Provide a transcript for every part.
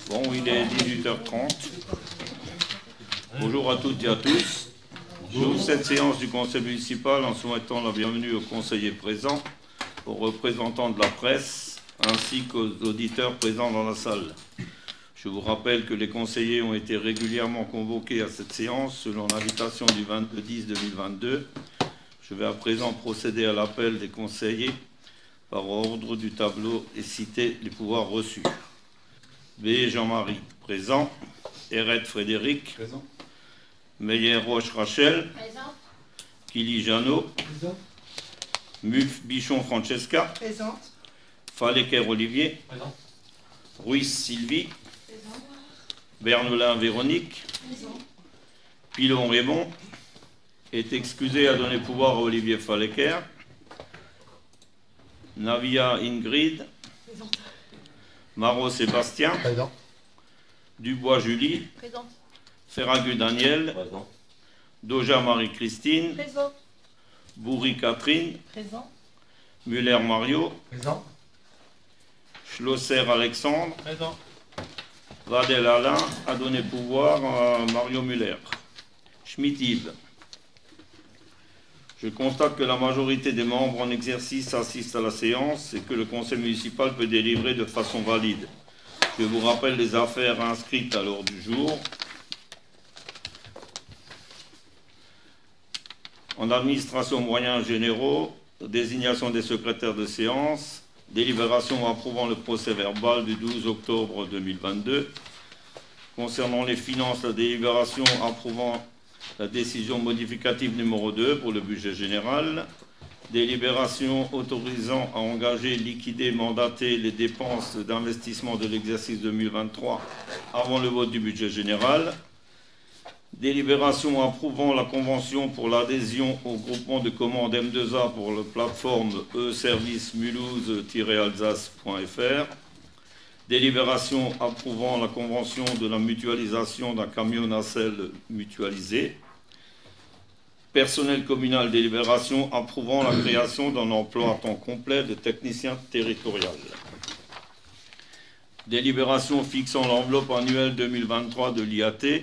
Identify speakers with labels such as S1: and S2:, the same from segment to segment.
S1: Bon, il est 18h30. Bonjour à toutes et à tous. J'ouvre cette séance du conseil municipal en souhaitant la bienvenue aux conseillers présents, aux représentants de la presse, ainsi qu'aux auditeurs présents dans la salle. Je vous rappelle que les conseillers ont été régulièrement convoqués à cette séance selon l'invitation du 22/10/2022. Je vais à présent procéder à l'appel des conseillers par ordre du tableau et citer les pouvoirs reçus. B. Jean-Marie, présent. Eret Frédéric, présent. Meyer Roche Rachel, présent. Kili Jeannot, présent. Muf Bichon Francesca, présente. Fallecker Olivier, présent. Ruiz Sylvie, présent. Bernelin Véronique, présent. Pilon Raymond est excusé à donner pouvoir à Olivier Fallecker. Navia Ingrid, présent. Marot Sébastien, présent. Dubois Julie, présent. Ferragu Daniel, présent. Doja Marie-Christine, présent. Bourri Catherine, présent. Muller Mario, présent. Schlosser Alexandre, présent. Vadel Alain a donné pouvoir à Mario Muller. Schmitt Yves. Je constate que la majorité des membres en exercice assistent à la séance et que le conseil municipal peut délivrer de façon valide. Je vous rappelle les affaires inscrites à l'ordre du jour. En administration moyens généraux, désignation des secrétaires de séance, délibération approuvant le procès-verbal du 12 octobre 2022. Concernant les finances, la délibération approuvant la décision modificative numéro 2 pour le budget général. Délibération autorisant à engager, liquider, mandater les dépenses d'investissement de l'exercice 2023 avant le vote du budget général. Délibération approuvant la convention pour l'adhésion au groupement de commandes M2A pour la plateforme e-service mulhouse-alsace.fr. Délibération approuvant la convention de la mutualisation d'un camion nacelle mutualisé. Personnel communal, délibération approuvant la création d'un emploi à temps complet de technicien territorial. Délibération fixant l'enveloppe annuelle 2023 de l'IAT,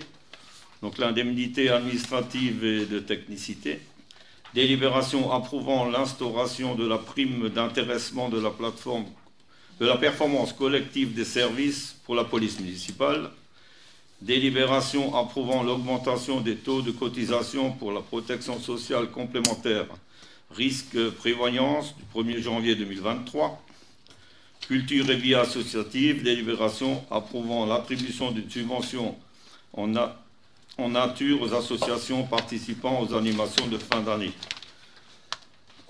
S1: donc l'indemnité administrative et de technicité. Délibération approuvant l'instauration de la prime d'intéressement de la plateforme de la performance collective des services pour la police municipale. Délibération approuvant l'augmentation des taux de cotisation pour la protection sociale complémentaire risque prévoyance du 1er janvier 2023. Culture et vie associative, délibération approuvant l'attribution d'une subvention en nature aux associations participant aux animations de fin d'année.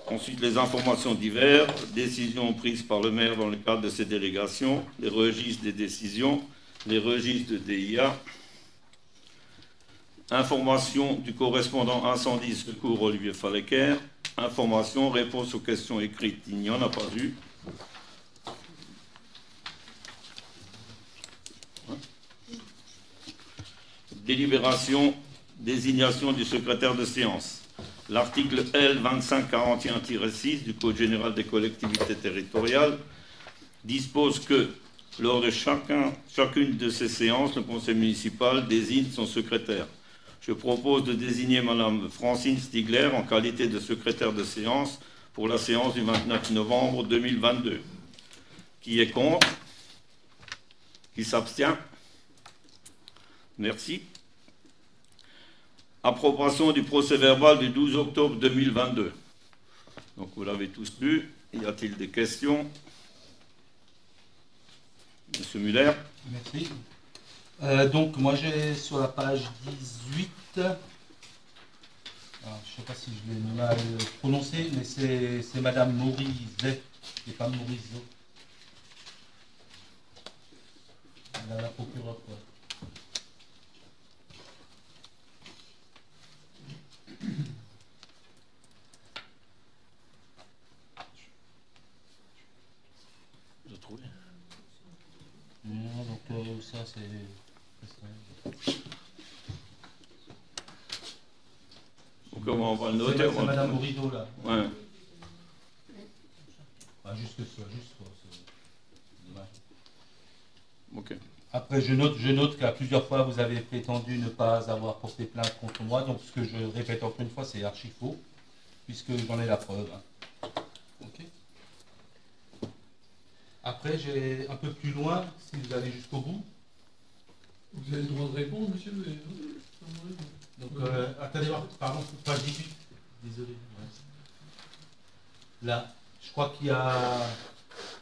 S1: Ensuite, les informations diverses, décisions prises par le maire dans le cadre de ces délégations, les registres des décisions, les registres de DIA, information du correspondant incendie secours Olivier Fallecker, information, réponse aux questions écrites, il n'y en a pas eu. Délibération, désignation du secrétaire de séance. L'article L. 2541-6 du Code général des collectivités territoriales dispose que, lors de chacune de ces séances, le conseil municipal désigne son secrétaire. Je propose de désigner Mme Francine Stigler en qualité de secrétaire de séance pour la séance du 29 novembre 2022. Qui est contre? Qui s'abstient? Merci. Approbation du procès-verbal du 12 octobre 2022. Donc vous l'avez tous lu. Y a-t-il des questions? Monsieur Muller.
S2: Merci. Donc moi j'ai sur la page 18, alors, je ne sais pas si je l'ai mal prononcé, mais c'est Madame Morizet, et pas Morizot. La procureure, quoi.
S1: Vous avez trouvé?
S2: Non, donc ça c'est...
S1: Comment on va le noter?
S2: C'est Madame Morido là.
S1: Ouais.
S2: Ah, juste que ce soit juste, c'est dommage. Après, je note qu'à plusieurs fois, vous avez prétendu ne pas avoir porté plainte contre moi. Donc, ce que je répète encore une fois, c'est archi faux, puisque j'en ai la preuve. Hein. Ok. Après, j'ai un peu plus loin, si vous allez jusqu'au bout.
S3: Vous avez le droit de répondre, monsieur.
S2: Donc, attendez, pardon, page 18. Désolé. Ouais. Là, je crois qu'il y a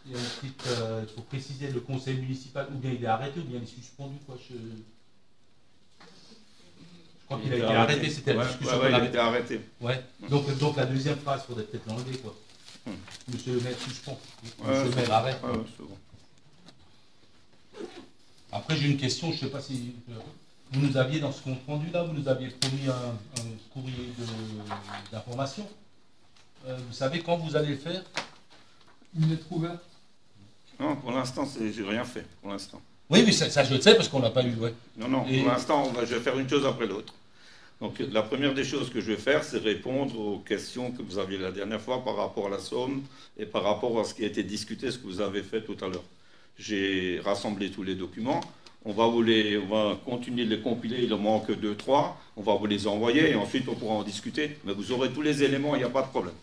S2: une petite. Il faut préciser le conseil municipal, ou bien il est arrêté, ou bien il est suspendu. Quoi. Je crois qu'il a été arrêté, c'était la discussion.
S1: Ouais, il a été arrêté.
S2: Ouais. Donc la deuxième phrase, il faudrait peut-être l'enlever. Quoi. Monsieur le maire suspend. Monsieur le maire arrête.
S1: Ouais, c'est bon.
S2: Après, j'ai une question, je ne sais pas si. Vous nous aviez, dans ce compte rendu là, vous nous aviez promis un courrier d'information. Vous savez quand vous allez le faire?
S3: Une lettre ouverte?
S1: Non, pour l'instant, j'ai rien fait, pour l'instant.
S2: Oui, mais ça je le sais, parce qu'on ne l'a pas eu, ouais.
S1: Non, pour l'instant, je vais faire une chose après l'autre. Donc, la première des choses que je vais faire, c'est répondre aux questions que vous aviez la dernière fois par rapport à la somme et par rapport à ce qui a été discuté, ce que vous avez fait tout à l'heure. J'ai rassemblé tous les documents. On va continuer de les compiler, il en manque 2, 3. On va vous les envoyer et ensuite on pourra en discuter. Mais vous aurez tous les éléments, il n'y a pas de problème.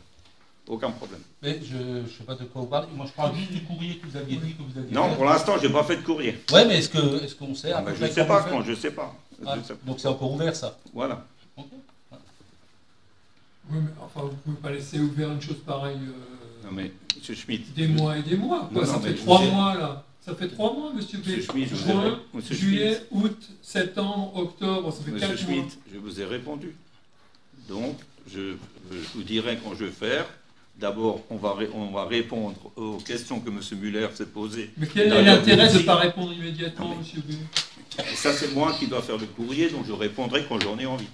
S1: Aucun problème.
S2: Mais je ne sais pas de quoi vous parlez. Moi, je parle juste du courrier que vous aviez dit que vous aviez
S1: Non,
S2: fait.
S1: pour l'instant, je n'ai pas fait de courrier.
S2: Oui, mais est-ce qu'on sait à peu
S1: Je
S2: près
S1: ne sais
S2: quand
S1: pas
S2: vous
S1: quand,
S2: faites
S1: je ne sais pas.
S2: Ah, donc c'est encore ouvert, ça.
S1: Voilà.
S2: Okay.
S3: Oui, mais enfin, vous ne pouvez pas laisser ouvert une chose pareille
S1: Non, mais, M. Schmitt.
S3: des mois et des mois. Quoi.
S1: Non,
S3: Ça
S1: mais
S3: fait
S1: je
S3: 3
S1: sais.
S3: mois, là. Ça fait 3 mois, monsieur B.
S1: Schmitt,
S3: Juin,
S1: Monsieur
S3: juillet,
S1: Schmitt.
S3: août, septembre, octobre, ça fait 4
S1: Monsieur
S3: mois.
S1: Schmitt, je vous ai répondu. Donc, je vous dirai quand je vais faire. D'abord, on va répondre aux questions que M. Muller s'est posées.
S3: Mais quel est l'intérêt de ne pas répondre immédiatement, monsieur B?
S1: Et ça, c'est moi qui dois faire le courrier, donc je répondrai quand j'en ai envie.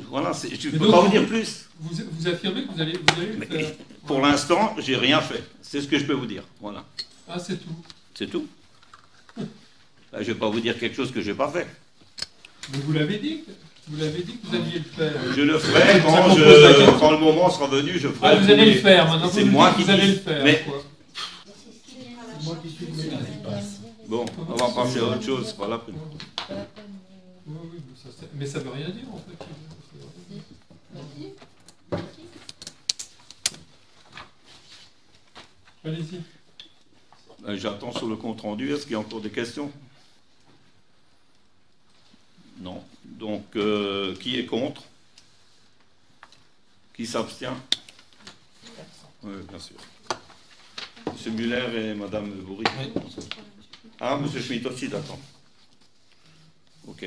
S1: Voilà, je ne peux pas vous dire plus.
S3: Vous affirmez que vous allez le faire?
S1: Pour l'instant, j'ai rien fait. C'est ce que je peux vous dire. Voilà.
S3: Ah, c'est tout.
S1: C'est tout. Là, je ne vais pas vous dire quelque chose que je n'ai pas fait.
S3: Mais vous l'avez dit. Vous l'avez dit que vous alliez le faire.
S1: Je le ferai quand le moment sera venu. Je ferai.
S3: Ah, vous allez le faire maintenant.
S1: C'est moi qui
S3: vous allez le faire.
S1: Mais...
S3: Quoi. Moi qui suis le
S1: Bon, on va passer à autre chose. C'est pas la peine.
S3: Oui, mais ça veut rien dire en fait. Allez-y.
S1: J'attends sur le compte rendu. Est-ce qu'il y a encore des questions? Non. Donc, qui est contre? Qui s'abstient? Oui, bien sûr. M. Muller et Mme Bourri. Ah, M. Schmitt aussi, d'accord. Ok.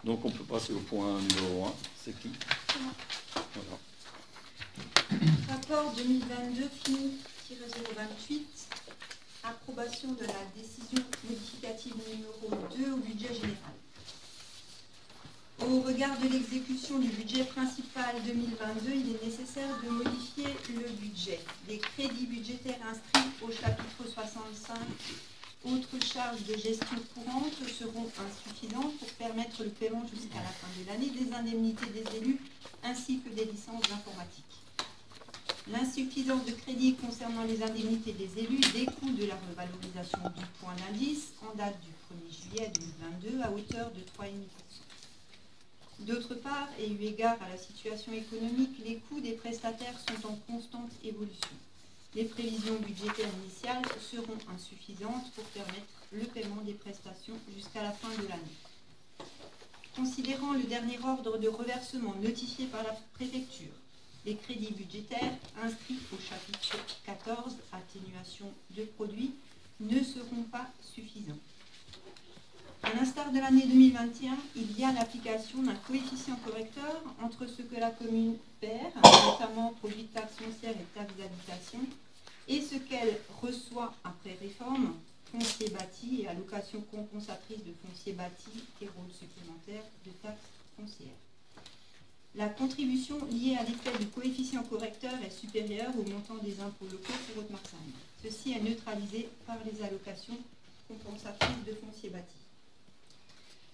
S1: Donc, on peut passer au point numéro 1. C'est qui? Voilà.
S4: Rapport 2022-FINI-028, approbation de la décision modificative numéro 2 au budget général. Au regard de l'exécution du budget principal 2022, il est nécessaire de modifier le budget. Les crédits budgétaires inscrits au chapitre 65, autres charges de gestion courante, seront insuffisants pour permettre le paiement jusqu'à la fin de l'année des indemnités des élus ainsi que des licences d'informatique. L'insuffisance de crédit concernant les indemnités des élus découle de la revalorisation du point d'indice en date du 1er juillet 2022 à hauteur de 3,5%. D'autre part, et eu égard à la situation économique, les coûts des prestataires sont en constante évolution. Les prévisions budgétaires initiales seront insuffisantes pour permettre le paiement des prestations jusqu'à la fin de l'année. Considérant le dernier ordre de reversement notifié par la préfecture, les crédits budgétaires inscrits au chapitre 14, atténuation de produits, ne seront pas suffisants. À l'instar de l'année 2021, il y a l'application d'un coefficient correcteur entre ce que la commune perd, notamment produits de taxes foncières et taxes d'habitation, et ce qu'elle reçoit après réforme, foncier bâti et allocation compensatrice de foncier bâti et rôle supplémentaire de taxes foncières. La contribution liée à l'effet du coefficient correcteur est supérieure au montant des impôts locaux sur Haute-Marseille. Ceci est neutralisé par les allocations compensatrices de foncier bâti.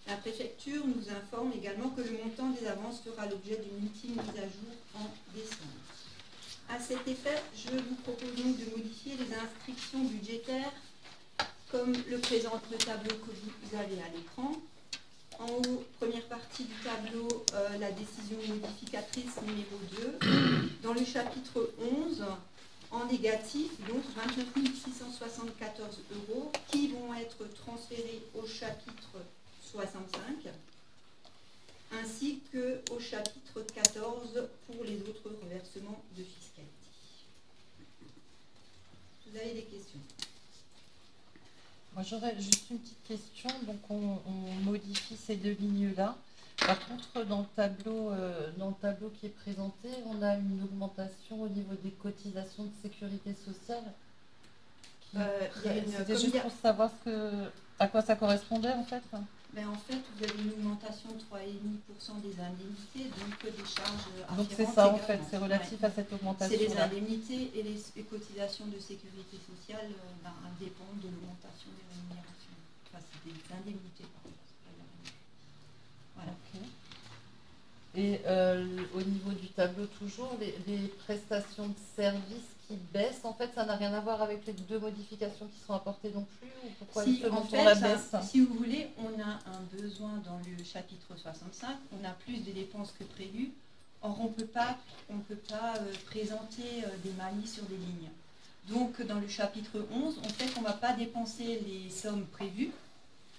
S4: La préfecture nous informe également que le montant des avances fera l'objet d'une ultime mise à jour en décembre. À cet effet, je vous propose donc de modifier les inscriptions budgétaires comme le présente le tableau que vous avez à l'écran. En haut, première partie du tableau, la décision modificatrice numéro 2. Dans le chapitre 11, en négatif, donc 29 674 € qui vont être transférés au chapitre 65, ainsi qu'au chapitre 14 pour les autres reversements de fiscalité. Vous avez des questions?
S5: Moi, j'aurais juste une petite question. Donc, on modifie ces deux lignes-là. Par contre, dans le tableau qui est présenté, on a une augmentation au niveau des cotisations de sécurité sociale. C'était juste pour savoir à quoi ça correspondait, en fait.
S4: Ben, en fait, vous avez une augmentation de 3,5% des indemnités, donc des charges afférentes.
S5: Donc, c'est ça, en fait.
S4: également.
S5: C'est relatif à cette augmentation.
S4: C'est les indemnités et les cotisations de sécurité sociale dépendent de l'augmentation des rémunérations. Enfin, c'est des indemnités, par contre. Voilà.
S5: Ok. Et au niveau du tableau, toujours, les prestations de services qui baissent, en fait, ça n'a rien à voir avec les deux modifications qui sont apportées non plus, ou pourquoi
S4: Si,
S5: selon
S4: en
S5: ton
S4: fait,
S5: la baisse?
S4: si vous voulez, on a un besoin dans le chapitre 65, on a plus de dépenses que prévu. Or, on ne peut pas présenter des malices sur des lignes. Donc, dans le chapitre 11, en fait, on ne va pas dépenser les sommes prévues.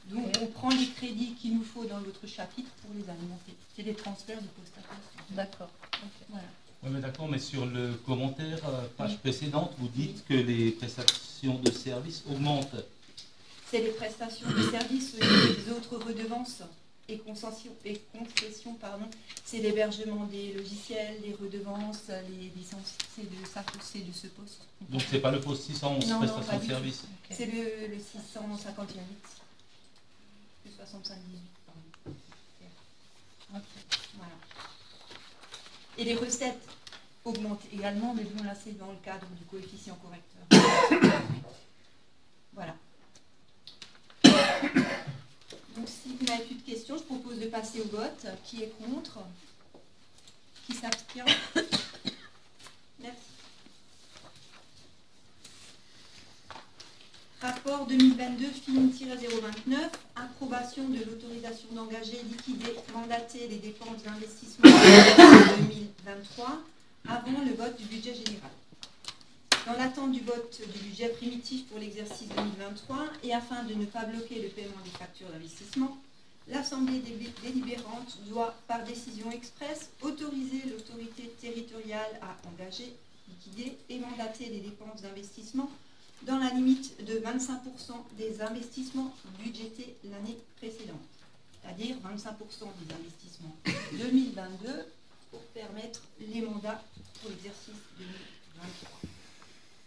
S4: Donc, on prend les crédits qu'il nous faut dans l'autre chapitre pour les alimenter. C'est des transferts du poste à poste.
S5: D'accord. Okay.
S4: Voilà.
S2: Oui, mais d'accord, mais sur le commentaire, page précédente, vous dites que les prestations de services augmentent.
S4: C'est les prestations de services au niveau des autres redevances et concessions, c'est l'hébergement des logiciels, les redevances, les licences, c'est de ce poste.
S2: Donc c'est pas le poste 611,
S4: non,
S2: prestations
S4: pas
S2: de
S4: du
S2: services.
S4: tout. C'est le 651, le 6518, pardon.
S5: Okay.
S4: Voilà. Et les recettes augmentent également, mais bon, là c'est dans le cadre du coefficient correcteur. Voilà. Donc si vous n'avez plus de questions, je propose de passer au vote. Qui est contre? Qui s'abstient? Merci. Rapport 2022 FIN-029, approbation de l'autorisation d'engager, liquider, mandater les dépenses d'investissement de 2023 avant le vote du budget général. Dans l'attente du vote du budget primitif pour l'exercice 2023 et afin de ne pas bloquer le paiement des factures d'investissement, l'Assemblée délibérante doit, par décision expresse, autoriser l'autorité territoriale à engager, liquider et mandater les dépenses d'investissement dans la limite de 25% des investissements budgétés l'année précédente, c'est-à-dire 25% des investissements 2022 pour permettre les mandats pour l'exercice 2023.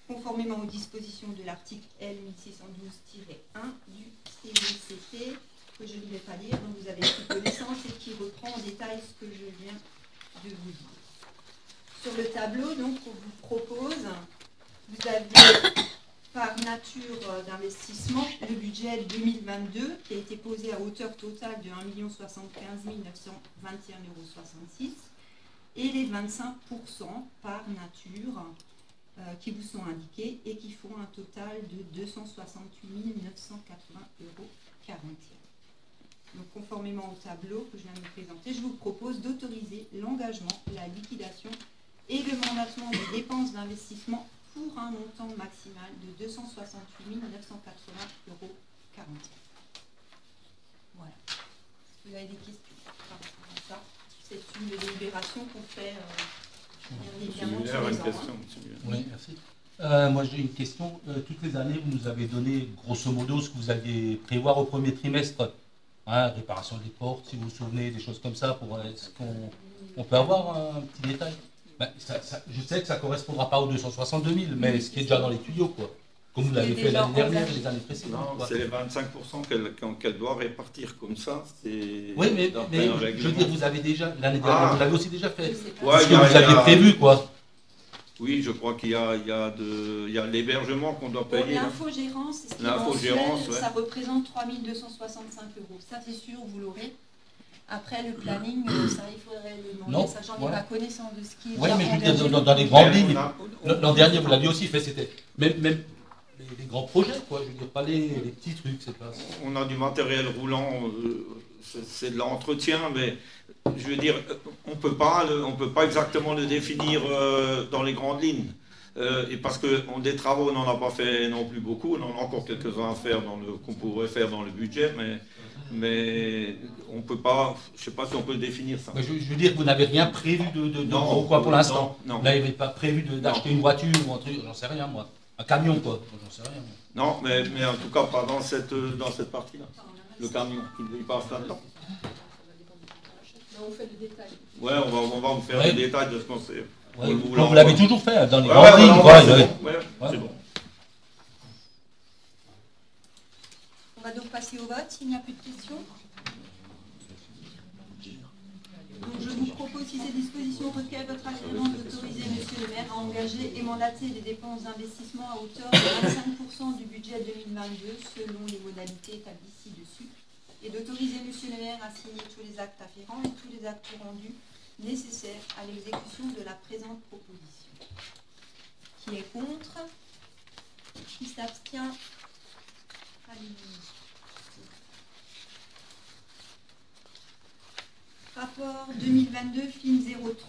S4: Conformément aux dispositions de l'article L 1612-1 du CGCT, que je ne vais pas lire, dont vous avez pris connaissance et qui reprend en détail ce que je viens de vous dire. Sur le tableau, donc, on vous propose, vous avez par nature d'investissement le budget 2022 qui a été posé à hauteur totale de 1 75 921,66 € et les 25% par nature qui vous sont indiqués et qui font un total de 268 980,41 €. Donc, conformément au tableau que je viens de vous présenter, je vous propose d'autoriser l'engagement, la liquidation et le mandatement des dépenses d'investissement pour un montant maximal de 268 980,41 €. Voilà. Est-ce que vous avez des questions par rapport à ça? C'est une délibération qu'on fait bien évidemment tous les ans.
S2: Oui, merci. Moi j'ai une question. Toutes les années, vous nous avez donné grosso modo ce que vous alliez prévoir au premier trimestre. Hein, réparation des portes, si vous vous souvenez, des choses comme ça. Est-ce qu'on peut avoir un petit détail? Je sais que ça ne correspondra pas aux 262 000, mais ce qui est déjà dans les tuyaux, quoi. Comme vous l'avez fait l'année dernière et les années précédentes.
S1: Non, c'est les 25% qu'elle doit répartir comme ça.
S2: Oui, mais je veux dire, vous avez déjà, l'année dernière, vous l'avez aussi déjà fait.
S1: Ouais,
S2: ce que vous aviez prévu, quoi.
S1: Oui, je crois qu'il y a l'hébergement qu'on doit payer.
S4: L'infogérance, c'est ce qui est mensuel, ça représente 3 265 €. Ça, c'est sûr, vous l'aurez. Après, le planning, ça, il faudrait le demander.
S2: Non,
S4: Ça, j'en ai
S2: ouais.
S4: pas connaissance de ce qui est
S2: Oui,
S4: déjà
S2: mais je veux dire,
S4: engagé.
S2: dans les grandes
S1: Mais
S2: lignes,
S1: on a-
S2: l'an dernier, vous l'aviez aussi fait, c'était même les grands projets, quoi. Je veux dire, pas les petits trucs, c'est pas.
S1: On a du matériel roulant, c'est de l'entretien, mais je veux dire, on peut pas exactement le définir dans les grandes lignes. Et parce que des travaux, on n'en a pas fait non plus beaucoup, on en a encore quelques-uns à faire qu'on pourrait faire dans le budget, mais on peut pas, je sais pas si on peut le définir ça.
S2: Mais je veux dire, vous n'avez rien prévu de
S1: Non,
S2: gros, quoi, pour l'instant.
S1: non.
S2: Vous n'avez pas prévu d'acheter une voiture ou un truc, j'en sais rien, moi. Un camion, quoi. J'en sais rien, moi.
S1: Non, mais en tout cas pas dans cette partie-là. Le camion, il passe là-dedans.
S6: On fait le détail.
S1: Ouais, on va vous faire
S2: Ouais.
S1: les détails de ce qu'on sait.
S2: Ouais, vous l'avez toujours fait, dans les
S1: Ouais,
S2: grandes lignes,
S1: ouais,
S2: quoi.
S1: c'est
S2: Ouais.
S1: bon. Ouais,
S2: Ouais.
S1: c'est bon.
S4: On va donc passer au vote s'il n'y a plus de questions. Donc, je vous propose, si ces dispositions requièrent votre agrément, d'autoriser Monsieur le maire à engager et mandater des dépenses d'investissement à hauteur de 25% du budget 2022 selon les modalités établies ci-dessus, et d'autoriser Monsieur le maire à signer tous les actes afférents et tous les actes rendus nécessaires à l'exécution de la présente proposition. Qui est contre? Qui s'abstient? Allez. Rapport 2022, film 030.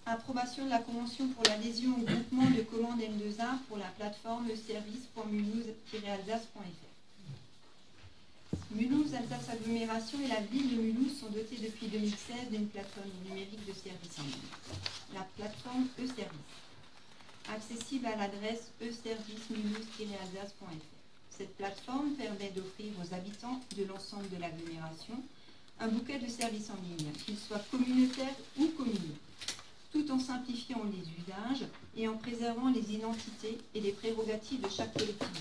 S4: Approbation de la convention pour l'adhésion au groupement de commandes M2A pour la plateforme service.mulhouse-alsace.fr. Mulhouse Alsace Agglomération et la ville de Mulhouse sont dotés depuis 2016 d'une plateforme numérique de services en ligne. La plateforme e-service, accessible à l'adresse e-service-mulhouse-alsace.fr. Cette plateforme permet d'offrir aux habitants de l'ensemble de l'agglomération un bouquet de services en ligne, qu'ils soient communautaires ou communaux, tout en simplifiant les usages et en préservant les identités et les prérogatives de chaque collectivité.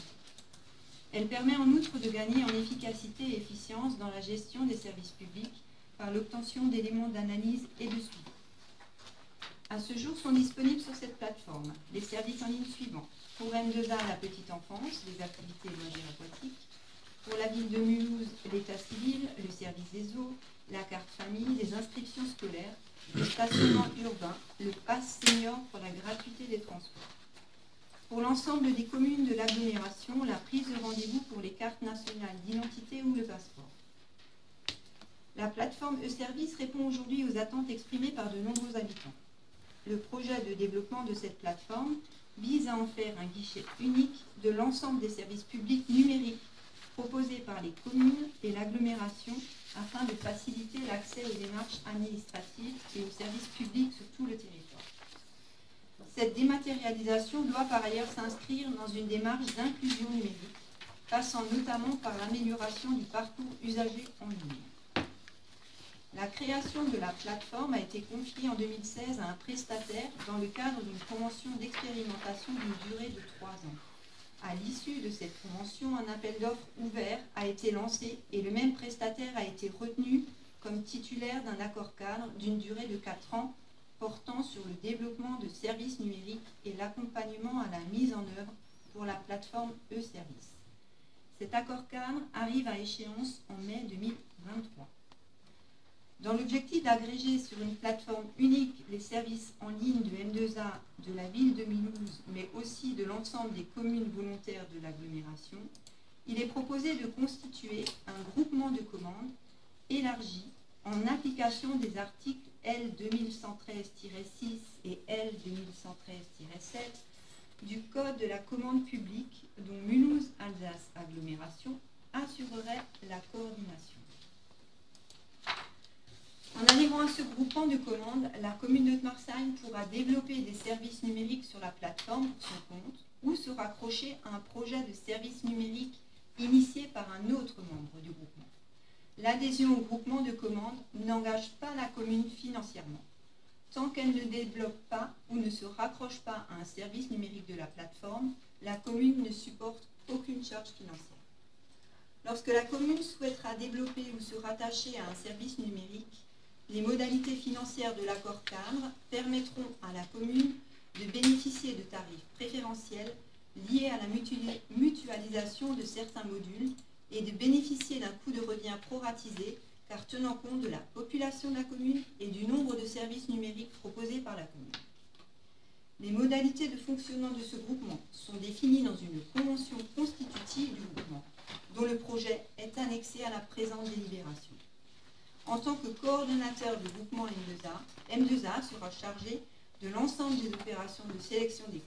S4: Elle permet en outre de gagner en efficacité et efficience dans la gestion des services publics par l'obtention d'éléments d'analyse et de suivi. À ce jour sont disponibles sur cette plateforme les services en ligne suivants. Pour M2A, la petite enfance, les activités et loisirs aquatiques. Pour la ville de Mulhouse, l'état civil, le service des eaux, la carte famille, les inscriptions scolaires, le stationnement urbain, le pass senior pour la gratuité des transports. Pour l'ensemble des communes de l'agglomération, la prise de rendez-vous pour les cartes nationales d'identité ou le passeport. La plateforme e-service répond aujourd'hui aux attentes exprimées par de nombreux habitants. Le projet de développement de cette plateforme vise à en faire un guichet unique de l'ensemble des services publics numériques proposés par les communes et l'agglomération afin de faciliter l'accès aux démarches administratives et aux services publics sur tout le territoire. Cette dématérialisation doit par ailleurs s'inscrire dans une démarche d'inclusion numérique, passant notamment par l'amélioration du parcours usager en ligne. La création de la plateforme a été confiée en 2016 à un prestataire dans le cadre d'une convention d'expérimentation d'une durée de 3 ans. À l'issue de cette convention, un appel d'offres ouvert a été lancé et le même prestataire a été retenu comme titulaire d'un accord cadre d'une durée de 4 ans portant sur le développement de services numériques et l'accompagnement à la mise en œuvre pour la plateforme e-service. Cet accord cadre arrive à échéance en mai 2023. Dans l'objectif d'agréger sur une plateforme unique les services en ligne de M2A de la ville de Mulhouse, mais aussi de l'ensemble des communes volontaires de l'agglomération, il est proposé de constituer un groupement de commandes élargi en application des articles L 2113-6 et L 2113-7 du Code de la commande publique dont Mulhouse Alsace Agglomération assurerait la coordination. En adhérant à ce groupement de commandes, la commune de Haute-Marsagnes pourra développer des services numériques sur la plateforme pour son compte ou se raccrocher à un projet de service numérique initié par un autre membre du groupement. L'adhésion au groupement de commandes n'engage pas la commune financièrement. Tant qu'elle ne développe pas ou ne se raccroche pas à un service numérique de la plateforme, la commune ne supporte aucune charge financière. Lorsque la commune souhaitera développer ou se rattacher à un service numérique, les modalités financières de l'accord cadre permettront à la commune de bénéficier de tarifs préférentiels liés à la mutualisation de certains modules et de bénéficier d'un coût de revient proratisé car tenant compte de la population de la commune et du nombre de services numériques proposés par la commune. Les modalités de fonctionnement de ce groupement sont définies dans une convention constitutive du groupement, dont le projet est annexé à la présente délibération. En tant que coordonnateur du groupement M2A sera chargé de l'ensemble des opérations de sélection des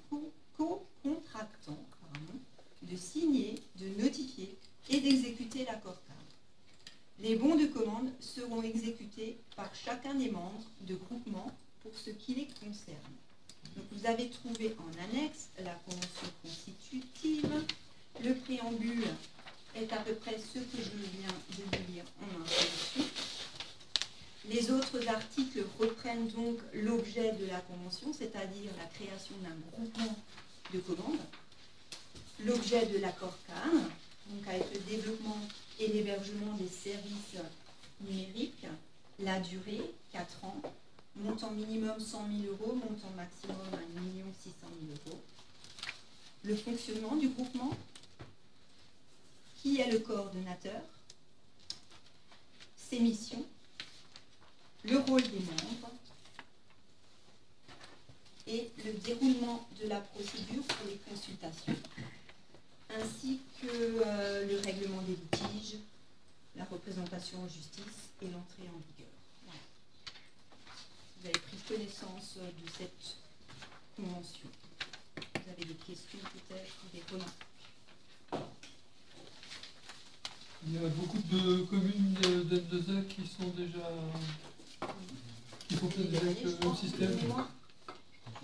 S4: co-contractants, de signer, de notifier et d'exécuter l'accord cadre. Les bons de commande seront exécutés par chacun des membres de groupement pour ce qui les concerne. Donc vous avez trouvé en annexe la convention constitutive. Le préambule est à peu près ce que je viens de vous lire en introduction. Les autres articles reprennent donc l'objet de la convention, c'est-à-dire la création d'un groupement de commandes, l'objet de l'accord cadre, donc avec le développement et l'hébergement des services numériques, la durée, 4 ans, montant minimum 100 000 €, montant maximum 1 600 000 €. Le fonctionnement du groupement, qui est le coordonnateur, ses missions, le rôle des membres et le déroulement de la procédure pour les consultations, ainsi que le règlement des litiges, la représentation en justice et l'entrée en vigueur. Voilà. Vous avez pris connaissance de cette convention. Vous avez des questions peut-être, des remarques?
S3: Il y a beaucoup de communes d'M2A qui sont déjà... qui fonctionnent avec le même système.
S1: Je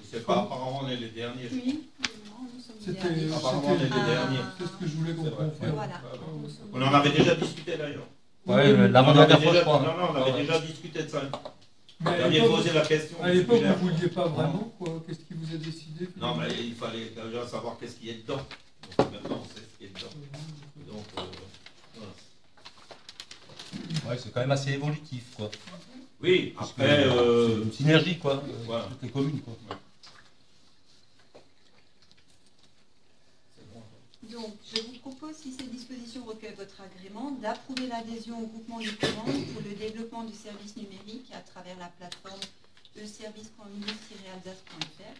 S1: ne sais pas, apparemment on est les derniers.
S4: Oui, nous sommes les
S3: C'était
S4: derniers.
S1: Apparemment on est les derniers.
S3: c'est ce que je voulais comprendre.
S4: Voilà.
S1: On en avait déjà discuté d'ailleurs.
S2: Ouais, la
S1: On
S2: dernière
S1: avait
S2: fois, je
S1: déjà,
S2: crois.
S1: non, on avait
S2: Ouais.
S1: déjà discuté de ça.
S3: Mais
S1: Vous aviez posé la question.
S3: à l'époque,
S1: Musculaire.
S3: vous ne vouliez pas vraiment, quoi. Qu'est-ce qui vous a décidé
S1: Non, mais il fallait déjà savoir qu'est-ce qui est dedans. Donc maintenant, on sait ce qui est dedans. Donc, voilà.
S2: Ouais, c'est quand même assez évolutif, quoi.
S1: Oui,
S2: Parce que,
S1: après,
S2: c'est une synergie, quoi.
S1: voilà.
S2: Toutes les communes, quoi.
S4: Donc, je vous propose, si ces dispositions recueillent votre agrément, d'approuver l'adhésion au groupement de commandes pour le développement de services numériques à travers la plateforme e-service.minus-alsace.fr,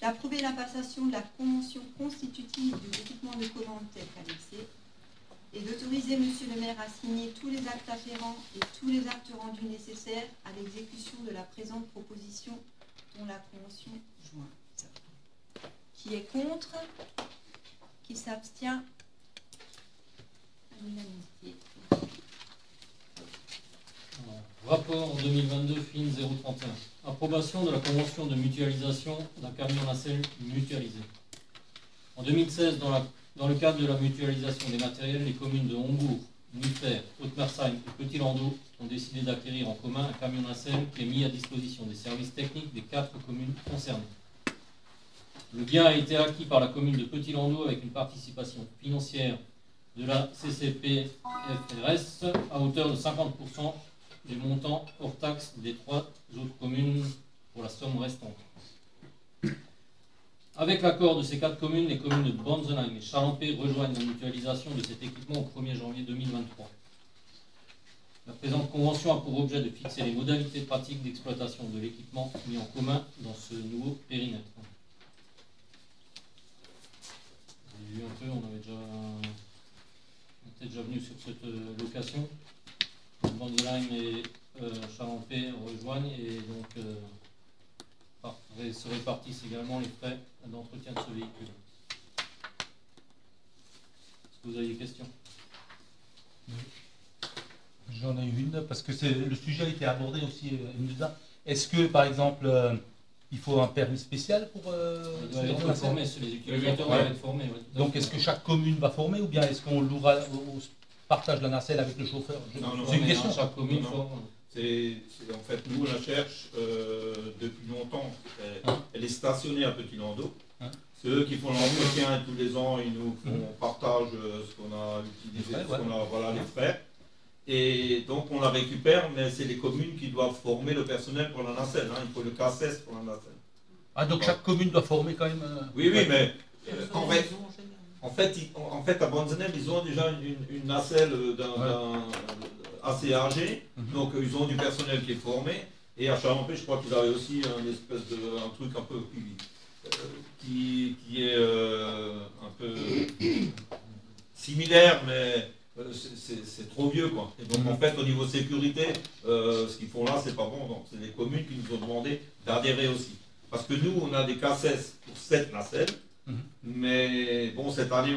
S4: d'approuver la passation de la convention constitutive du groupement de commandes tel qu'annexé, et d'autoriser Monsieur le maire à signer tous les actes afférents et tous les actes rendus nécessaires à l'exécution de la présente proposition dont la convention jointe. Qui est contre? Qui s'abstient? À l'unanimité.
S6: Rapport 2022 FIN 031. Approbation de la convention de mutualisation d'un camion nacelle mutualisé. En 2016, dans le cadre de la mutualisation des matériels, les communes de Hombourg, Nutter, Haute-Mersheim et Petit-Landau ont décidé d'acquérir en commun un camion nacelle qui est mis à disposition des services techniques des 4 communes concernées. Le bien a été acquis par la commune de Petit-Landau avec une participation financière de la CCPFRS à hauteur de 50% du montant hors taxe des 3 autres communes pour la somme restante. Avec l'accord de ces 4 communes, les communes de Bonzenheim et Chalampé rejoignent la mutualisation de cet équipement au 1er janvier 2023. La présente convention a pour objet de fixer les modalités pratiques d'exploitation de l'équipement mis en commun dans ce nouveau périmètre. Vous avez vu un peu, on était déjà venu sur cette location. Bonzenheim et Chalampé rejoignent et donc se répartissent également les frais d'entretien de ce véhicule. Est-ce que vous avez des questions?
S2: J'en ai une, parce que le sujet a été abordé aussi, M2A. Est-ce que, par exemple, il faut un permis spécial pour...
S6: Ils doivent être formés, les utilisateurs doivent être formés. Oui.
S2: Donc, est-ce que chaque commune va former, ou bien est-ce qu'on louera au partage la nacelle avec le chauffeur?
S1: Non,
S2: C'est une question.
S6: Chaque commune
S1: Non.
S6: forme.
S1: En fait, nous, on la cherche depuis longtemps. Elle est stationnée à Petit-Landau.
S2: Hein.
S1: C'est eux qui font l'entretien et tous les ans, ils nous font, on partage ce qu'on a utilisé,
S2: Les frais,
S1: voilà, les frais. Et donc, on la récupère, mais c'est les communes qui doivent former le personnel pour la nacelle. Hein. Il faut le K16 pour la nacelle.
S2: Ah, donc chaque commune doit former quand même...
S1: Oui, oui, mais en fait, à Bonzenheim, ils ont déjà une nacelle assez âgés, donc ils ont du personnel qui est formé, et à Chalampé, je crois qu'ils avaient aussi un truc un peu qui est un peu similaire, mais c'est trop vieux, quoi. Et donc en fait, au niveau sécurité, ce qu'ils font là, c'est pas bon. Donc c'est les communes qui nous ont demandé d'adhérer aussi. Parce que nous, on a des cassettes pour 7 nacelles, mais bon, cette année,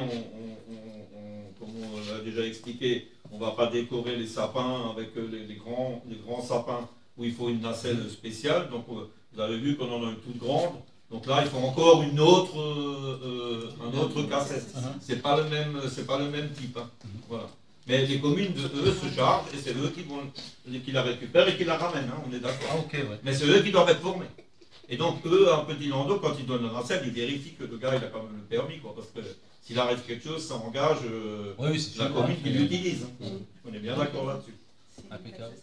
S1: comme on l'a déjà expliqué, on ne va pas décorer les sapins avec les grands sapins où il faut une nacelle spéciale. Donc vous avez vu qu'on en a une toute grande. Donc là, il faut encore un autre cassette. C'est pas le même type. Hein. Voilà. Mais les communes, eux, se chargent et c'est eux qui la récupèrent et qui la ramènent. Hein, on est d'accord.
S2: Ah, okay, ouais.
S1: Mais c'est eux qui doivent être formés. Et donc, eux, un petit landau, quand ils donnent la nacelle, ils vérifient que le gars, il a quand même le permis. Quoi, parce que s'il arrive quelque chose, ça engage la commune qui l'utilise. Hein. On est bien d'accord là-dessus.
S2: Impeccable.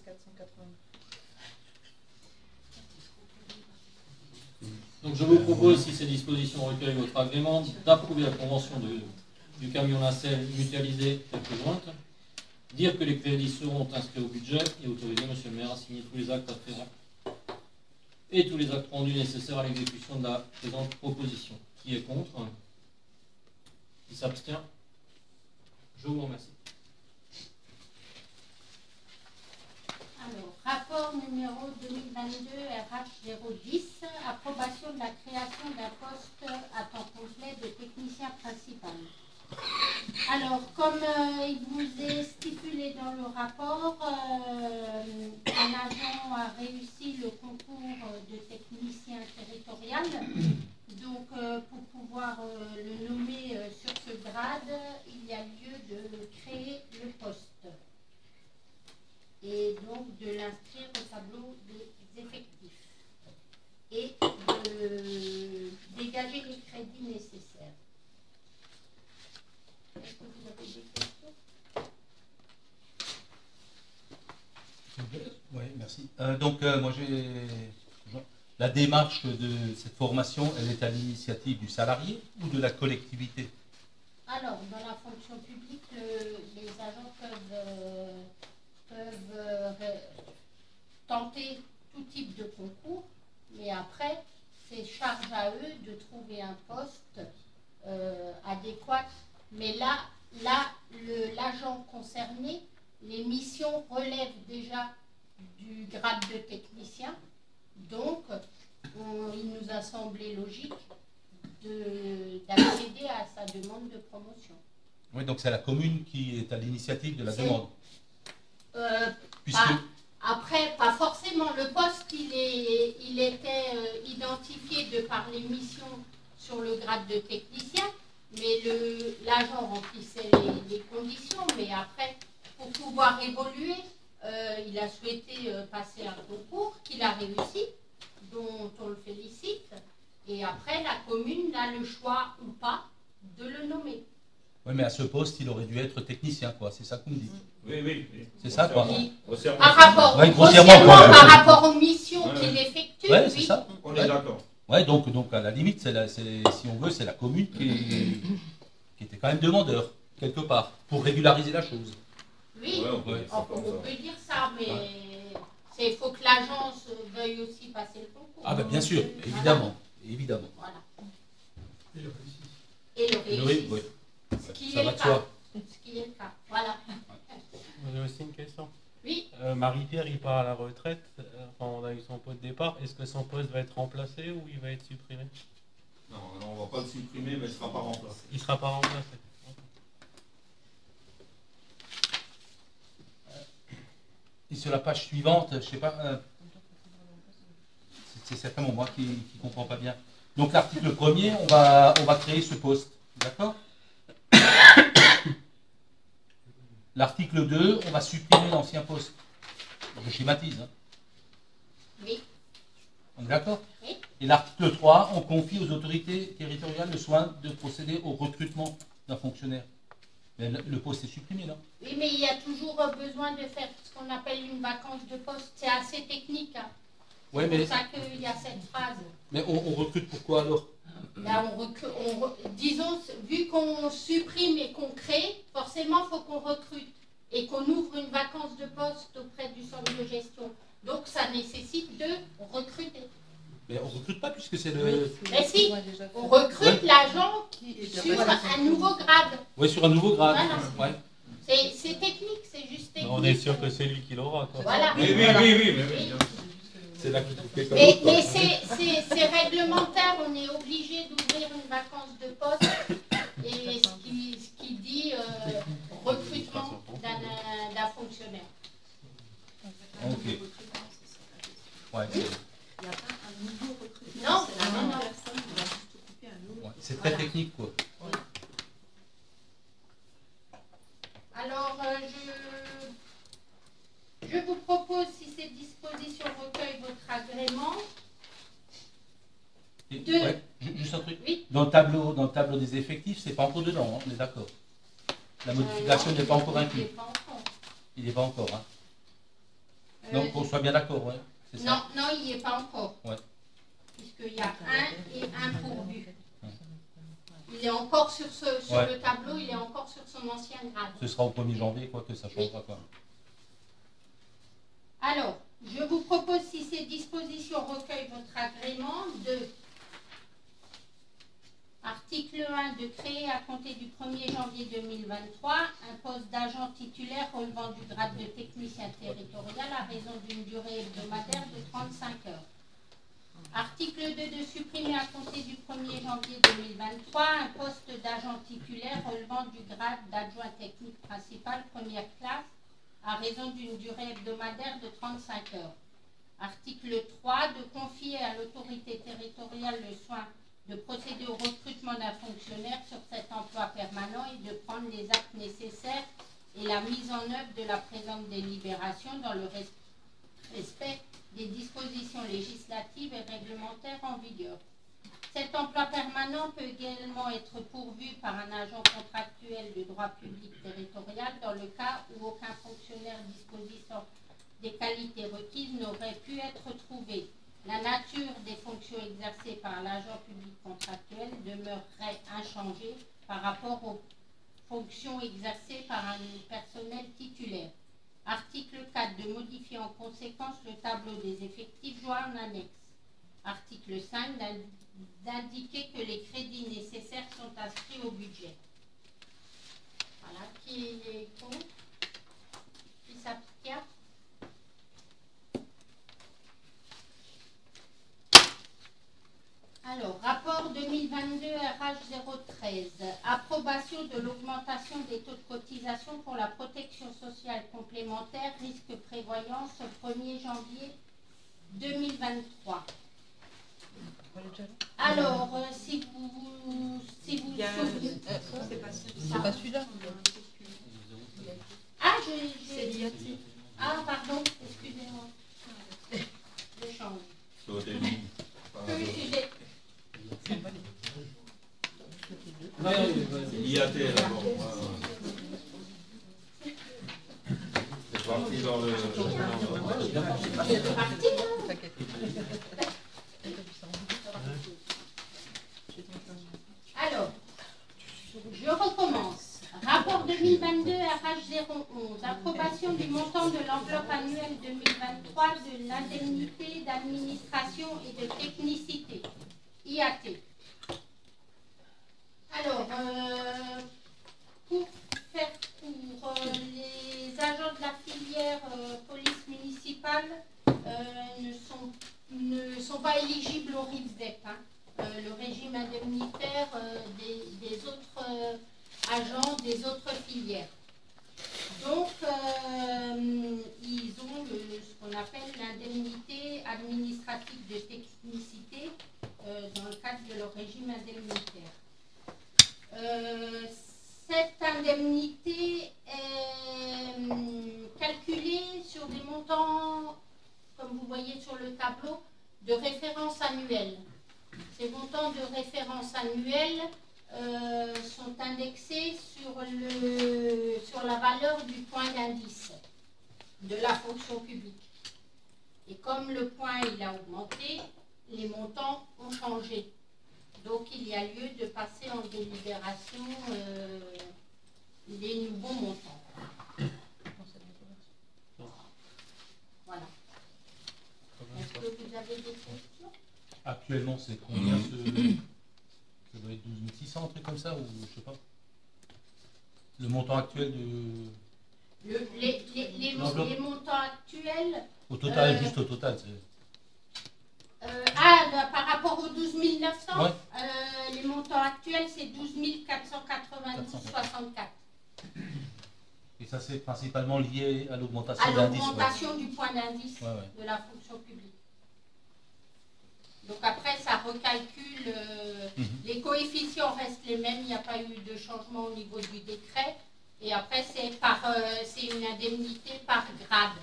S6: Donc je vous propose, si ces dispositions recueillent votre agrément, d'approuver la convention du camion nacelle mutualisé telle que jointe, dire que les crédits seront inscrits au budget et autoriser M. le maire à signer tous les actes afférents et tous les actes rendus nécessaires à l'exécution de la présente proposition. Qui est contre? Qui s'abstient? Je vous remercie.
S7: Alors, rapport numéro 2022 RH 010, approbation de la création d'un poste à temps complet de technicien principal. Alors, comme il vous est stipulé dans le rapport, un agent a réussi le concours de technicien territorial. Donc, pour pouvoir le nommer sur ce grade, il y a lieu de créer le poste et donc de l'inscrire au tableau des effectifs et de dégager les crédits nécessaires. Est-ce que vous avez des questions?
S2: Oui, merci. Donc, moi, la démarche de cette formation, elle est à l'initiative du salarié ou de la collectivité?
S7: Alors, dans la fonction publique, les agents peuvent tenter tout type de concours, mais après, c'est charge à eux de trouver un poste adéquat. Mais là l'agent concerné, les missions relèvent déjà du grade de technicien, donc il nous a semblé logique d'accéder à sa demande de promotion.
S2: Oui, donc c'est la commune qui est à l'initiative de la demande.
S7: Après, pas forcément. Le poste, il était identifié de par les missions sur le grade de technicien, mais l'agent remplissait les conditions. Mais après, pour pouvoir évoluer, il a souhaité passer un concours qu'il a réussi, dont on le félicite. Et après, la commune a le choix ou pas de le nommer.
S2: Oui, mais à ce poste, il aurait dû être technicien, quoi. C'est ça qu'on me dit.
S1: Oui.
S2: C'est ça, quoi.
S7: Par rapport, par rapport aux missions qu'il effectue,
S2: oui. C'est ça.
S1: On est d'accord.
S2: Oui, donc à la limite, si on veut, c'est la commune qui était quand même demandeur, quelque part, pour régulariser la chose.
S7: Oui, on peut dire ça, mais il faut que l'agence veuille aussi passer le concours.
S2: Ah, ben bien sûr, évidemment.
S7: Voilà.
S3: Et le réussite.
S2: Oui.
S7: Ce qui est le cas. Voilà.
S8: J'ai aussi une question.
S7: Oui.
S8: Marie-Pierre, il part à la retraite. On a eu son poste de départ. Est-ce que son poste va être remplacé ou il va être supprimé?
S1: Non, on ne va pas le supprimer, mais il ne sera pas remplacé.
S8: Il ne sera pas remplacé.
S2: Et sur la page suivante, je ne sais pas, c'est certainement moi qui ne comprends pas bien. Donc l'article 1er, on va créer ce poste, d'accord? L'article 2, on va supprimer l'ancien poste. Je schématise. Hein.
S7: Oui.
S2: On est d'accord?
S7: Oui.
S2: Et l'article 3, on confie aux autorités territoriales le soin de procéder au recrutement d'un fonctionnaire. Mais le poste est supprimé, non?
S7: Oui, mais il y a toujours besoin de faire ce qu'on appelle une vacance de poste. C'est assez technique. Hein. C'est pour ça qu'il y a cette phrase.
S2: Mais on recrute pourquoi alors?
S7: Là, disons, vu qu'on supprime et qu'on crée, forcément, il faut qu'on recrute et qu'on ouvre une vacance de poste
S2: puisque c'est le.
S7: Mais si, on recrute l'agent sur un nouveau grade.
S2: Oui, sur un nouveau grade.
S7: Voilà.
S2: Ouais.
S7: C'est technique, c'est juste technique.
S8: On est sûr que c'est lui qui l'aura, quoi.
S7: Voilà.
S1: Oui,
S7: Voilà.
S1: oui.
S2: C'est là que tu fais comme
S7: Mais c'est réglementaire, on est obligé d'ouvrir une vacance de poste et ce qui dit recrutement d'un fonctionnaire.
S2: Ok. Ouais.
S4: Il n'y a pas un nouveau recrutement.
S7: Non,
S4: c'est la
S7: non,
S4: même
S7: non.
S4: personne qui va juste occuper un nouveau.
S2: Ouais. C'est très technique, quoi.
S7: Alors, je vous propose, si ces dispositions recueillent votre agrément,
S2: Ouais. Juste un truc.
S7: Oui.
S2: Dans le tableau des effectifs, c'est pas encore dedans, hein, on est d'accord. La modification n'est pas encore
S7: il
S2: incluse.
S7: n'est pas encore.
S2: Il n'est pas encore. Hein. Donc qu'on soit bien d'accord, ouais. C'est ça.
S7: Non, il n'y est pas encore.
S2: Ouais.
S7: Puisqu'il y a un et un pourvu. Il est encore sur
S2: Ouais.
S7: le tableau, il est encore sur son ancien grade.
S2: Ce sera au 1er janvier, quoi, que ça changera pas.
S7: Alors, je vous propose, si ces dispositions recueillent votre agrément, de article 1, de créer à compter du 1er janvier 2023 un poste d'agent titulaire relevant du grade de technicien territorial à raison d'une durée hebdomadaire de 35 heures. Article 2, de supprimer à compter du 1er janvier 2023 un poste d'agent titulaire relevant du grade d'adjoint technique principal première classe à raison d'une durée hebdomadaire de 35 heures. Article 3, de confier à l'autorité territoriale le soin de procéder au recrutement d'un fonctionnaire sur cet emploi permanent et de prendre les actes nécessaires et la mise en œuvre de la présente délibération dans le respect des dispositions législatives et réglementaires en vigueur. Cet emploi permanent peut également être pourvu par un agent contractuel de droit public territorial dans le cas où aucun fonctionnaire disposant des qualités requises n'aurait pu être trouvé. La nature des fonctions exercées par l'agent public contractuel demeurerait inchangée par rapport aux fonctions exercées par un personnel titulaire. Article 4, de modifier en conséquence le tableau des effectifs joints en annexe. Article 5, d'indiquer que les crédits nécessaires sont inscrits au budget. Voilà, qui est contre? Qui s'abstient? Alors, rapport 2022 RH 013, approbation de l'augmentation des taux de cotisation pour la protection sociale complémentaire, risque prévoyance au 1er janvier 2023. Alors, si vous
S4: Il y a
S7: souvenez...
S4: c'est pas celui-là.
S5: C'est pas celui-là.
S7: Ah,
S4: C'est l'IAT.
S7: Ah, pardon, excusez-moi. Je change.
S1: Sur des lignes.
S7: Le sujet.
S1: IAT d'abord. C'est parti dans le.
S7: C'est parti, hein. Alors, je recommence. Rapport 2022 RH 011. Approbation du montant de l'enveloppe annuelle 2023 de l'indemnité d'administration et de technicité. IAT. Alors, pour faire court, les agents de la filière police municipale ne sont pas éligibles au RIFSDEP, hein. Le régime indemnitaire des autres agents des autres filières. Donc, ils ont ce qu'on appelle l'indemnité administrative de technicité dans le cadre de leur régime indemnitaire. Cette indemnité est calculée sur des montants, comme vous voyez sur le tableau, de référence annuelle. Ces montants de référence annuelle sont indexés sur la valeur du point d'indice de la fonction publique. Et comme le point il a augmenté, les montants ont changé. Donc il y a lieu de passer en délibération les nouveaux montants. Voilà. Est-ce que vous avez des questions?
S2: Actuellement, c'est combien ça doit être 12 600, un truc comme ça, ou je sais pas. Le montant actuel de...
S7: Les montants actuels,
S2: Au total, juste au total.
S7: par rapport aux 12 900,
S2: Ouais.
S7: les montants actuels, c'est 12 492,64.
S2: Et ça, c'est principalement lié à l'augmentation
S7: À
S2: de l'indice.
S7: l'augmentation du point d'indice
S2: Ouais.
S7: de la fonction publique. Donc après, ça recalcule, les coefficients restent les mêmes, il n'y a pas eu de changement au niveau du décret. Et après, c'est une indemnité par grade.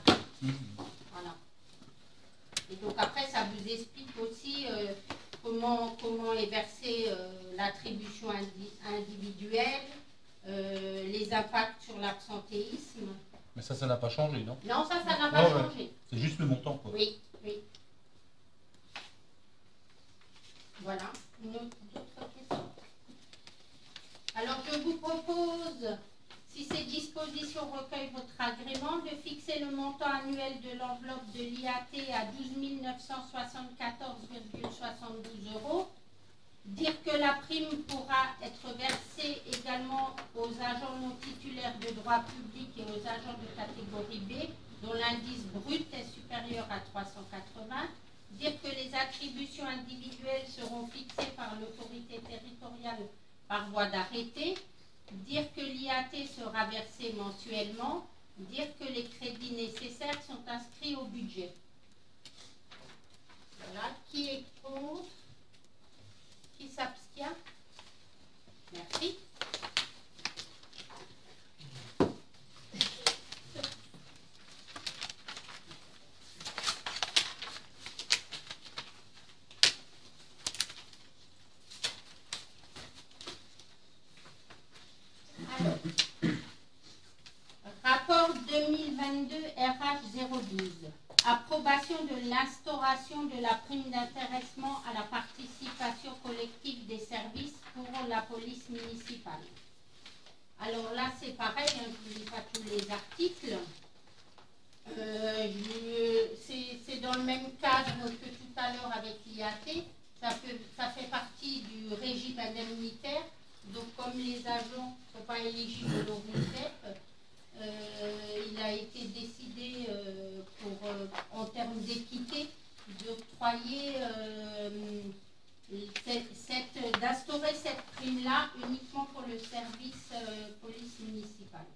S7: Voilà. Et donc après, ça vous explique aussi comment est versée l'attribution individuelle, les impacts sur l'absentéisme.
S2: Mais ça n'a pas changé, non?
S7: Non, ça n'a pas changé.
S2: C'est juste le montant, quoi.
S7: Oui. Voilà. D'autres questions? Alors, je vous propose, si ces dispositions recueillent votre agrément, de fixer le montant annuel de l'enveloppe de l'IAT à 12 974,72 €. Dire que la prime pourra être versée également aux agents non titulaires de droit public et aux agents de catégorie B, dont l'indice brut est supérieur à 380. Dire que les attributions individuelles seront fixées par l'autorité territoriale par voie d'arrêté. Dire que l'IAT sera versée mensuellement. Dire que les crédits nécessaires sont inscrits au budget. Voilà. Qui est contre? Qui s'abstient? Merci. Alors, rapport 2022 RH 012. Approbation de l'instauration de la prime d'intéressement à la participation collective des services pour la police municipale. Alors là, c'est pareil, je ne lis pas tous les articles. C'est dans le même cadre que tout à l'heure avec l'IAT. Ça fait partie du régime indemnitaire. Donc, comme les agents ne sont pas éligibles au RISEP, il a été décidé en termes d'équité d'octroyer, d'instaurer cette prime-là uniquement pour le service police municipale.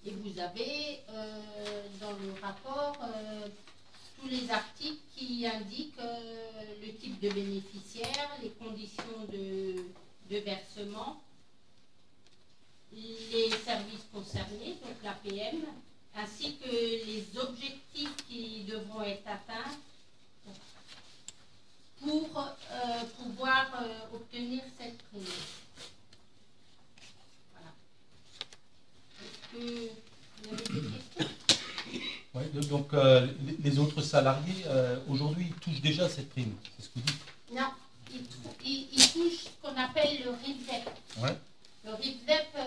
S7: Et vous avez dans le rapport tous les articles qui indiquent le type de bénéficiaire, les conditions de versement, les services concernés, donc l'APM, ainsi que les objectifs qui devront être atteints pour pouvoir obtenir cette prime. Voilà. Est-ce que vous avez des questions?
S2: Ouais, donc les autres salariés, aujourd'hui, ils touchent déjà cette prime, c'est ce que vous dites?
S7: Non, ils touchent ce qu'on appelle le RIVEP.
S2: Ouais.
S7: Le RIVEP,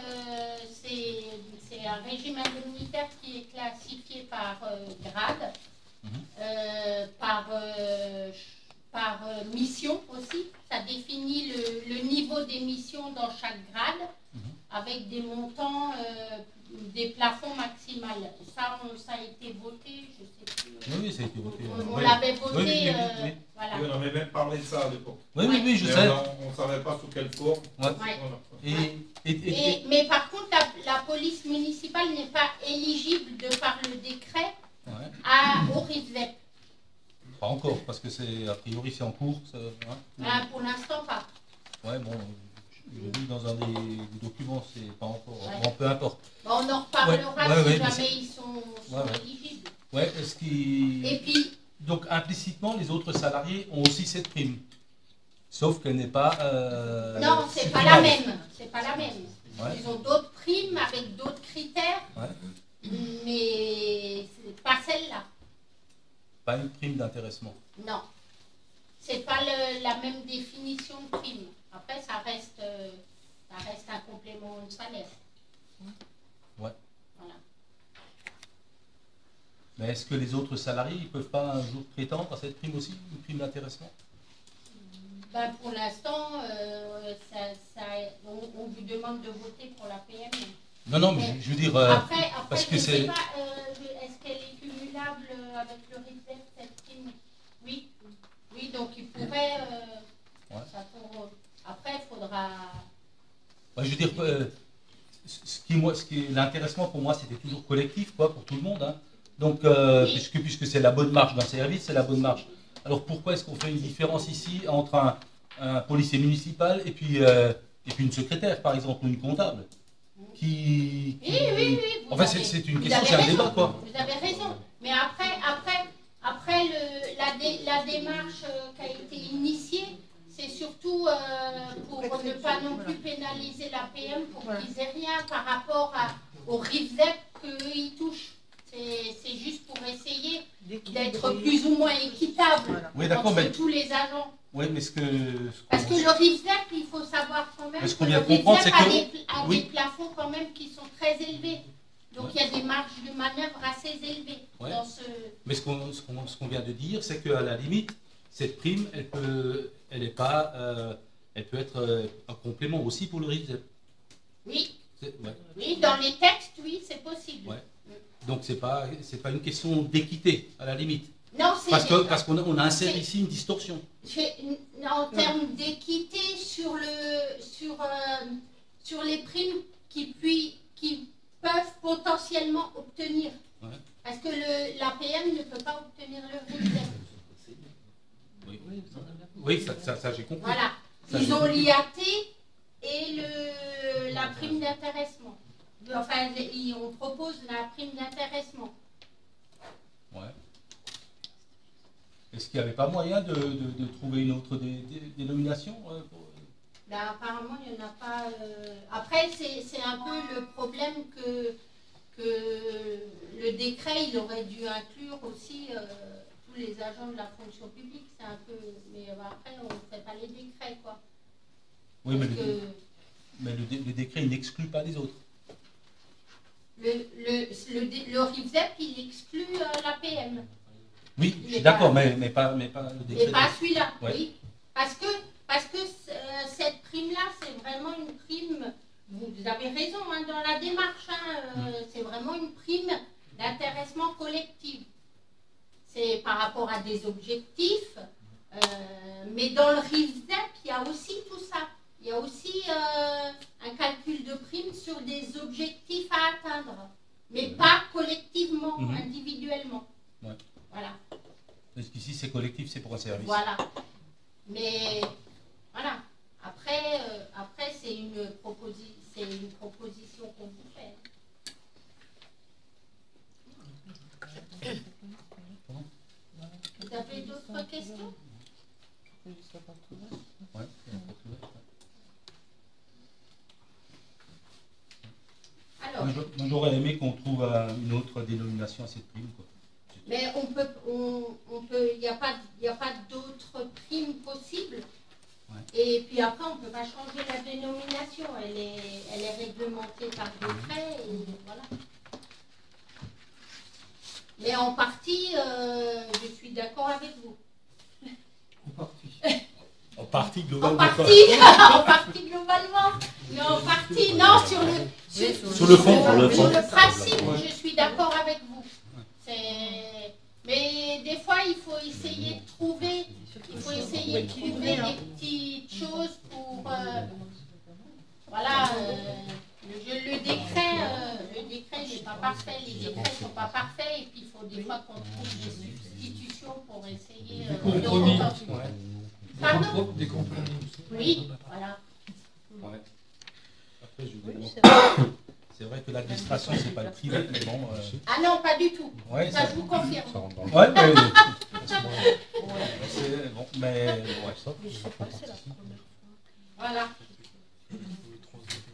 S7: c'est un régime indemnitaire qui est classifié par grade, par mission aussi. Ça définit le niveau des missions dans chaque grade, avec des montants, des plafonds maximales. Ça a été voté, je ne sais plus.
S2: Oui, ça a été voté.
S7: On l'avait voté.
S2: Oui.
S7: Voilà.
S1: Oui, on avait même parlé de ça à l'époque.
S2: Oui, je
S1: Mais
S2: sais.
S1: on ne savait pas sous quelle forme.
S2: Ouais.
S1: Voilà.
S7: Mais par contre, la police municipale n'est pas éligible de par le décret au RIVEP.
S2: Pas encore, parce que a priori c'est en cours.
S7: Pour l'instant, pas.
S2: Ouais, bon, je lis dans un des documents, c'est pas encore. Bon, peu importe.
S7: Bon, on en reparlera si jamais ils sont éligibles.
S2: Ouais,
S7: Et puis.
S2: Donc implicitement, les autres salariés ont aussi cette prime. Sauf qu'elle n'est pas.
S7: Non, c'est pas la même. C'est pas la même.
S2: Ouais.
S7: Ils ont d'autres primes avec d'autres critères, mais pas celle-là.
S2: Pas une prime d'intéressement.
S7: Non. C'est pas la même définition de prime. Après, ça reste un complément de salaire.
S2: Ouais.
S7: Voilà.
S2: Mais est-ce que les autres salariés ne peuvent pas un jour prétendre à cette prime aussi, une prime d'intéressement?
S7: Ben, pour l'instant, on vous demande de voter pour la PM.
S2: Non, non, mais je veux dire,
S7: Après,
S2: parce
S7: je
S2: que
S7: ne sais
S2: c'est...
S7: pas, est-ce qu'elle est cumulable avec le RIFDEF, cette prime? Oui. Oui, donc il pourrait...
S2: Ouais.
S7: Après, il faudra...
S2: Ouais, je veux dire, l'intéressement pour moi, c'était toujours collectif, quoi, pour tout le monde. Hein. Donc,
S7: Oui.
S2: puisque c'est la bonne marche d'un service, c'est la bonne marche. Alors pourquoi est-ce qu'on fait une différence ici entre un policier municipal et puis une secrétaire, par exemple, ou une comptable
S7: Oui.
S2: Enfin, c'est une question, c'est un débat, quoi.
S7: Vous avez raison. Mais après la démarche qui a été initiée, c'est surtout pour ne pas non plus pénaliser la PM pour qu'ils aient rien par rapport au RIFZEP qu'ils touchent. C'est juste pour essayer d'être plus ou moins équitable entre tous les agents.
S2: Oui, mais
S7: Parce que le RIFZEP, il faut savoir quand même que le RIFZEP a des plafonds quand même qui sont très élevés. Donc il y a des marges de manœuvre assez élevées.
S2: Ouais.
S7: Dans ce...
S2: Mais ce qu'on vient de dire, c'est qu'à la limite, cette prime, elle peut être un complément aussi pour le RIFZEP.
S7: Oui.
S2: Ouais.
S7: Oui, dans les textes, oui, c'est possible.
S2: Ouais. Donc c'est pas une question d'équité, à la limite.
S7: Non,
S2: parce qu'on a inséré ici une distorsion.
S7: En termes d'équité sur les primes qui peuvent potentiellement obtenir.
S2: Ouais.
S7: Parce que l'APM ne peut pas obtenir le RIFZEP.
S2: Oui, ça j'ai compris.
S7: Voilà. Ils ont l'IAT et la prime d'intéressement. Enfin, on propose la prime d'intéressement.
S2: Ouais. Est-ce qu'il n'y avait pas moyen de trouver une autre dénomination
S7: Ben, apparemment, il n'y en a pas. Après, c'est un peu le problème que le décret, il aurait dû inclure aussi tous les agents de la fonction publique. C'est un peu. Mais après, on ne fait pas les décrets, quoi.
S2: Oui, mais le décret, il n'exclut pas les autres.
S7: Le RIFZEP, il exclut l'APM.
S2: Oui, je suis d'accord, mais pas le décret.
S7: Mais pas celui-là,
S2: ouais.
S7: Oui. Parce que cette prime-là, c'est vraiment une prime, vous avez raison hein, dans la démarche, c'est vraiment une prime d'intéressement collectif. C'est par rapport à des objectifs, mais dans le RIFZEP, il y a aussi tout ça. Il y a aussi un calcul de prime sur des objectifs à atteindre, mais pas collectivement, individuellement.
S2: Ouais.
S7: Voilà.
S2: Parce qu'ici, c'est collectif, c'est pour un service.
S7: Voilà. Mais voilà. Après c'est une proposition qu'on vous fait. Vous avez d'autres questions?
S2: Ouais.
S7: Alors,
S2: moi, j'aurais aimé qu'on trouve une autre dénomination à cette prime, quoi.
S7: mais il n'y a pas d'autres primes possibles.
S2: Ouais.
S7: Et puis après, on ne peut pas changer la dénomination. Elle est réglementée par décret. Et voilà. Mais en partie, je suis d'accord avec vous.
S2: En partie, globalement.
S7: En partie globalement. Mais en partie, non, sur le fond. Sur le principe, je suis d'accord avec vous. Mais des fois, il faut essayer de trouver des petites choses pour... voilà, le décret n'est pas parfait, les décrets ne sont pas parfaits, et puis il faut des fois qu'on trouve des substitutions pour essayer...
S3: Des compromis.
S7: Pardon ?
S3: Des compromis.
S7: Oui, voilà.
S2: Ouais. Après, c'est vrai que l'administration, c'est pas le privé, mais bon...
S7: Ah non, pas du tout.
S2: Ouais,
S7: ça, je vous confirme.
S2: Ouais, mais... bon, mais...
S7: Voilà.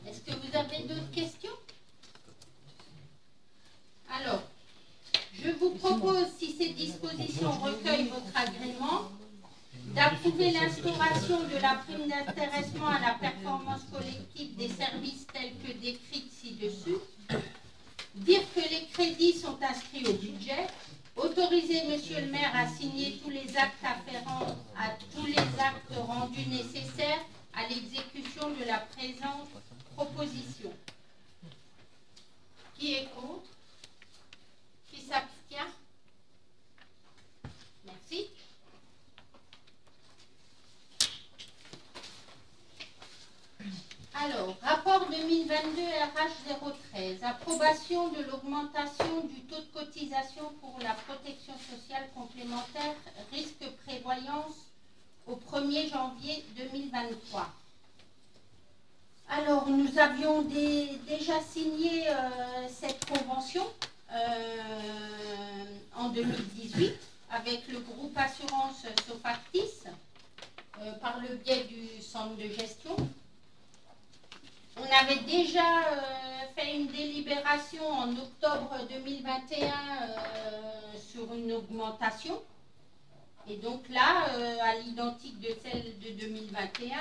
S7: Est-ce que vous avez d'autres questions? Alors, je vous propose, si ces dispositions recueillent votre agrément, d'approuver l'instauration de la prime d'intéressement à la performance collective des services tels que décrits ci-dessus, dire que les crédits sont inscrits au budget présente proposition. Qui est contre? Qui s'abstient? Merci. Alors, rapport 2022 RH 013, approbation de l'augmentation du taux de cotisation pour la protection sociale complémentaire risque prévoyance au 1er janvier 2023. Alors, nous avions déjà signé cette convention en 2018 avec le groupe assurance Sofactis par le biais du centre de gestion. On avait déjà fait une délibération en octobre 2021 sur une augmentation. Et donc là, à l'identique de celle de 2021,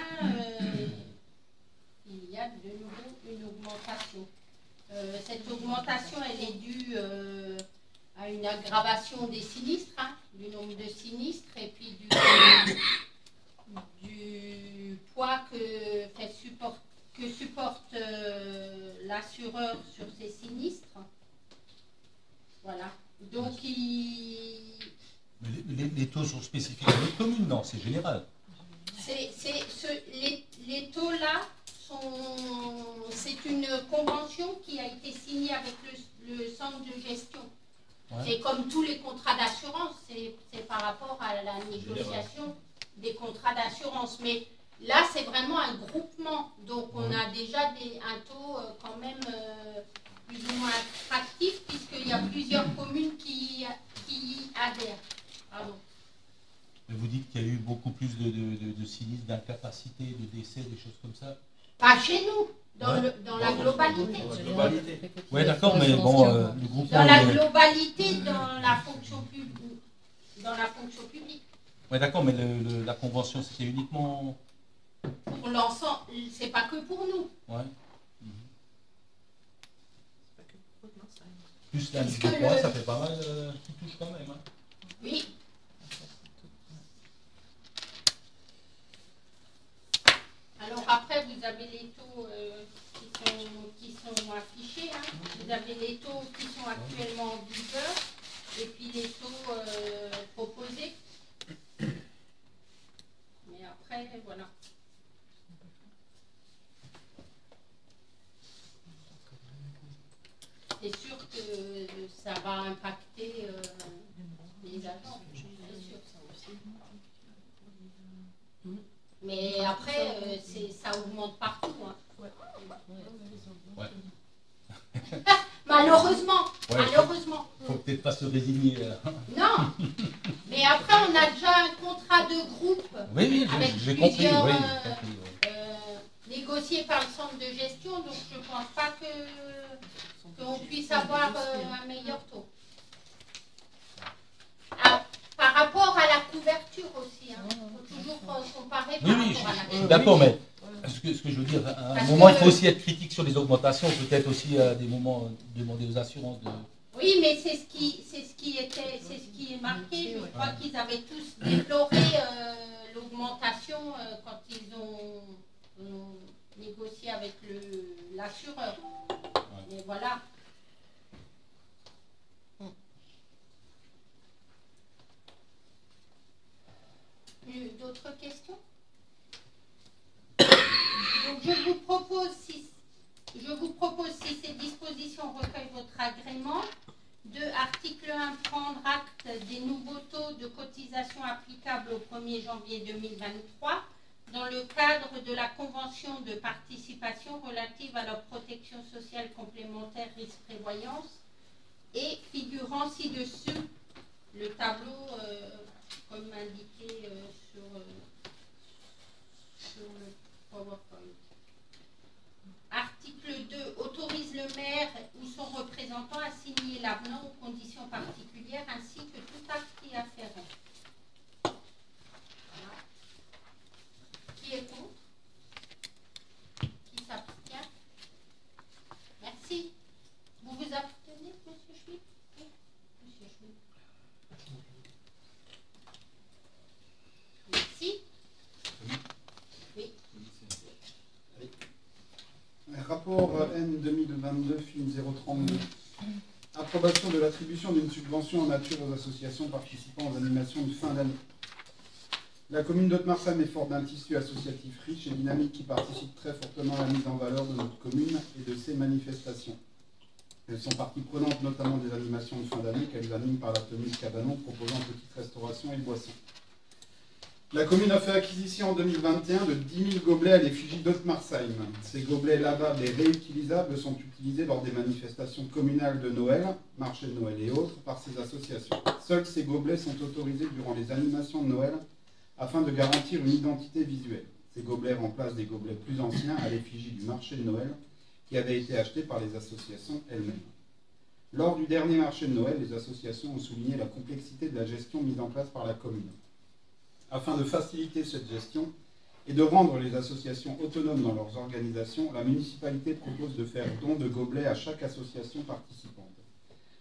S7: il y a de nouveau une augmentation. Cette augmentation, elle est due à une aggravation des sinistres, hein, du nombre de sinistres, et puis du poids que supporte l'assureur sur ces sinistres. Voilà. Donc,
S2: Les taux sont spécifiques à notre commune, non, c'est général.
S7: Les taux-là, c'est une convention qui a été signée avec le centre de gestion. Ouais. C'est comme tous les contrats d'assurance, c'est par rapport à la négociation des contrats d'assurance. Mais là, c'est vraiment un groupement. Donc, on a déjà un taux quand même plus ou moins attractif, puisqu'il y a plusieurs communes qui y adhèrent. Pardon.
S2: Mais vous dites qu'il y a eu beaucoup plus de sinistres, d'incapacités, de décès, des choses comme ça?
S7: Pas chez nous, dans la globalité.
S2: Oui, d'accord, mais bon, le groupe...
S7: Dans la globalité, dans la fonction publique.
S2: Oui, d'accord, mais la convention, c'était uniquement...
S7: Pour l'ensemble, c'est pas que pour nous.
S2: Ouais. Plus l'indice de poids, ça fait pas mal qui touche quand même. Hein.
S7: Oui. Alors après, vous avez les taux qui sont affichés. Hein. Vous avez les taux qui sont actuellement en vigueur et puis les taux proposés. Mais après, voilà. C'est sûr que ça va impacter les agents, c'est sûr ça aussi. Mais après, ça augmente partout. Hein.
S2: Ouais.
S7: Malheureusement,
S2: ouais,
S7: malheureusement.
S2: Faut peut-être pas se résigner.
S7: Non, mais après on a déjà un contrat de groupe avec plusieurs négociés par le centre de gestion, donc je ne pense pas qu'on puisse avoir un meilleur taux. Alors, par rapport à la couverture aussi, il faut toujours comparer par rapport à la couverture.
S2: D'accord, mais ce que je veux dire, à un moment, il faut aussi être critique sur les augmentations, peut-être aussi à des moments demander aux assurances de...
S7: Oui, mais c'est ce qui est marqué. Je crois qu'ils avaient tous déploré l'augmentation quand ils ont négocié avec l'assureur. Mais voilà. D'autres questions? Donc je vous propose, si ces dispositions recueillent votre agrément, de article 1, prendre acte des nouveaux taux de cotisation applicables au 1er janvier 2023 dans le cadre de la convention de participation relative à la protection sociale complémentaire risque prévoyance et figurant ci-dessus le tableau comme indiqué sur le PowerPoint. Article 2. Autorise le maire ou son représentant à signer l'avenant aux conditions particulières ainsi que tout acte y afférent. Voilà. Qui est contre? Qui s'abstient? Merci. Vous vous abstenez, M. Schmitt? Oui, M. Schmitt. Merci. Oui.
S9: Rapport N 2022, film 032. Approbation de l'attribution d'une subvention en nature aux associations participant aux animations de fin d'année. La commune d'Haute-Marsheim est forte d'un tissu associatif riche et dynamique qui participe très fortement à la mise en valeur de notre commune et de ses manifestations. Elles sont partie prenante notamment des animations de fin d'année qu'elles animent par la tenue de cabanon proposant petites restaurations et boissons. La commune a fait acquisition en 2021 de 10 000 gobelets à l'effigie d'Haute-Marsheim. Ces gobelets lavables et réutilisables sont utilisés lors des manifestations communales de Noël, marché de Noël et autres, par ces associations. Seuls ces gobelets sont autorisés durant les animations de Noël afin de garantir une identité visuelle. Ces gobelets remplacent des gobelets plus anciens à l'effigie du marché de Noël qui avaient été achetés par les associations elles-mêmes. Lors du dernier marché de Noël, les associations ont souligné la complexité de la gestion mise en place par la commune. Afin de faciliter cette gestion et de rendre les associations autonomes dans leurs organisations, la municipalité propose de faire don de gobelets à chaque association participante.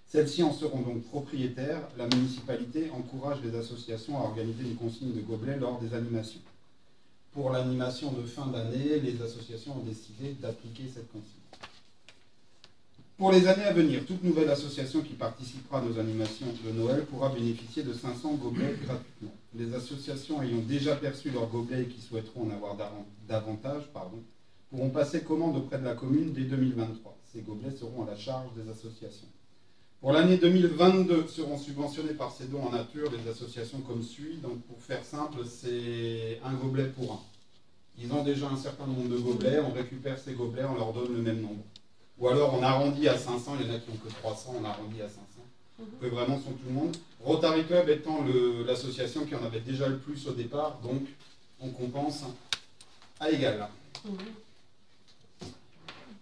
S9: Celles-ci en seront donc propriétaires. La municipalité encourage les associations à organiser une consigne de gobelets lors des animations. Pour l'animation de fin d'année, les associations ont décidé d'appliquer cette consigne. Pour les années à venir, toute nouvelle association qui participera à nos animations de Noël pourra bénéficier de 500 gobelets gratuitement. Les associations ayant déjà perçu leurs gobelets et qui souhaiteront en avoir davantage pourront passer commande auprès de la commune dès 2023. Ces gobelets seront à la charge des associations. Pour l'année 2022, seront subventionnés par ces dons en nature les associations comme suit. Donc pour faire simple, c'est un gobelet pour un. Ils ont déjà un certain nombre de gobelets, on récupère ces gobelets, on leur donne le même nombre. Ou alors on arrondit à 500, il y en a qui n'ont que 300, on arrondit à 500. Que vraiment sont tout le monde. Rotary Club étant l'association qui en avait déjà le plus au départ, donc on compense à égal.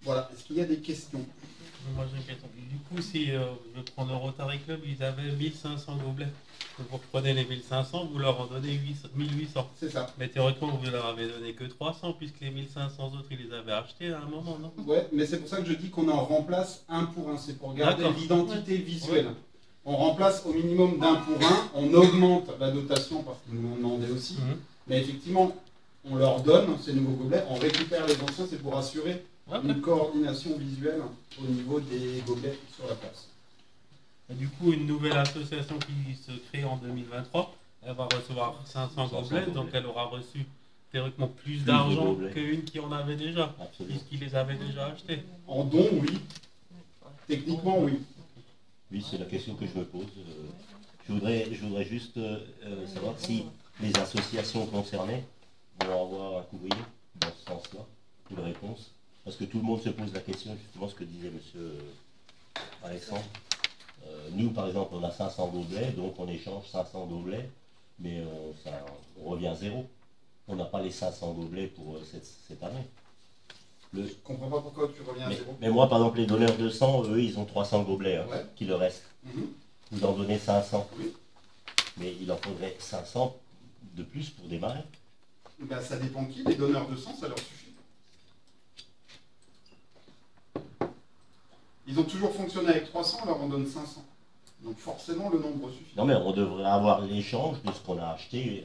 S9: Voilà, est-ce qu'il y a des questions?
S8: Moi j'ai une question. Du coup, si je prends le Rotary Club, ils avaient 1500 gobelets. Donc vous reprenez les 1500, vous leur en donnez 1800.
S9: C'est ça.
S8: Mais théoriquement, vous leur avez donné que 300, puisque les 1500 autres, ils les avaient achetés à un moment, non?
S9: Ouais, mais c'est pour ça que je dis qu'on en remplace un pour un. C'est pour garder l'identité visuelle. Ouais. On remplace au minimum d'un pour un, on augmente la dotation parce qu'ils nous l'ont demandé aussi. Mais effectivement, on leur donne ces nouveaux gobelets, on récupère les anciens, c'est pour assurer une coordination visuelle au niveau des gobelets sur la place.
S8: Et du coup, une nouvelle association qui se crée en 2023, elle va recevoir 500 gobelets, donc elle aura reçu théoriquement plus d'argent qu'une qui en avait déjà, puisqu'ils les avaient déjà achetés.
S9: En don, oui. Techniquement, oui.
S10: Oui, c'est la question que je me pose. Je voudrais juste savoir si les associations concernées vont avoir un courrier dans ce sens-là, une réponse. Parce que tout le monde se pose la question, justement, ce que disait M. Alexandre. Nous, par exemple, on a 500 gobelets, donc on échange 500 gobelets, mais on revient à zéro. On n'a pas les 500 gobelets pour cette année.
S9: Je ne comprends pas pourquoi tu reviens à zéro.
S10: Mais moi, par exemple, les donneurs de sang, eux, ils ont 300 gobelets qui leur restent. Vous en donnez 500.
S9: Oui.
S10: Mais il en faudrait 500 de plus pour démarrer.
S9: Ben, ça dépend qui. Les donneurs de sang, ça leur suffit. Ils ont toujours fonctionné avec 300, on leur en donne 500. Donc forcément, le nombre suffit.
S10: Non, mais on devrait avoir l'échange de ce qu'on a acheté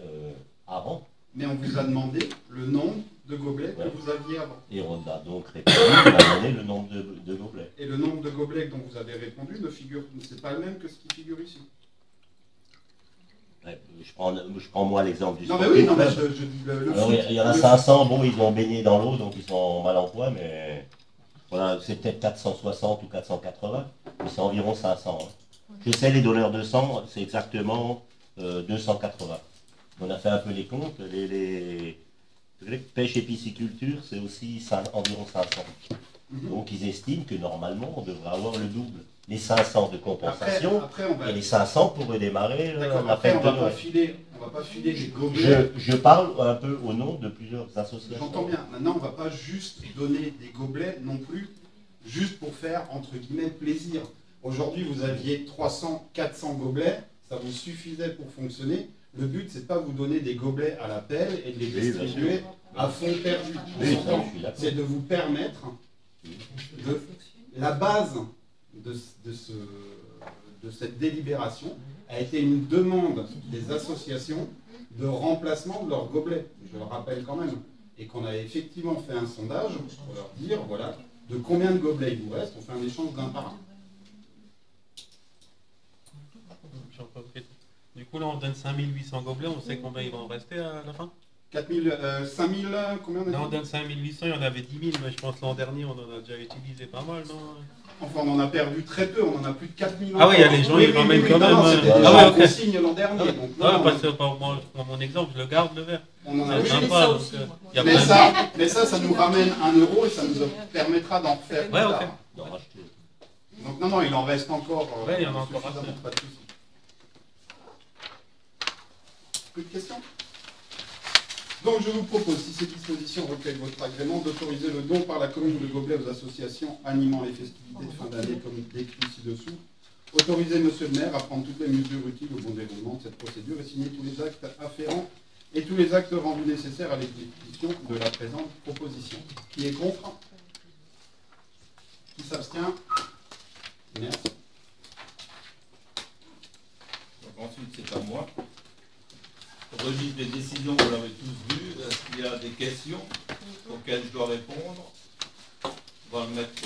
S10: avant.
S9: Mais on vous a demandé le nombre de gobelets que vous aviez avant.
S10: Et on a donc répondu, on a donné le nombre de gobelets.
S9: Et le nombre de gobelets dont vous avez répondu ne figure, c'est pas le même que ce qui figure ici.
S10: Ouais, je prends moi l'exemple du
S9: Non mais oui, non mais je dis le
S10: alors, il y en a 500, bon, ils ont baigné dans l'eau, donc ils sont mal en point, mais voilà, c'est peut-être 460 ou 480, mais c'est environ 500. Hein. Je sais, les donneurs de sang, c'est exactement 280. On a fait un peu les comptes, les pêche et pisciculture, c'est aussi environ 500. Donc ils estiment que normalement, on devrait avoir le double. Les 500 de compensation
S9: après,
S10: et les 500 pour redémarrer la fête de Noël.
S9: On va pas filer les gobelets.
S10: Je parle un peu au nom de plusieurs associations.
S9: J'entends bien. Maintenant, on ne va pas juste donner des gobelets non plus, juste pour faire, entre guillemets, plaisir. Aujourd'hui, vous aviez 300, 400 gobelets, ça vous suffisait pour fonctionner. Le but, c'est pas vous donner des gobelets à la pelle et de les distribuer à fond perdu. C'est de vous permettre de... La base de cette délibération a été une demande des associations de remplacement de leurs gobelets. Je le rappelle quand même. et qu'on a effectivement fait un sondage pour leur dire, voilà, de combien de gobelets il vous reste, on fait un échange d'un par un.
S8: Du coup, là, on donne 5800 gobelets, on sait combien il va en rester à la fin?
S9: 5000, combien on a dit?
S8: Là, on donne 5800, il y en avait 10 000, mais je pense l'an dernier, on en a déjà utilisé pas mal, non?
S9: Enfin, on en a perdu très peu, on en a plus de 4000.
S8: Ah oui, il y a les gens, ils ramènent quand même.
S9: C'était
S8: Ah
S9: déjà
S8: ouais,
S9: en
S8: ok.
S9: consigne l'an dernier.
S8: Ah,
S9: Donc,
S8: ah,
S9: non,
S8: parce que moi, je prends mon exemple, je le garde le verre.
S9: on en a
S8: C'est
S9: plus.
S8: sympa, donc, il y a
S9: Mais ça nous ramène 1 euro et ça nous permettra d'en refaire plus
S8: Ouais,
S9: tard.
S8: ok.
S9: Donc non, il en reste encore.
S8: Ouais, il y en a encore
S9: suffisamment,
S8: assez.
S9: pas de souci. Plus de questions? Donc je vous propose, si ces dispositions recueillent votre agrément, d'autoriser le don par la commune de gobelets aux associations animant les festivités de fin d'année comme décrit ci-dessous. Autoriser Monsieur le maire à prendre toutes les mesures utiles au bon déroulement de cette procédure et signer tous les actes afférents et tous les actes rendus nécessaires à l'exécution de la présente proposition. Qui est contre? Qui s'abstient? Merci.
S1: Donc ensuite, c'est à moi. Registre des décisions, vous l'avez tous vu. Est-ce qu'il y a des questions auxquelles je dois répondre? On va le mettre,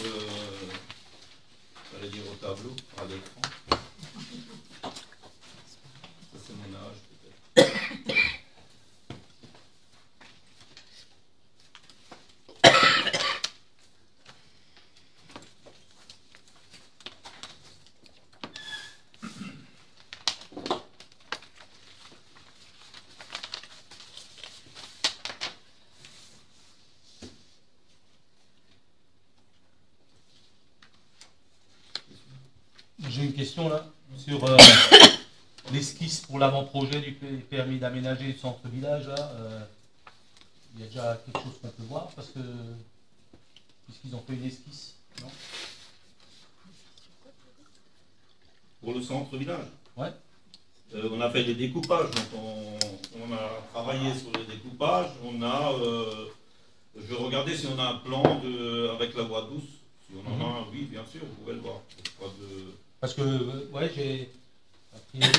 S1: j'allais dire au tableau, à l'écran. Ça, c'est mon âge, peut-être.
S2: J'ai une question là sur l'esquisse pour l'avant-projet du permis d'aménager du centre-village. Il y a déjà quelque chose qu'on peut voir parce que puisqu'ils ont fait une esquisse, non?
S1: Pour le centre-village.
S2: Ouais.
S1: On a fait des découpages, donc on a travaillé sur les découpages. On a, je vais regarder si on a un plan avec la voie douce. Si on en a un, oui, bien sûr, vous pouvez le voir.
S2: Parce que, ouais,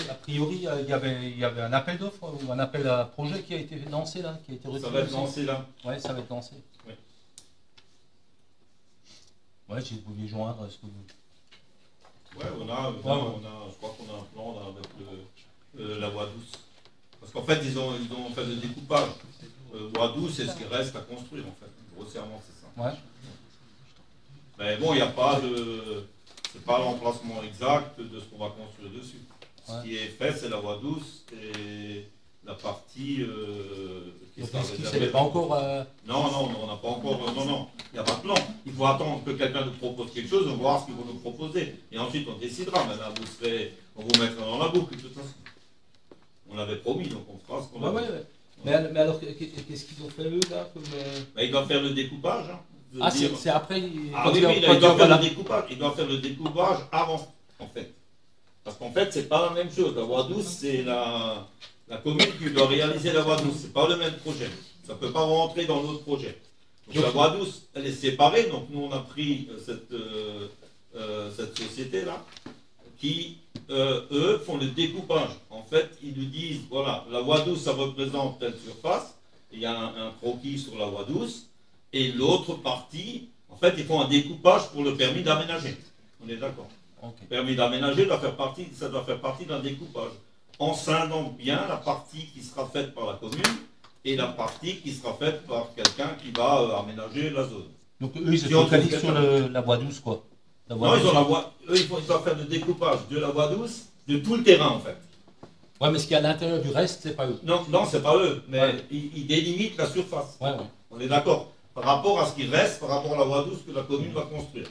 S2: a priori, il y avait un appel d'offres ou un appel à projet qui a été lancé là, qui a été retiré.
S1: Ça va être lancé là.
S2: Ouais, ça va être lancé.
S1: Ouais.
S2: Ouais, si vous pouviez joindre, est-ce que vous...
S1: Ouais, je crois qu'on a un plan là, avec la voie douce. Parce qu'en fait, ils ont fait le découpage. Voie douce, c'est ce qui reste à construire en fait. Grossièrement, c'est ça.
S2: Ouais.
S1: Mais bon, il n'y a pas de... C'est pas l'emplacement exact de ce qu'on va construire dessus.
S2: Ouais.
S1: Ce qui est fait, c'est la voie douce et la partie qui sera réservée.
S2: n'est pas encore...
S1: Non, on n'a pas encore... non, il n'y a pas de plan. Il faut attendre que quelqu'un nous propose quelque chose, on va voir ce qu'ils vont nous proposer. Et ensuite, on décidera. Maintenant, on vous mettra dans la boucle, de toute façon. On l'avait promis, donc on fera ce qu'on a
S2: ouais. Mais alors, qu'est-ce qu'ils ont fait eux, là comme,
S1: Ils doivent faire le découpage. Hein,
S2: c'est après...
S1: Ah oui, il doit faire le découpage. Il doit faire le découpage avant, en fait. Parce qu'en fait, c'est pas la même chose. La voie douce, c'est la commune qui doit réaliser la voie douce. C'est pas le même projet. Ça ne peut pas rentrer dans l'autre projet. Donc, la voie douce, elle est séparée. Donc nous, on a pris cette société-là qui, eux, font le découpage. En fait, ils nous disent, voilà, la voie douce, ça représente telle surface. Il y a un croquis sur la voie douce. Et l'autre partie, en fait, ils font un découpage pour le permis d'aménager. On est d'accord.
S2: Okay.
S1: Le permis d'aménager ça doit faire partie d'un découpage. En scindant bien la partie qui sera faite par la commune et la partie qui sera faite par quelqu'un qui va aménager la zone.
S2: Donc eux, ils se focalisent sur la voie douce, quoi.
S1: Non, ils doivent faire le découpage de la voie douce, de tout le terrain, en fait.
S2: Ouais, mais ce qu'il y a à l'intérieur du reste, c'est pas eux.
S1: Non, c'est pas eux, mais ils délimitent la surface.
S2: Ouais.
S1: On est d'accord. Par rapport à ce qui reste, par rapport à la voie douce que la commune va construire.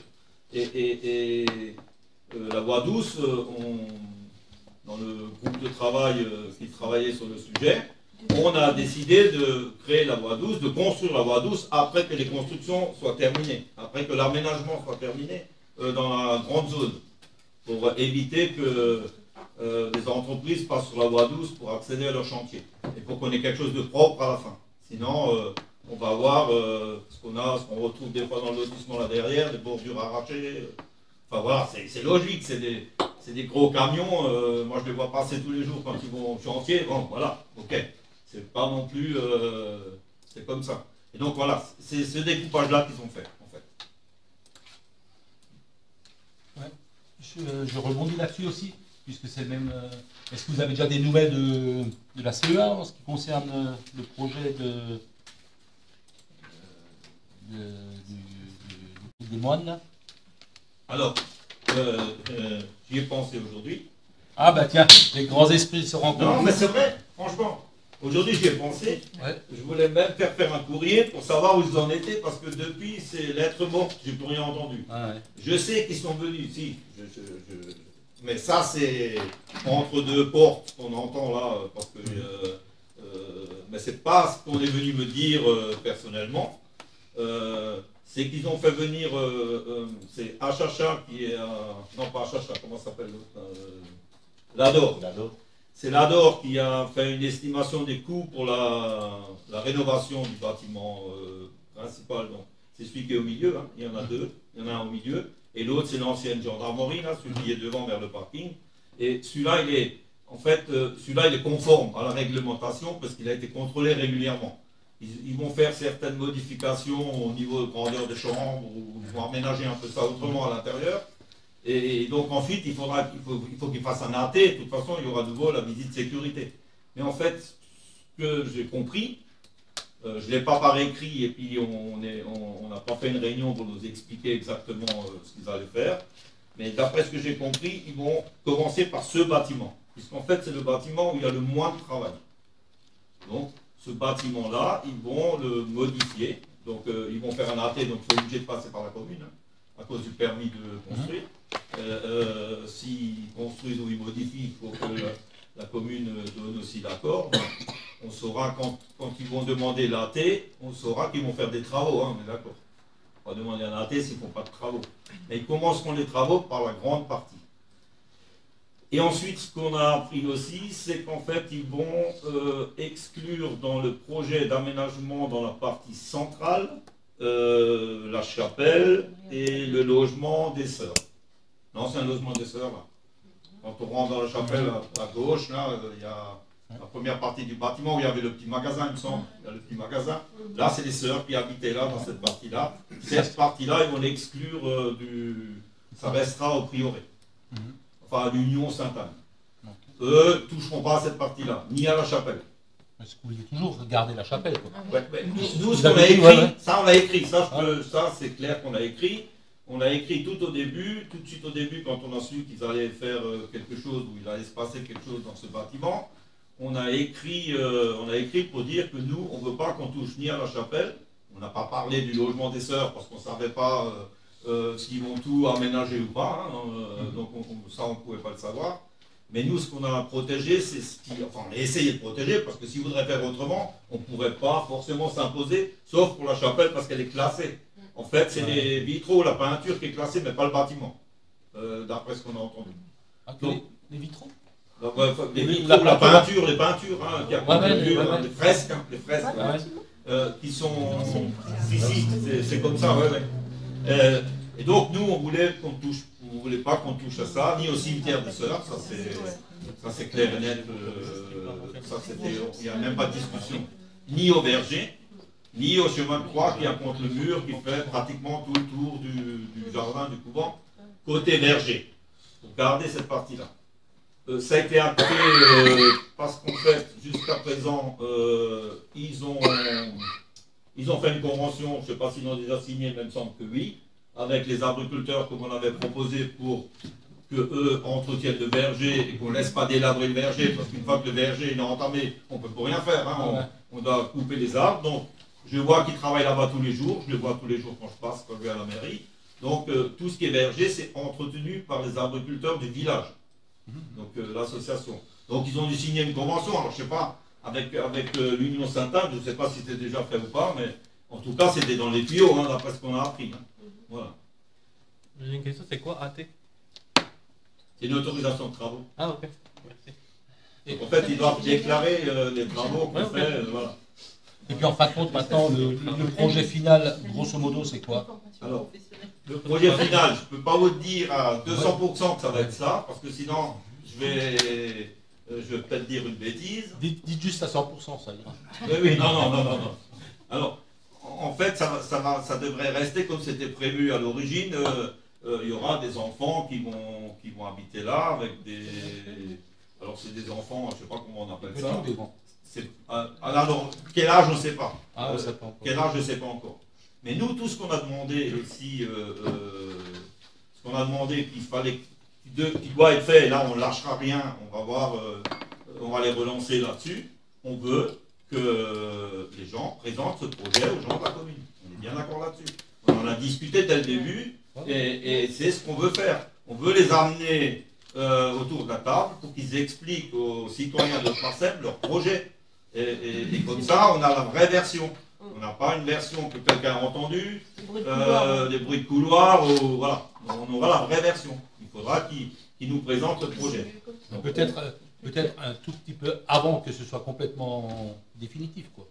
S1: Et la voie douce, dans le groupe de travail qui travaillait sur le sujet, on a décidé de créer la voie douce, de construire la voie douce après que les constructions soient terminées, après que l'aménagement soit terminé dans la grande zone, pour éviter que les entreprises passent sur la voie douce pour accéder à leur chantier, et pour qu'on ait quelque chose de propre à la fin. Sinon, on va avoir ce qu'on retrouve des fois dans le lotissement là derrière, des bordures arrachées. Enfin voilà, c'est logique, c'est des gros camions. Moi je les vois passer tous les jours quand ils vont au chantier. Bon voilà, ok. C'est pas non plus... c'est comme ça. Et donc voilà, c'est ce découpage-là qu'ils ont fait, en fait.
S2: Ouais. Je rebondis là-dessus aussi, puisque c'est le même. Est-ce que vous avez déjà des nouvelles de la CEA en ce qui concerne le projet des moines là?
S1: Alors, j'y ai pensé aujourd'hui.
S2: Ah bah tiens, les grands esprits se rencontrent.
S1: Non, mais c'est vrai, franchement. Aujourd'hui, j'y ai pensé.
S2: Ouais.
S1: Je voulais même faire un courrier pour savoir où ils en étaient, parce que depuis, c'est lettre morte, j'ai plus rien entendu.
S2: Ah ouais.
S1: Je sais qu'ils sont venus, si. Mais ça, c'est entre deux portes qu'on entend là, parce que. Mais c'est pas ce qu'on est venu me dire personnellement. C'est qu'ils ont fait venir. C'est Achacha qui est. Non, pas Achacha, comment ça s'appelle l'autre L'Ador. C'est l'Ador qui a fait une estimation des coûts pour la rénovation du bâtiment principal. Donc, c'est celui qui est au milieu, hein. Il y en a deux. Il y en a un au milieu. Et l'autre, c'est l'ancienne gendarmerie, là, celui qui est devant vers le parking. Et celui-là, il est, en fait, celui-là, il est conforme à la réglementation parce qu'il a été contrôlé régulièrement. Ils vont faire certaines modifications au niveau de grandeur des chambres ou ils vont aménager un peu ça autrement à l'intérieur. Et donc ensuite, il faut qu'il fasse un AT. De toute façon, il y aura de nouveau la visite sécurité. Mais en fait, ce que j'ai compris, je ne l'ai pas par écrit et puis on n'a pas fait une réunion pour nous expliquer exactement ce qu'ils allaient faire. Mais d'après ce que j'ai compris, ils vont commencer par ce bâtiment. Puisqu'en fait, c'est le bâtiment où il y a le moins de travail. Donc, ce bâtiment-là, ils vont le modifier. Donc, ils vont faire un AT, donc ils sont obligés de passer par la commune, hein, à cause du permis de construire. S'ils construisent ou ils modifient, il faut que la commune donne aussi l'accord. On saura quand ils vont demander l'AT, on saura qu'ils vont faire des travaux, hein, on est d'accord. On va demander un AT s'ils ne font pas de travaux. Mais ils commenceront les travaux par la grande partie. Et ensuite, ce qu'on a appris aussi, c'est qu'en fait, ils vont exclure dans le projet d'aménagement dans la partie centrale la chapelle et le logement des sœurs. L'ancien logement des sœurs, là. Quand on rentre dans la chapelle à gauche, là, il y a la première partie du bâtiment où il y avait le petit magasin, il me semble. Il y a le petit magasin. Là, c'est les sœurs qui habitaient là, dans cette partie-là. Cette partie-là, ils vont l'exclure ça restera au prieuré. Enfin, à l'Union Sainte-Anne. Eux ne toucheront pas à cette partie-là, ni à la chapelle.
S2: Parce que vous voulez toujours garder la chapelle, quoi.
S1: Ouais, nous, ce qu'on a écrit, ça on a écrit, ça c'est clair qu'on a écrit. On a écrit tout au début, tout de suite au début, quand on a su qu'ils allaient faire quelque chose, ou il allait se passer quelque chose dans ce bâtiment, on a écrit pour dire que nous, on ne veut pas qu'on touche ni à la chapelle. On n'a pas parlé du logement des sœurs, parce qu'on ne savait pas s'ils vont tout aménager ou pas, hein, donc ça on ne pouvait pas le savoir. Mais nous, ce qu'on a protégé, c'est ce qui... Enfin, on a essayé de protéger, parce que s'ils voudraient faire autrement, on ne pourrait pas forcément s'imposer, sauf pour la chapelle, parce qu'elle est classée. En fait, c'est les vitraux, la peinture qui est classée, mais pas le bâtiment, d'après ce qu'on a entendu.
S2: Ah, donc, les vitraux
S1: les vitraux, la peinture, les peintures, hein, qui a les fresques, hein, les fresques qui sont... Si, c'est comme ça, et donc, nous, on voulait qu'on touche... On ne voulait pas qu'on touche à ça, ni au cimetière des sœurs, ça c'est clair et net, il n'y a même pas de discussion, ni au verger, ni au chemin de croix qui apponte le mur, qui fait pratiquement tout le tour du jardin, du couvent, côté verger, pour garder cette partie-là. Ça a été acté parce qu'en fait, jusqu'à présent, ils ont fait une convention, je ne sais pas s'ils l'ont déjà signé, mais il me semble que oui, avec les agriculteurs comme on avait proposé pour qu'eux entretiennent le verger et qu'on ne laisse pas délabrer le verger, parce qu'une fois que le verger est entamé, on ne peut plus rien faire, hein, on doit couper les arbres. Donc je vois qu'ils travaillent là-bas tous les jours, je les vois tous les jours quand je passe, quand je vais à la mairie. Donc tout ce qui est verger, c'est entretenu par les agriculteurs du village, donc l'association. Donc ils ont dû signer une convention, alors je ne sais pas, avec l'Union Sainte-Anne, je ne sais pas si c'était déjà fait ou pas, mais en tout cas c'était dans les tuyaux, hein, d'après ce qu'on a appris. Hein. Voilà.
S8: J'ai une question, c'est quoi AT?
S1: C'est une autorisation de travaux.
S8: Ah, ok. Merci.
S1: Donc, en fait, ils doivent déclarer les travaux qu'on fait. Voilà.
S2: Et puis en fin de compte, maintenant, le projet final, grosso modo, c'est quoi?
S1: Alors, le projet final, je ne peux pas vous dire à 200% que ça va être ça, parce que sinon, je vais peut-être dire une bêtise.
S2: Dites juste à 100%, ça ira.
S1: Oui, non. Alors, en fait, ça devrait rester comme c'était prévu à l'origine. Il y aura des enfants qui vont habiter là avec des... Alors c'est des enfants, je ne sais pas comment on appelle ça. Alors, quel âge, on ne sait pas. Quel âge, je ne sais pas encore. Mais nous, tout ce qu'on a demandé ici, ce qu'on a demandé qu'il fallait, qui doit être fait, et là on ne lâchera rien, on va voir, on va les relancer là-dessus. On veut que les gens présentent ce projet aux gens de la commune. On est bien d'accord là-dessus. On en a discuté dès le début, et c'est ce qu'on veut faire. On veut les amener autour de la table pour qu'ils expliquent aux citoyens de Marseille leur projet. Et comme ça, on a la vraie version. On n'a pas une version que quelqu'un a entendue, des bruits de couloir, voilà. On aura la vraie version. Il faudra qu'ils nous présentent le projet.
S2: Peut-être un tout petit peu avant que ce soit complètement définitif, quoi.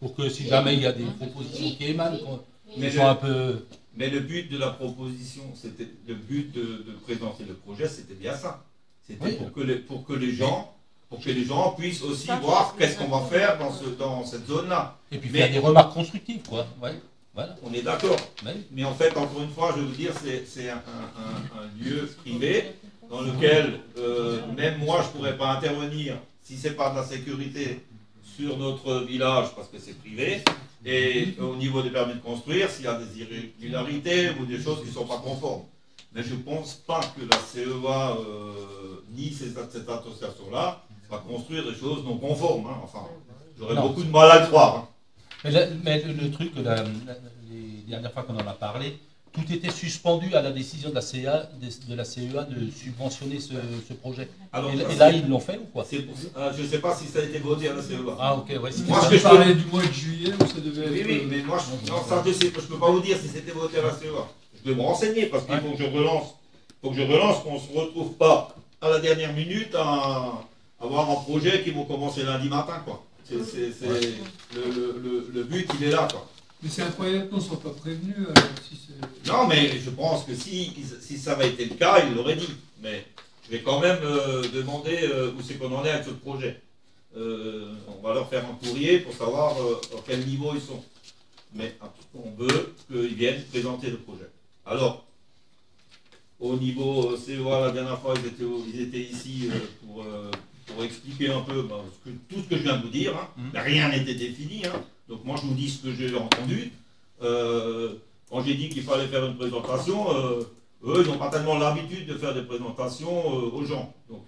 S2: Pour que si jamais il y a des propositions qui émanent, mais un peu...
S1: Mais le but de la proposition, c'était le but de présenter le projet, c'était bien ça. C'était pour que les gens puissent aussi voir qu'est-ce qu'on va faire dans cette zone-là.
S2: Et puis faire des remarques constructives, quoi. Ouais. Voilà.
S1: On est d'accord. Mais en fait, encore une fois, je veux vous dire, c'est un lieu privé dans lequel même moi, je ne pourrais pas intervenir si ce n'est pas de la sécurité sur notre village, parce que c'est privé. Et au niveau des permis de construire, s'il y a des irrégularités ou des choses qui ne sont pas conformes. Mais je ne pense pas que la CEA ni cette association-là va construire des choses non conformes. Hein. Enfin, j'aurais beaucoup de mal à le croire. Hein.
S2: Mais le truc, les dernières fois qu'on en a parlé, tout était suspendu à la décision de la CEA de subventionner ce projet. Alors, et là, ils l'ont fait ou quoi?
S1: Je ne sais pas si ça a été voté à la CEA.
S2: Ah, ok, ouais.
S3: Moi, je parlais du mois de juillet où ça devait être...
S1: Oui, mais moi, je ne peux pas vous dire si c'était voté à la CEA. Je vais me renseigner parce qu'il faut que je relance. Qu'on ne se retrouve pas à la dernière minute à avoir un projet qui vont commencer lundi matin, quoi. Le but, il est là, quoi.
S3: Mais c'est incroyable qu'on ne soit pas prévenu.
S1: Non, mais je pense que si ça avait été le cas, il l'aurait dit. Mais je vais quand même demander où c'est qu'on en est avec ce projet. On va leur faire un courrier pour savoir à quel niveau ils sont. Mais on veut qu'ils viennent présenter le projet. Alors, au niveau CEA, la dernière fois, ils étaient ici pour expliquer un peu tout ce que je viens de vous dire. Hein. Rien n'était défini. Hein. Donc moi, je vous dis ce que j'ai entendu. Quand j'ai dit qu'il fallait faire une présentation, eux, ils n'ont pas tellement l'habitude de faire des présentations aux gens. Donc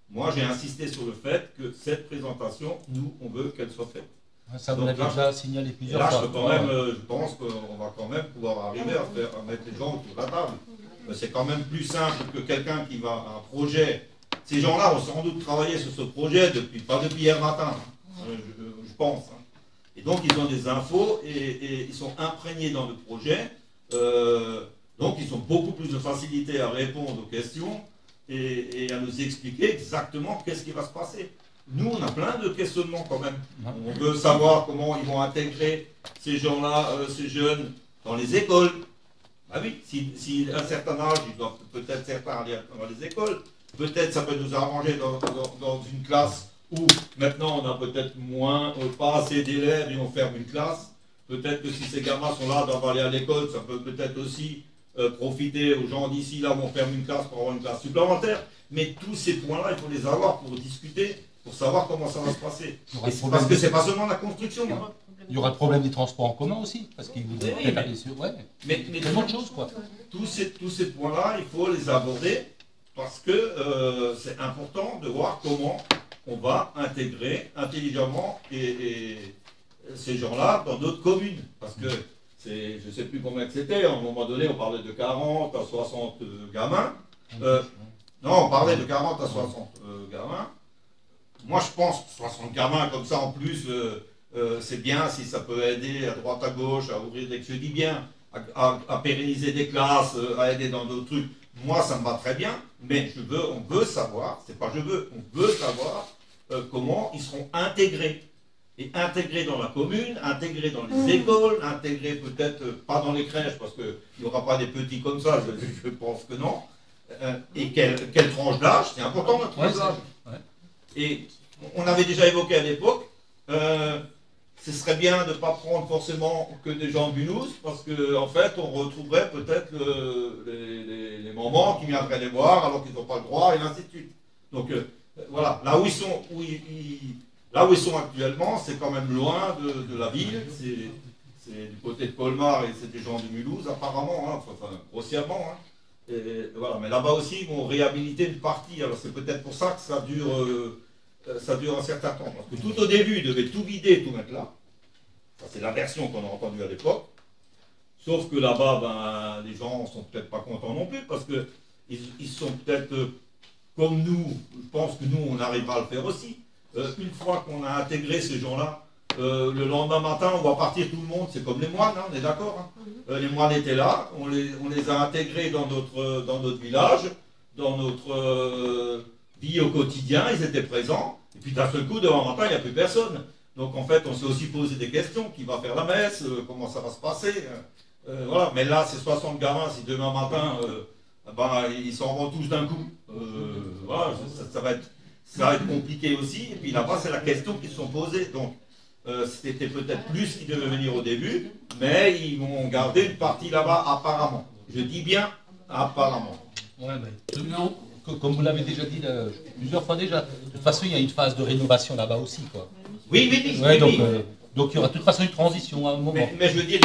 S1: moi, j'ai insisté sur le fait que cette présentation, nous, on veut qu'elle soit faite.
S2: Ça vous l'avez déjà signalé plusieurs fois.
S1: Je pense qu'on va quand même pouvoir arriver à mettre les gens autour de la table. C'est quand même plus simple que quelqu'un qui va à un projet. Ces gens-là ont sans doute travaillé sur ce projet pas depuis hier matin, je pense. Hein. Et donc, ils ont des infos et ils sont imprégnés dans le projet. Donc, ils ont beaucoup plus de facilité à répondre aux questions et à nous expliquer exactement qu'est-ce qui va se passer. Nous, on a plein de questionnements quand même. On veut savoir comment ils vont intégrer ces gens-là, ces jeunes, dans les écoles. Ah oui, si à un certain âge, ils doivent peut-être certains aller dans les écoles. Peut-être ça peut nous arranger dans une classe où maintenant on a peut-être pas assez d'élèves et on ferme une classe. Peut-être que si ces gamins sont là, doivent aller à l'école, ça peut peut-être aussi profiter aux gens d'ici, là où on ferme une classe pour avoir une classe supplémentaire. Mais tous ces points-là, il faut les avoir pour discuter, pour savoir comment ça va se passer. Parce que c'est pas seulement la construction. Hein.
S2: Il y aura le problème des transports en commun aussi, parce qu'ils voudraient aller sur... Ouais, mais autre chose, quoi.
S1: Tous ces points-là, il faut les aborder, parce que c'est important de voir comment on va intégrer intelligemment ces gens-là dans d'autres communes. Parce que, je ne sais plus combien c'était, à un moment donné, on parlait de 40 à 60 gamins. Non, on parlait de 40 à 60 gamins. Moi, je pense que 60 gamins comme ça, en plus, c'est bien si ça peut aider à droite à gauche, à ouvrir des... Je dis bien, à pérenniser des classes, à aider dans d'autres trucs. Moi, ça me va très bien, mais on veut savoir, c'est pas on veut savoir comment ils seront intégrés. Et intégrés dans la commune, intégrés dans les écoles, intégrés peut-être pas dans les crèches, parce qu'il n'y aura pas des petits comme ça, je pense que non. Et quelle tranche d'âge, c'est important notre tranche d'âge. Et on avait déjà évoqué à l'époque, ce serait bien de ne pas prendre forcément que des gens de Mulhouse, parce qu'en fait, on retrouverait peut-être les mamans qui viendraient les voir alors qu'ils n'ont pas le droit, et ainsi de suite. Donc voilà, là où ils sont actuellement, c'est quand même loin de la ville, c'est du côté de Colmar et c'est des gens de Mulhouse apparemment, hein, enfin grossièrement. Hein. Et voilà. Mais là-bas aussi, ils vont réhabiliter une partie, alors c'est peut-être pour ça que ça dure un certain temps. Parce que tout au début, ils devaient tout vider, tout mettre là. Ça, c'est la version qu'on a entendue à l'époque. Sauf que là-bas, ben, les gens ne sont peut-être pas contents non plus, parce qu'ils sont peut-être comme nous. Je pense que nous, on arrivera à le faire aussi. Une fois qu'on a intégré ces gens-là, le lendemain matin, on va partir tout le monde. C'est comme les moines, hein, on est d'accord, hein. Les moines étaient là, on les a intégrés dans notre village, dans notre vie au quotidien, ils étaient présents. Et puis d'un seul coup, demain matin, il n'y a plus personne. Donc en fait, on s'est aussi posé des questions. Qui va faire la messe? Comment ça va se passer? Voilà. Mais là, c'est 60 gamins. Si demain matin, ben, ils s'en vont tous d'un coup. Voilà, ça va être compliqué aussi. Et puis là-bas, c'est la question qu'ils se sont posées. Donc c'était peut-être plus qui devaient venir au début, mais ils vont garder une partie là-bas apparemment. Je dis bien apparemment.
S2: Ouais, comme vous l'avez déjà dit plusieurs fois déjà, de toute façon, il y a une phase de rénovation là-bas aussi, quoi.
S1: Oui.
S2: Ouais, donc il y aura de toute façon une transition à un moment.
S1: Mais je veux dire,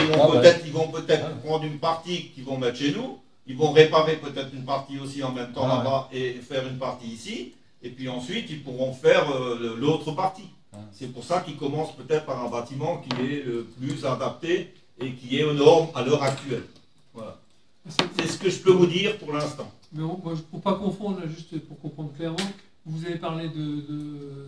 S1: ils vont peut-être prendre une partie qu'ils vont mettre chez nous, ils vont réparer peut-être une partie aussi en même temps là-bas et faire une partie ici, et puis ensuite ils pourront faire l'autre partie. C'est pour ça qu'ils commencent peut-être par un bâtiment qui est plus adapté et qui est aux normes à l'heure actuelle. Voilà. C'est ce que je peux vous dire pour l'instant.
S3: Mais pour ne pas confondre, là, juste pour comprendre clairement, vous avez parlé de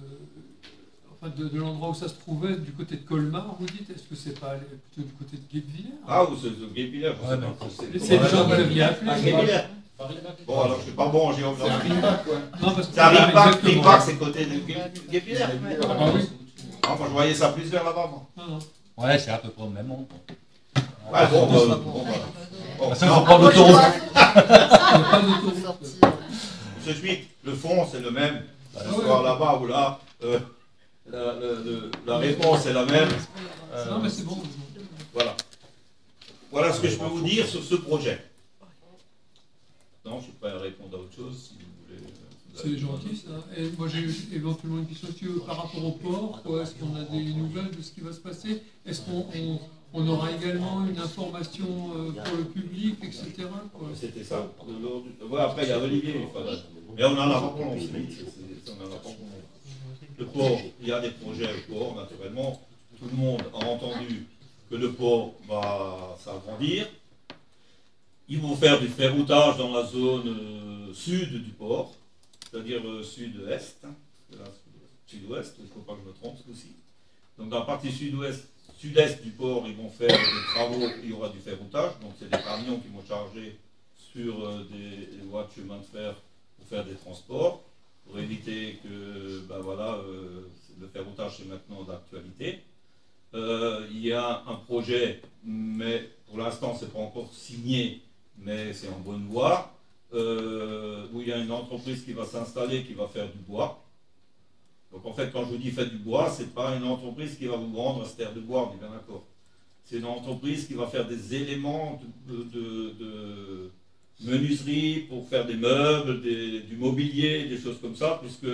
S3: l'endroit où ça se trouvait, du côté de Colmar, vous dites, est-ce que c'est pas plutôt du côté de Guebwiller?
S1: Ah, ou c'est Guebwiller,
S3: c'est le genre que vous aviez appelé.
S1: Guebwiller. Bon, alors je suis pas bon en géographie.
S9: C'est un Rimpac, quoi.
S3: Non, parce que
S1: c'est un Rimpac, c'est côté de Guebwiller.
S3: Ah oui.
S1: Enfin, je voyais ça plus vers là-bas, moi.
S2: Ouais, c'est à peu près au même moment.
S1: Ouais, bon,
S2: ça, il faut prendre l'autoroute.
S1: Monsieur Schmitt, le fond, c'est le même. Ce soir là-bas ou là, la réponse est la même.
S3: Non, mais c'est bon.
S1: Voilà. Voilà ce que je peux vous dire sur ce projet. Non, je ne suis pas à répondre à autre chose, si vous voulez.
S3: C'est gentil, ça. Et moi, j'ai éventuellement une question par rapport au port. Est-ce qu'on a des nouvelles de ce qui va se passer? Est-ce qu'on aura également une information pour le public, etc.
S1: C'était ça. Ouais, après, il y a Olivier. Mais on en a pas prononcé. Le port, il y a des projets au port, naturellement. Tout le monde a entendu que le port va s'agrandir. Ils vont faire du ferroutage dans la zone sud du port, c'est-à-dire sud-est, sud-ouest, il ne faut pas que je me trompe ce coup-ci. Donc dans la partie sud-est du port, ils vont faire des travaux, il y aura du ferroutage, donc c'est des camions qui vont charger sur des voies de chemin de fer pour faire des transports, pour éviter que ben voilà, le ferroutage c'est maintenant d'actualité. Il y a un projet, mais pour l'instant c'est pas encore signé, mais c'est en bonne voie, où il y a une entreprise qui va s'installer, qui va faire du bois. Donc en fait, quand je vous dis faites du bois, c'est pas une entreprise qui va vous vendre un ster de bois, on est bien d'accord. C'est une entreprise qui va faire des éléments de menuiserie pour faire des meubles, du mobilier, des choses comme ça, puisque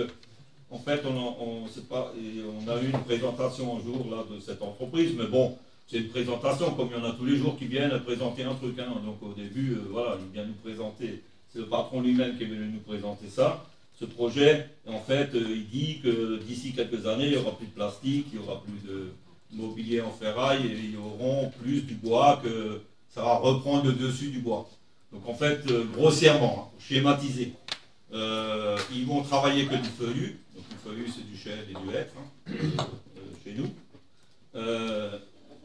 S1: en fait, on a eu une présentation un jour là, de cette entreprise, mais bon, c'est une présentation, comme il y en a tous les jours qui viennent présenter un truc. Hein. Donc au début, voilà, il vient nous présenter, c'est le patron lui-même qui est venu nous présenter ça. Ce projet, en fait, il dit que d'ici quelques années, il n'y aura plus de plastique, il n'y aura plus de mobilier en ferraille, et il y aura plus du bois, que ça va reprendre le dessus du bois. Donc en fait, grossièrement, hein, schématisé, ils vont travailler que du feuillu. Donc le feuillu, c'est du chêne et du hêtre, hein, chez nous.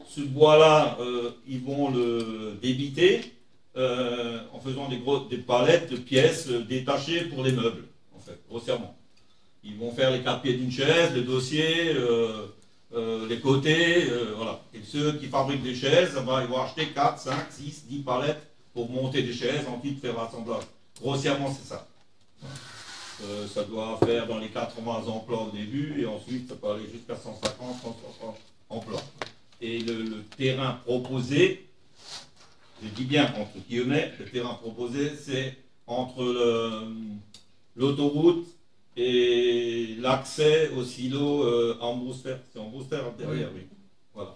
S1: Ce bois-là, ils vont le débiter en faisant des palettes de pièces détachées pour les meubles, en fait, grossièrement. Ils vont faire les 4 pieds d'une chaise, le dossier, les côtés, voilà. Et ceux qui fabriquent des chaises, ils vont acheter 4, 5, 6, 10 palettes pour monter des chaises, ensuite faire l'assemblage. Grossièrement, c'est ça. Ça doit faire dans les 80 emplois au début, et ensuite ça peut aller jusqu'à 150, 160 emploi. Et le terrain proposé, je dis bien entre guillemets, le terrain proposé, c'est entre l'autoroute et l'accès au silo en Brouster. C'est en Brouster derrière, oui. Voilà.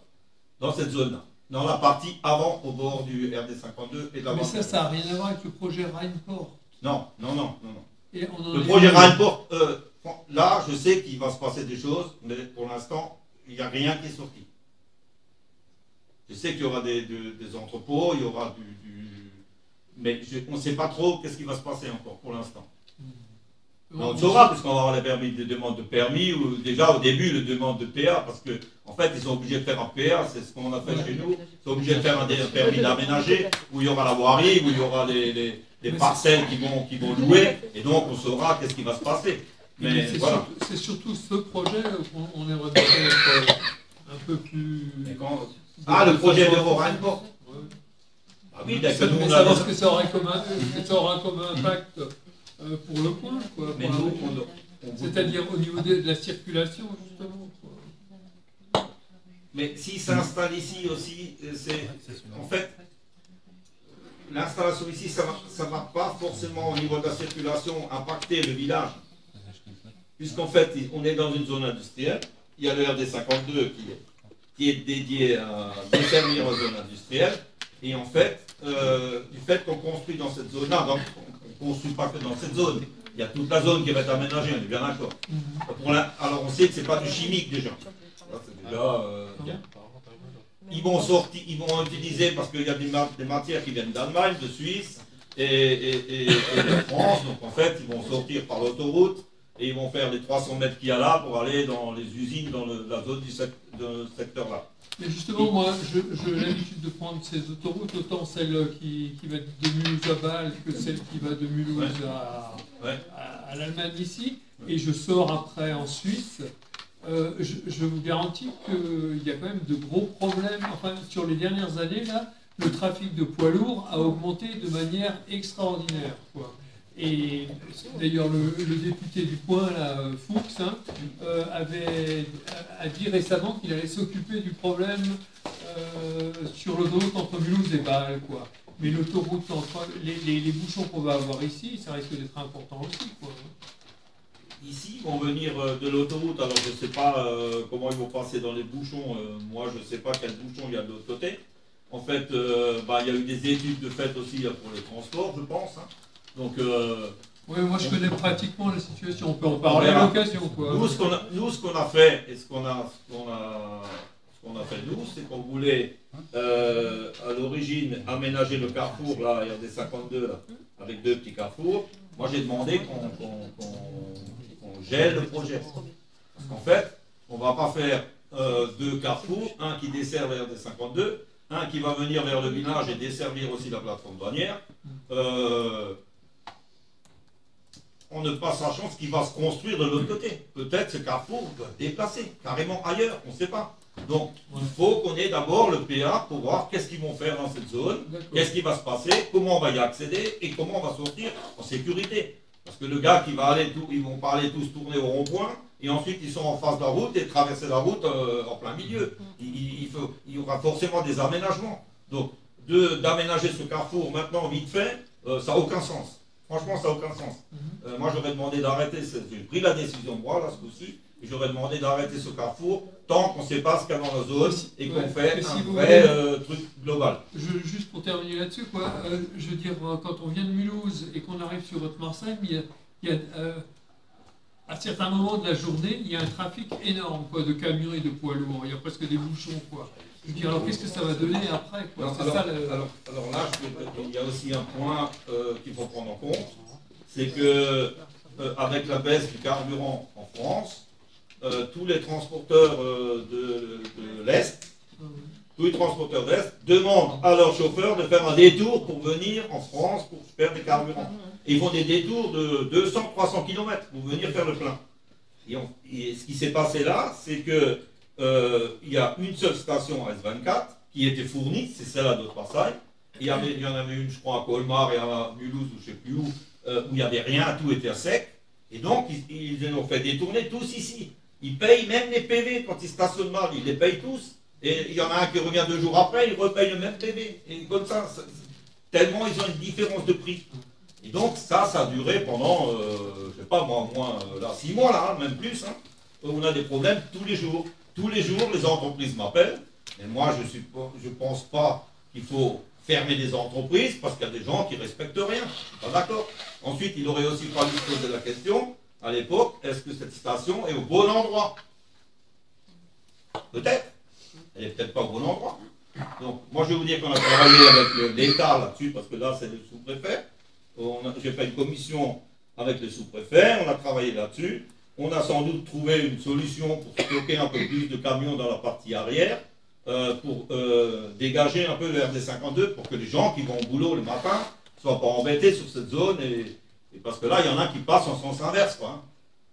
S1: Dans cette zone-là. Dans la partie avant, au bord du RD52 et de la
S3: Mais ça n'a rien à voir avec le projet Rheinport.
S1: Non.
S3: Et
S1: Le projet Rheinport, là, je sais qu'il va se passer des choses, mais pour l'instant, il n'y a rien qui est sorti. Je sais qu'il y aura des entrepôts, il y aura mais on ne sait pas trop qu'est-ce qui va se passer encore pour l'instant. On le saura, puisqu'on va avoir les demandes de permis, ou déjà au début, les demandes de PA, parce que en fait, ils sont obligés de faire un PA, c'est ce qu'on a fait chez nous, ils sont obligés de faire un permis d'aménager, où il y aura la voirie, où il y aura les parcelles qui vont louer, et donc on saura qu'est-ce qui va se passer. Mais voilà.
S3: C'est surtout ce projet qu'on aimerait être un peu plus...
S1: le projet de Rheinport. Ah oui, d'accord.
S3: Mais savoir ce que ça aura comme impact pour le point, quoi.
S1: Mais nous,
S3: c'est-à-dire au niveau de la circulation, justement. Quoi.
S1: Mais s'il s'installe ici aussi, c'est en fait l'installation ici, ça ne va pas forcément au niveau de la circulation impacter le village, puisqu'en fait on est dans une zone industrielle. Il y a le RD52 qui est dédié à desservir la zone industrielle, et en fait du fait qu'on construit dans cette zone-là, donc on ne construit pas que dans cette zone. Il y a toute la zone qui va être aménagée, on est bien d'accord. Alors on sait que ce n'est pas du chimique déjà. C'est déjà bien. Ils vont utiliser, parce qu'il y a des matières qui viennent d'Allemagne, de Suisse et de France. Donc en fait, ils vont sortir par l'autoroute et ils vont faire les 300 mètres qu'il y a là pour aller dans les usines, dans la zone de ce secteur-là.
S3: Mais justement, moi, j'ai l'habitude de prendre ces autoroutes, autant celle qui va de Mulhouse à Bâle que celle qui va de Mulhouse à l'Allemagne ici, et je sors après en Suisse. Je vous garantis qu'il y a quand même de gros problèmes. Enfin, sur les dernières années, là, le trafic de poids lourds a augmenté de manière extraordinaire, quoi. Et d'ailleurs, le député du coin, là, Fuchs, a dit récemment qu'il allait s'occuper du problème sur l'autoroute entre Mulhouse et Bâle, quoi. Mais l'autoroute, les bouchons qu'on va avoir ici, ça risque d'être important aussi, quoi.
S1: Ici, ils vont venir de l'autoroute, alors je ne sais pas comment ils vont passer dans les bouchons. Moi, je ne sais pas quel bouchon il y a de l'autre côté. En fait, il y a eu des études de fait aussi pour les transports, je pense. Hein. Donc,
S3: oui, moi je connais pratiquement la situation, on peut en parler à l'occasion.
S1: Nous, ce qu'on a fait, et ce qu'on a fait nous, c'est qu'on voulait à l'origine aménager le carrefour, là, RD52, là, avec 2 petits carrefours. Moi j'ai demandé qu'on gèle le projet. Parce qu'en fait, on ne va pas faire 2 carrefours, un qui dessert vers RD52, un qui va venir vers le village et desservir aussi la plateforme douanière. On ne pas sachant ce qui va se construire de l'autre côté. Peut-être ce carrefour doit être déplacé carrément ailleurs, on ne sait pas. Donc il faut qu'on ait d'abord le PA pour voir qu'est-ce qu'ils vont faire dans cette zone, qu'est-ce qui va se passer, comment on va y accéder et comment on va sortir en sécurité. Parce que le gars qui va aller, ils vont pas aller tous tourner au rond-point et ensuite ils sont en face de la route et traverser la route en plein milieu. Il y aura forcément des aménagements. Donc d'aménager ce carrefour maintenant vite fait, ça n'a aucun sens. Franchement, ça n'a aucun sens. Moi, j'aurais demandé d'arrêter, j'ai pris la décision moi, là, ce coup-ci, et j'aurais demandé d'arrêter ce carrefour tant qu'on ne sait pas ce qu'il y a dans la zone et qu'on fait un vrai truc global.
S3: Juste pour terminer là-dessus, quoi, je veux dire, quand on vient de Mulhouse et qu'on arrive sur Haute-Marseille, il y a à certains moments de la journée, il y a un trafic énorme, quoi, de camions et de poids lourds. Il y a presque des bouchons, quoi. Je veux dire, alors qu'est-ce que ça va donner après, quoi?
S1: Alors là, il y a aussi un point qu'il faut prendre en compte, c'est que avec la baisse du carburant en France, tous les transporteurs de l'Est, tous les transporteurs d'Est demandent à leurs chauffeurs de faire un détour pour venir en France pour faire des carburants. Et ils font des détours de 200-300 km pour venir faire le plein. Et ce qui s'est passé là, c'est que il y a une seule station S24 qui était fournie, c'est celle-là d'Haute-Marseille. Il y en avait une, je crois, à Colmar et à Mulhouse, ou je ne sais plus où il n'y avait rien, tout était à sec. Et donc, ils ont fait détourner tous ici. Ils payent même les PV quand ils stationnent mal, ils les payent tous. Et il y en a un qui revient 2 jours après, il repaye le même PV. Et comme ça, tellement ils ont une différence de prix. Et donc ça a duré pendant, je sais pas moi, là, 6 mois là, hein, même plus. Hein. On a des problèmes tous les jours. Tous les jours, les entreprises m'appellent. Et moi, je pense pas qu'il faut fermer des entreprises parce qu'il y a des gens qui respectent rien. Je suis pas d'accord. Ensuite, il aurait aussi fallu se poser la question, à l'époque, est-ce que cette station est au bon endroit? Peut-être. Elle n'est peut-être pas au bon endroit. Donc, moi, je vais vous dire qu'on a travaillé avec l'État là-dessus, parce que là, c'est le sous-préfet. J'ai fait une commission avec le sous-préfet, on a travaillé là-dessus. On a sans doute trouvé une solution pour stocker un peu plus de camions dans la partie arrière, pour dégager un peu le RD52, pour que les gens qui vont au boulot le matin ne soient pas embêtés sur cette zone, et parce que là, il y en a qui passent en sens inverse, quoi, hein.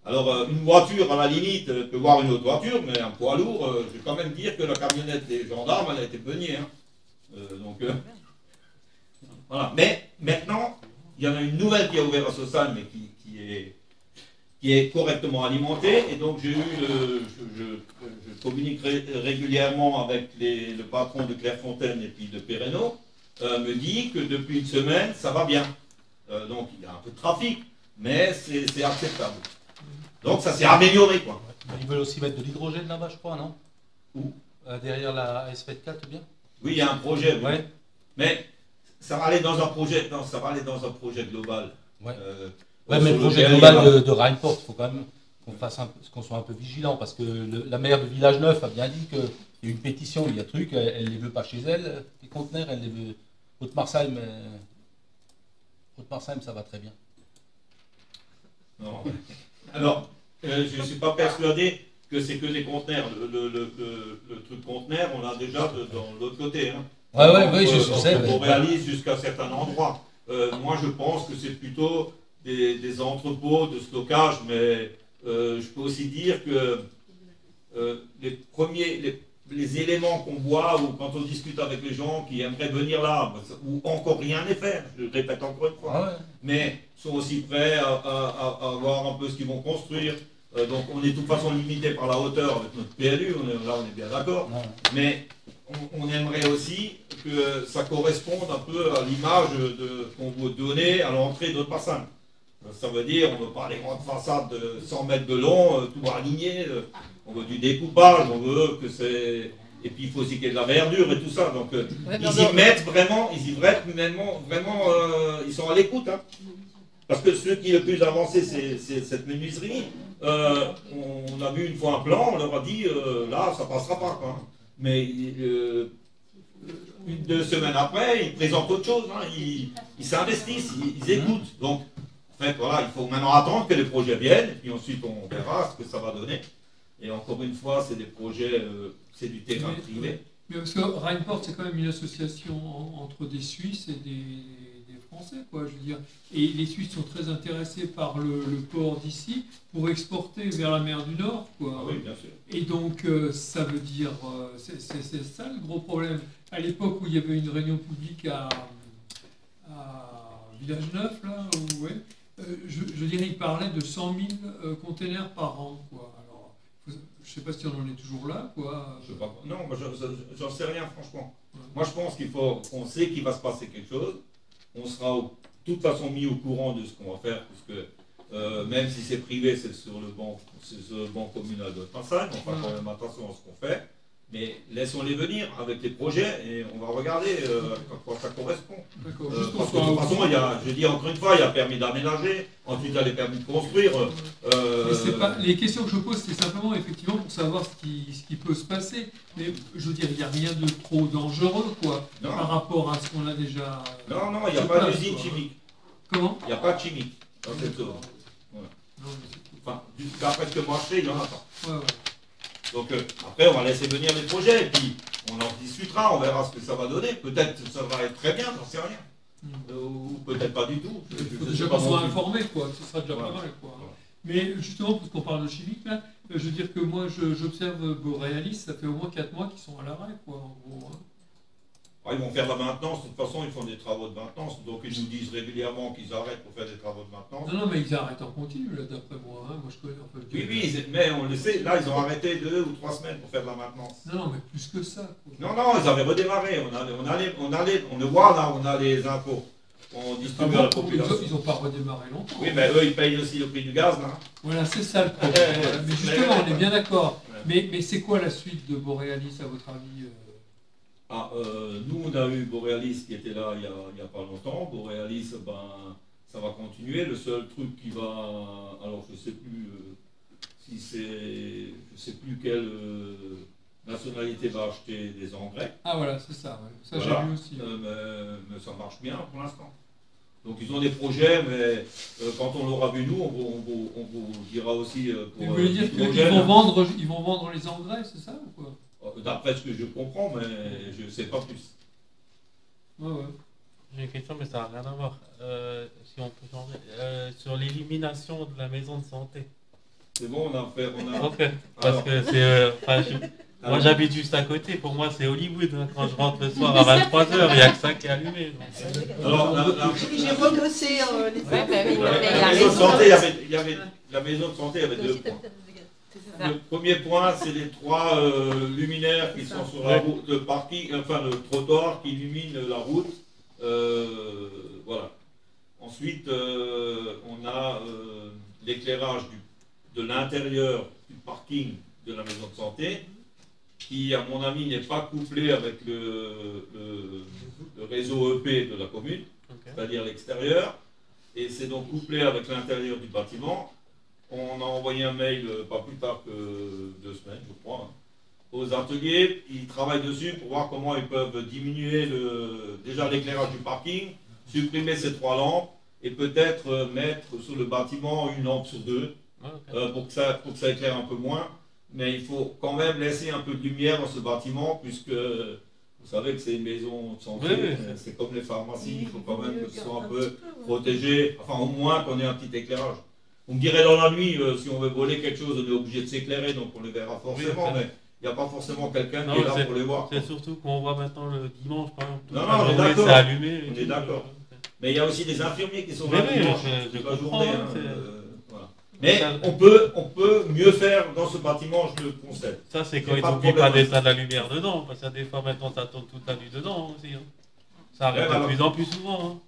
S1: Alors, une voiture, à la limite, peut voir une autre voiture, mais un poids lourd, je vais quand même dire que la camionnette des gendarmes, elle a été baignée. Hein. Voilà. Mais maintenant, il y en a une nouvelle qui a ouvert à Sossal, mais qui est correctement alimentée. Et donc, j'ai eu je communique régulièrement avec le patron de Clairefontaine et puis de Perreno, me dit que depuis une semaine, ça va bien. Donc, il y a un peu de trafic, mais c'est acceptable. Donc ça s'est amélioré, quoi.
S2: Ils veulent aussi mettre de l'hydrogène là-bas, je crois, non?
S1: Où?
S2: Derrière la S24, bien?
S1: Oui, il y a un projet, oui.
S2: Ouais.
S1: Mais ça va aller dans un projet, non, ça va aller dans un projet global.
S2: Ouais, mais le projet global de Rheinport, il faut quand même qu'on soit un peu vigilant, parce que la maire de Village Neuf a bien dit qu'il y a une pétition, il y a truc, elle ne les veut pas chez elle, les conteneurs, elle les veut. Haute-Marsheim, ça va très bien.
S1: Non. Alors, je ne suis pas persuadé que c'est que les conteneurs. Le truc conteneur, on l'a déjà dans l'autre côté. Hein.
S2: Oui, je sais.
S1: On réalise jusqu'à certains endroits. Moi, je pense que c'est plutôt des entrepôts de stockage, mais je peux aussi dire que les éléments qu'on voit, ou quand on discute avec les gens qui aimeraient venir là, où encore rien n'est fait, je le répète encore une fois, mais sont aussi prêts à voir un peu ce qu'ils vont construire. Donc on est de toute façon limité par la hauteur avec notre PLU, là on est bien d'accord, mais on aimerait aussi que ça corresponde un peu à l'image qu'on veut donner à l'entrée de notre bassin. Ça veut dire, on ne veut pas les grandes façades de 100 mètres de long, tout aligné, on veut du découpage, on veut que c'est... Et puis il faut aussi qu'il y ait de la verdure et tout ça. Donc ils y mettent vraiment, ils sont à l'écoute. Hein. Parce que ceux qui est le plus avancé, c'est cette menuiserie. On a vu une fois un plan, on leur a dit, là, ça passera pas. Quoi. Mais 2 semaines après, ils présentent autre chose. Hein. Ils s'investissent, ils écoutent. Donc, en fait, voilà, il faut maintenant attendre que les projets viennent, et puis ensuite on verra ce que ça va donner. Et encore une fois, c'est des projets, c'est du terrain privé.
S3: Mais parce que Rheinport, c'est quand même une association entre des Suisses et des Français, quoi, je veux dire. Et les Suisses sont très intéressés par le port d'ici pour exporter vers la mer du Nord, quoi.
S1: Ah oui, bien sûr.
S3: Et donc, ça veut dire, c'est ça le gros problème. À l'époque où il y avait une réunion publique à Village Neuf, là, où, ouais, je dirais, il parlait de 100 000 containers par an, quoi. Alors, je ne sais pas si on en est toujours là, quoi.
S1: Je sais pas. Non, j'en sais rien, franchement. Ouais. Moi, je pense qu'on sait qu'il va se passer quelque chose. On sera de toute façon mis au courant de ce qu'on va faire, puisque même si c'est privé, c'est sur le banc communal de Haute-Marsheim. On fera quand même attention à ce qu'on fait. Mais laissons-les venir avec les projets et on va regarder à quoi ça correspond. Parce que de toute façon, je dis encore une fois, il y a permis d'aménager, ensuite il y a les permis de construire.
S3: Les questions que je pose, c'est simplement effectivement pour savoir ce qui peut se passer. Mais je veux dire, il n'y a rien de trop dangereux, quoi, par rapport à ce qu'on a déjà.
S1: Non, il n'y a pas d'usine chimique.
S3: Comment?
S1: Il n'y a pas de chimique dans cette zone. Voilà. Enfin, d'après ce que moi je sais, il n'y en a pas.
S3: Ouais.
S1: Donc après, on va laisser venir les projets, et puis on en discutera, on verra ce que ça va donner. Peut-être que ça va être très bien, j'en sais rien. Ou peut-être pas du tout.
S3: Il faut déjà qu'on soit informé, quoi. Ce sera déjà pas mal, quoi. Mais justement, puisqu'on parle de chimique, là, je veux dire que moi, j'observe Borealis, ça fait au moins 4 mois qu'ils sont à l'arrêt, quoi, en gros. Hein.
S1: Ils vont faire la maintenance, de toute façon ils font des travaux de maintenance, donc ils nous disent régulièrement qu'ils arrêtent pour faire des travaux de maintenance.
S3: Non, mais ils arrêtent en continu, là, d'après moi. Hein. Moi, je connais un peu le
S1: Oui, mais on le sait, là ils ont arrêté 2 ou 3 semaines pour faire de la maintenance.
S3: Non, mais plus que ça. Quoi.
S1: Non, ils avaient redémarré, on le voit là, on a les infos. On distribue à la population.
S3: Ils n'ont pas redémarré longtemps.
S1: Oui, mais eux ils payent aussi le prix du gaz, là.
S3: Voilà, c'est ça le problème. Mais justement, on est bien d'accord. Mais c'est quoi la suite de Borealis, à votre avis
S1: Nous, on a eu Borealis qui était là il n'y a pas longtemps. Borealis, ça va continuer. Le seul truc qui va... Alors, je ne sais plus si c'est... Je sais plus quelle nationalité va acheter des engrais.
S3: Ah voilà, c'est ça. Ouais. Ça,
S1: voilà.
S3: j'ai vu aussi.
S1: Mais ça marche bien pour l'instant. Donc, ils ont des projets, mais quand on l'aura vu, nous, on vous dira aussi...
S3: Vous voulez dire qu'ils vont vendre les engrais, c'est ça ou quoi?
S1: D'après ce que je comprends, mais je ne sais pas plus.
S3: Ouais.
S8: J'ai une question, mais ça n'a rien à voir. Si on peut changer. Sur l'élimination de la maison de santé.
S1: C'est bon, on a fait...
S8: Ok, parce que c'est... moi j'habite juste à côté, pour moi c'est Hollywood. Hein. Quand je rentre le soir à 23h, il n'y a que ça qui est allumé. Donc...
S1: Alors,
S11: j'ai renoté
S1: la maison de santé avait 2 points. Le premier point, c'est les 3 luminaires qui sont sur la route, le parking, enfin le trottoir qui illumine la route. Voilà. Ensuite, on a l'éclairage de l'intérieur du parking de la maison de santé, qui, à mon avis, n'est pas couplé avec le réseau EP de la commune, c'est-à-dire l'extérieur, et c'est donc couplé avec l'intérieur du bâtiment. On a envoyé un mail pas plus tard que 2 semaines, je crois, aux ateliers. Ils travaillent dessus pour voir comment ils peuvent diminuer déjà l'éclairage du parking, supprimer ces 3 lampes et peut-être mettre sur le bâtiment une lampe sur 2 pour que ça éclaire un peu moins. Mais il faut quand même laisser un peu de lumière dans ce bâtiment puisque vous savez que c'est une maison de santé, c'est comme les pharmacies, il faut quand même que ce soit un peu protégé, enfin au moins qu'on ait un petit éclairage. On me dirait dans la nuit, si on veut voler quelque chose, on est obligé de s'éclairer, donc on les verra forcément, mais il n'y a pas forcément quelqu'un qui est là pour les voir.
S8: C'est surtout qu'on voit maintenant le dimanche, par exemple,
S1: non, on est d'accord.
S8: C'est allumé.
S1: On est d'accord. Mais il y a aussi des infirmiers qui sont là dimanche, toute la journée. Voilà. Mais on peut mieux faire dans ce bâtiment, je le concède.
S8: Ça, c'est quand ils n'oublient pas d'éteindre la lumière dedans, parce que des fois maintenant ça tourne toute la nuit dedans aussi. Hein. Ça arrive de plus en plus souvent. Hein.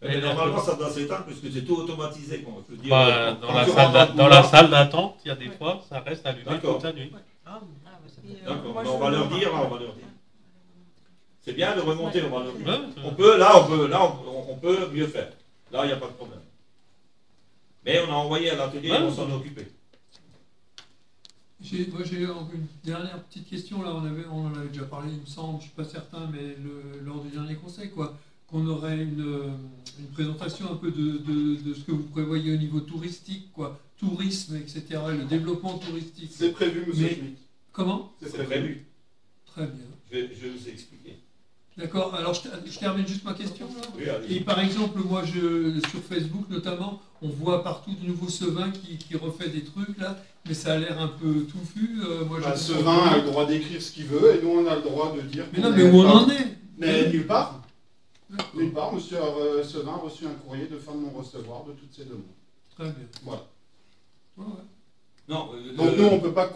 S1: Mais normalement, ça doit s'éteindre puisque c'est tout automatisé. Je veux dire,
S8: dans la salle d'attente, il y a des fois, ça reste allumé toute la nuit.
S1: D'accord, on va leur dire. C'est bien de remonter, on va leur dire. On peut mieux faire. Là, il n'y a pas de problème. Mais on a envoyé à l'atelier, ils vont s'en occuper.
S3: Moi, j'ai une dernière petite question. Là, on en avait déjà parlé, il me semble, je ne suis pas certain, mais lors du dernier conseil, quoi. Qu'on aurait une présentation un peu de ce que vous prévoyez au niveau touristique, quoi, tourisme, etc., le développement touristique.
S9: C'est prévu, monsieur Schmitt.
S3: Comment?
S1: C'est prévu.
S3: Très bien.
S1: Je vais vous expliquer.
S3: D'accord, alors je termine juste ma question. Là.
S1: Oui,
S3: et par exemple, moi, sur Facebook notamment, on voit partout de nouveau Sevin qui refait des trucs, là, mais ça a l'air un peu touffu.
S9: Sevin a le droit d'écrire ce qu'il veut, et nous, on a le droit de dire...
S3: Mais non, mais où on en est?
S9: Mais nulle part. Nulle part, monsieur Sevin a reçu un courrier de fin de non-recevoir de toutes ces demandes.
S3: Très bien.
S9: Voilà.
S3: Ouais.
S1: Non,
S9: donc nous, on ne peut pas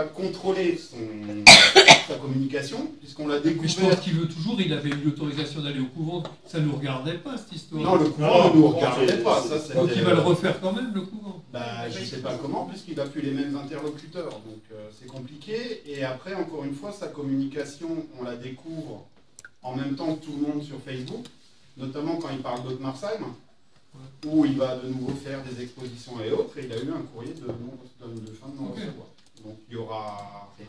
S9: contrôler sa communication, puisqu'on l'a découvert.
S3: Mais je pense qu'il veut toujours, il avait eu l'autorisation d'aller au couvent, ça ne nous regardait pas cette histoire.
S9: Non, le couvent ne nous regardait pas.
S3: Donc il va le refaire quand même, le couvent.
S9: Je ne sais pas comment, puisqu'il n'a plus les mêmes interlocuteurs, donc c'est compliqué. Et après, encore une fois, sa communication, on la découvre en même temps que tout le monde sur Facebook, notamment quand il parle d'Otmarsheim, où il va de nouveau faire des expositions et autres, et il a eu un courrier de fin de non-recevoir. Donc il y aura rien.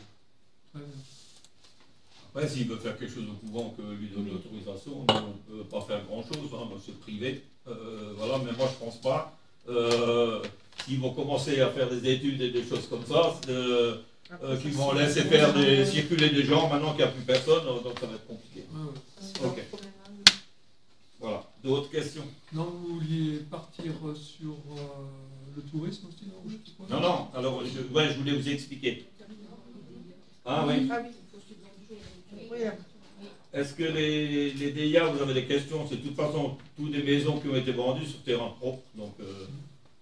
S1: Après, s'il veut faire quelque chose au couvent que lui donne l'autorisation, on ne peut pas faire grand-chose, c'est privé. Voilà, mais moi je ne pense pas. S'ils vont commencer à faire des études et des choses comme ça, qu'ils vont laisser faire circuler des gens maintenant qu'il n'y a plus personne, donc ça va être compliqué. Ok. Voilà. D'autres questions?
S3: Non, vous vouliez partir sur le tourisme aussi, non?
S1: Non, alors je voulais vous expliquer. Ah oui. Est-ce que les DIA, vous avez des questions? C'est de toute façon toutes des maisons qui ont été vendues sur terrain propre, donc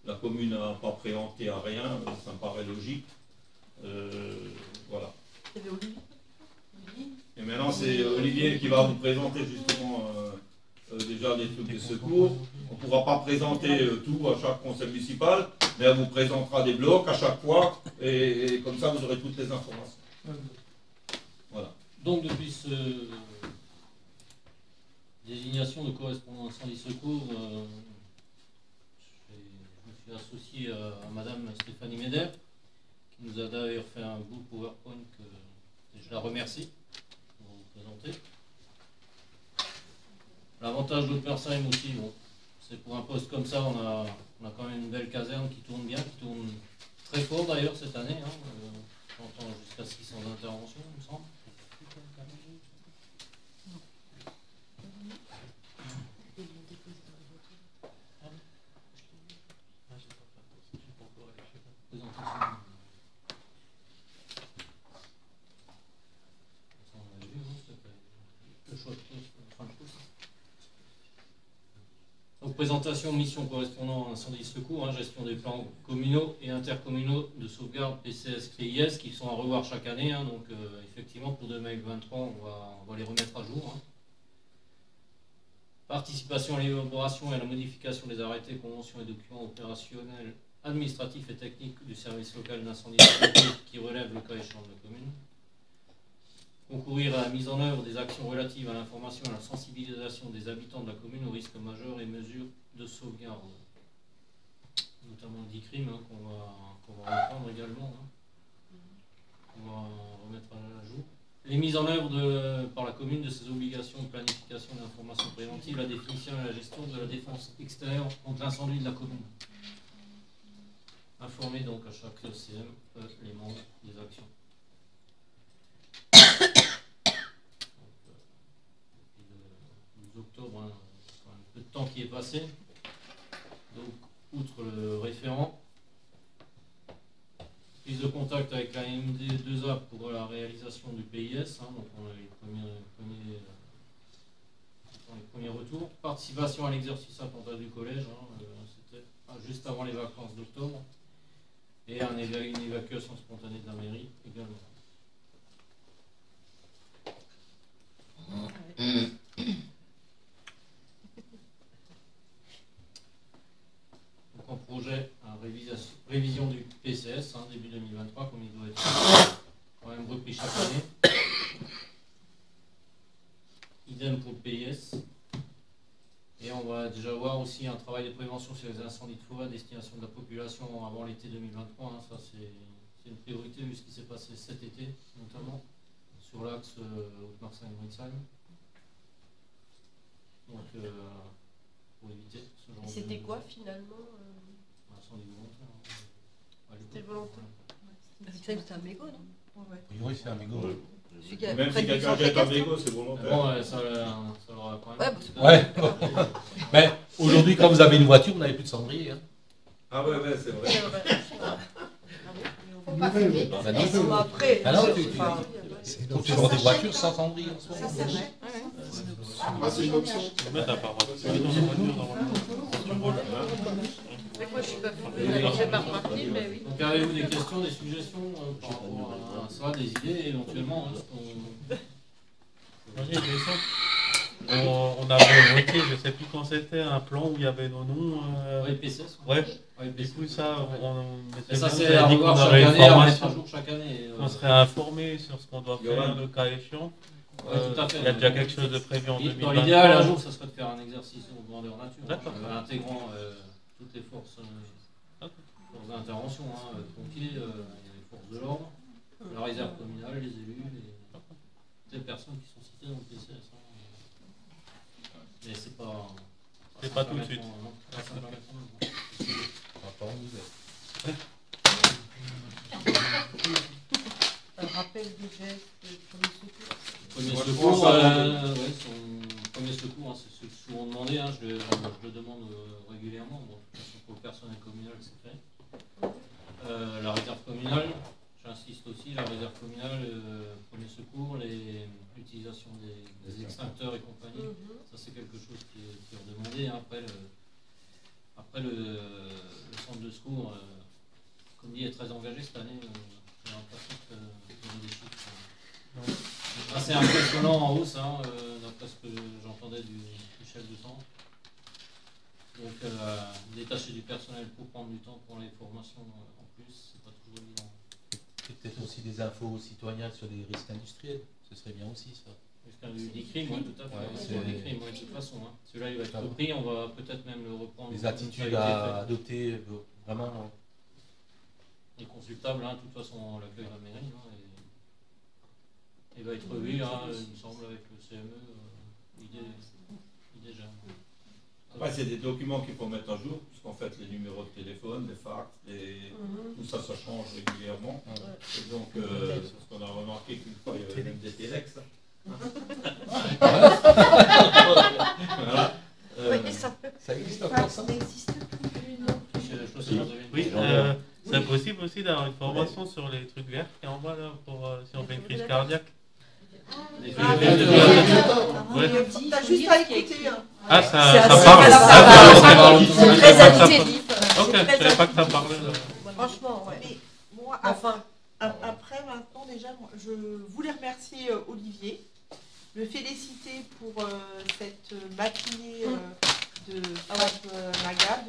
S1: la commune n'a pas préempté à rien, ça me paraît logique. Voilà. Et maintenant, c'est Olivier qui va vous présenter justement déjà des trucs de secours. On ne pourra pas présenter tout à chaque conseil municipal, mais elle vous présentera des blocs à chaque fois, et comme ça, vous aurez toutes les informations. Voilà.
S6: Donc, depuis ce désignation de correspondant incendie secours, je me suis associé à Madame Stéphanie Médère, qui nous a d'ailleurs fait un beau PowerPoint que je la remercie pour vous présenter. L'avantage d'Opmersheim aussi, bon, c'est pour un poste comme ça, on a quand même une belle caserne qui tourne bien, qui tourne très fort d'ailleurs cette année. J'entends jusqu'à 600 interventions, il me semble. Donc, présentation, mission correspondant à incendie secours, gestion des plans communaux et intercommunaux de sauvegarde PCS CRIS qui sont à revoir chaque année. Donc effectivement pour 2023 on va les remettre à jour. Participation à l'élaboration et à la modification des arrêtés, conventions et documents opérationnels, administratifs et techniques du service local d'incendie qui relève le cas échéant de la commune. Concourir à la mise en œuvre des actions relatives à l'information et à la sensibilisation des habitants de la commune aux risques majeurs et mesures de sauvegarde, notamment d'ICRIM qu'on va reprendre également, on va remettre à jour. Les mises en œuvre par la commune de ses obligations de planification d'information préventive, la définition et la gestion de la défense extérieure contre l'incendie de la commune. Informer donc à chaque CM les membres des actions. Octobre, c'est un peu de temps qui est passé. Donc, outre le référent, prise de contact avec la MD2A pour la réalisation du PIS, donc on a les premiers retours. Participation à l'exercice attentat du collège, c'était juste avant les vacances d'octobre, et une évacuation spontanée de la mairie également. En projet à révision du PCS début 2023, comme il doit être quand même repris chaque année. Idem pour le PIS. Et on va déjà voir aussi un travail de prévention sur les incendies de forêt à destination de la population avant l'été 2023. Ça c'est une priorité vu ce qui s'est passé cet été, notamment sur l'axe Haute-Marseille-Monsheim. Donc pour éviter ce genre de...
S11: C'était quoi finalement
S6: Incendie volontaire.
S11: C'était volontaire. C'était un mégot, non?
S2: Oui, c'est un mégot.
S1: Même si quelqu'un jette un mégot, c'est volontaire.
S6: Bon, ça leur a quand même...
S2: Ouais. Mais aujourd'hui, quand vous avez une voiture, vous n'avez plus de cendrier.
S1: Ah ouais, c'est vrai.
S11: Faut pas fumer. Après,
S2: tu vends des voitures sans cendrier en soi.
S11: Ça, c'est vrai.
S9: C'est une option.
S8: Mais t'as pas le droit de fumer dans une voiture normalement. Quand tu roules.
S11: Moi, je suis pas fumée, je fais pas remarquer, mais oui.
S6: Donc, avez-vous des questions, des suggestions par rapport à ça, des idées éventuellement
S8: Moi j'ai une question. On avait voté, je sais plus quand c'était, un plan où il y avait nos noms.
S6: Oui, PCS.
S8: Ouais.
S6: Du
S8: coup, ça,
S6: mais ça c'est à revoir chaque année, à mettre à jour chaque année.
S8: On serait informé sur ce qu'on doit faire, le cas échéant.
S6: Oui, tout à fait.
S8: Il y a déjà quelque chose de prévu en 2023.
S6: Dans l'idéal, un jour, ça serait de faire un exercice de grandeur nature, intégrant toutes les forces d'intervention, pompiers, les forces de l'ordre, la réserve communale, les élus, les personnes qui sont citées dans le PCS. Mais c'est pas...
S8: C'est pas tout de suite.
S5: Un rappel du geste de premier secours.
S6: Premier secours, c'est souvent demandé, je le demande régulièrement. Bon, de toute façon, pour le personnel communal, c'est fait. La réserve communale, j'insiste insiste aussi, la réserve communale, premier secours, l'utilisation des extincteurs et compagnie. Ça, c'est quelque chose qui est redemandé. Hein. Après, le centre de secours, comme dit, est très engagé cette année. J'ai l'impression que des chiffres assez impressionnants en hausse, hein, d'après ce que j'entendais du chef de centre. Donc, détacher du personnel pour prendre du temps pour les formations en plus, c'est pas toujours évident.
S2: Peut-être aussi des infos aux citoyens sur les risques industriels, ce serait bien aussi ça.
S6: Des crimes, oui, tout à fait. Des crimes, de toute façon. Hein. Celui-là, il va être repris, on va peut-être même le reprendre.
S2: Les attitudes à adopter, vraiment.
S6: Il est consultable, hein, de toute façon, on l'accueille à la mairie. Hein, et il va être revu, hein, il me semble, avec le CME. Déjà.
S1: Après, c'est des documents qu'il faut mettre à jour, puisqu'en fait, les numéros de téléphone, les fax, tout ça, ça change régulièrement. Et donc, parce qu'on a remarqué qu'une fois, il y avait même des téléx.
S11: Voilà. Oui, ça existe encore, ça
S4: n'existe plus.
S8: Oui, c'est possible aussi d'avoir une formation sur les trucs verts qui est en bas là, pour si on fait une crise cardiaque.
S11: T'as juste à écouter.
S8: Ah, ça
S11: parle. C'est très addictif.
S8: Ok, je savais pas que ça parlait.
S11: Franchement, ouais. Mais moi, après, maintenant, déjà, je voulais remercier Olivier, le féliciter pour cette matinée de Maga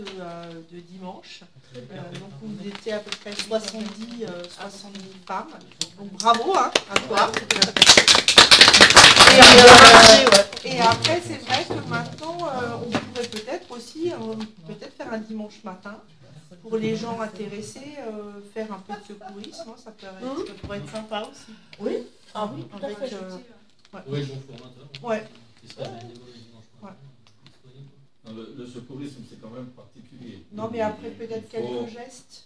S11: de dimanche. Donc, vous étiez à peu près 70 femmes. Donc, bravo à toi. Et après, c'est vrai que maintenant, on pourrait peut-être aussi faire un dimanche matin pour les gens intéressés, faire un peu de secourisme. Ça pourrait être sympa aussi. Oui. Ah oui, tout à fait.
S6: Oui, bon formateur.
S11: Ouais.
S1: Le secourisme, c'est quand même particulier.
S11: Non, mais après, peut-être quelques gestes.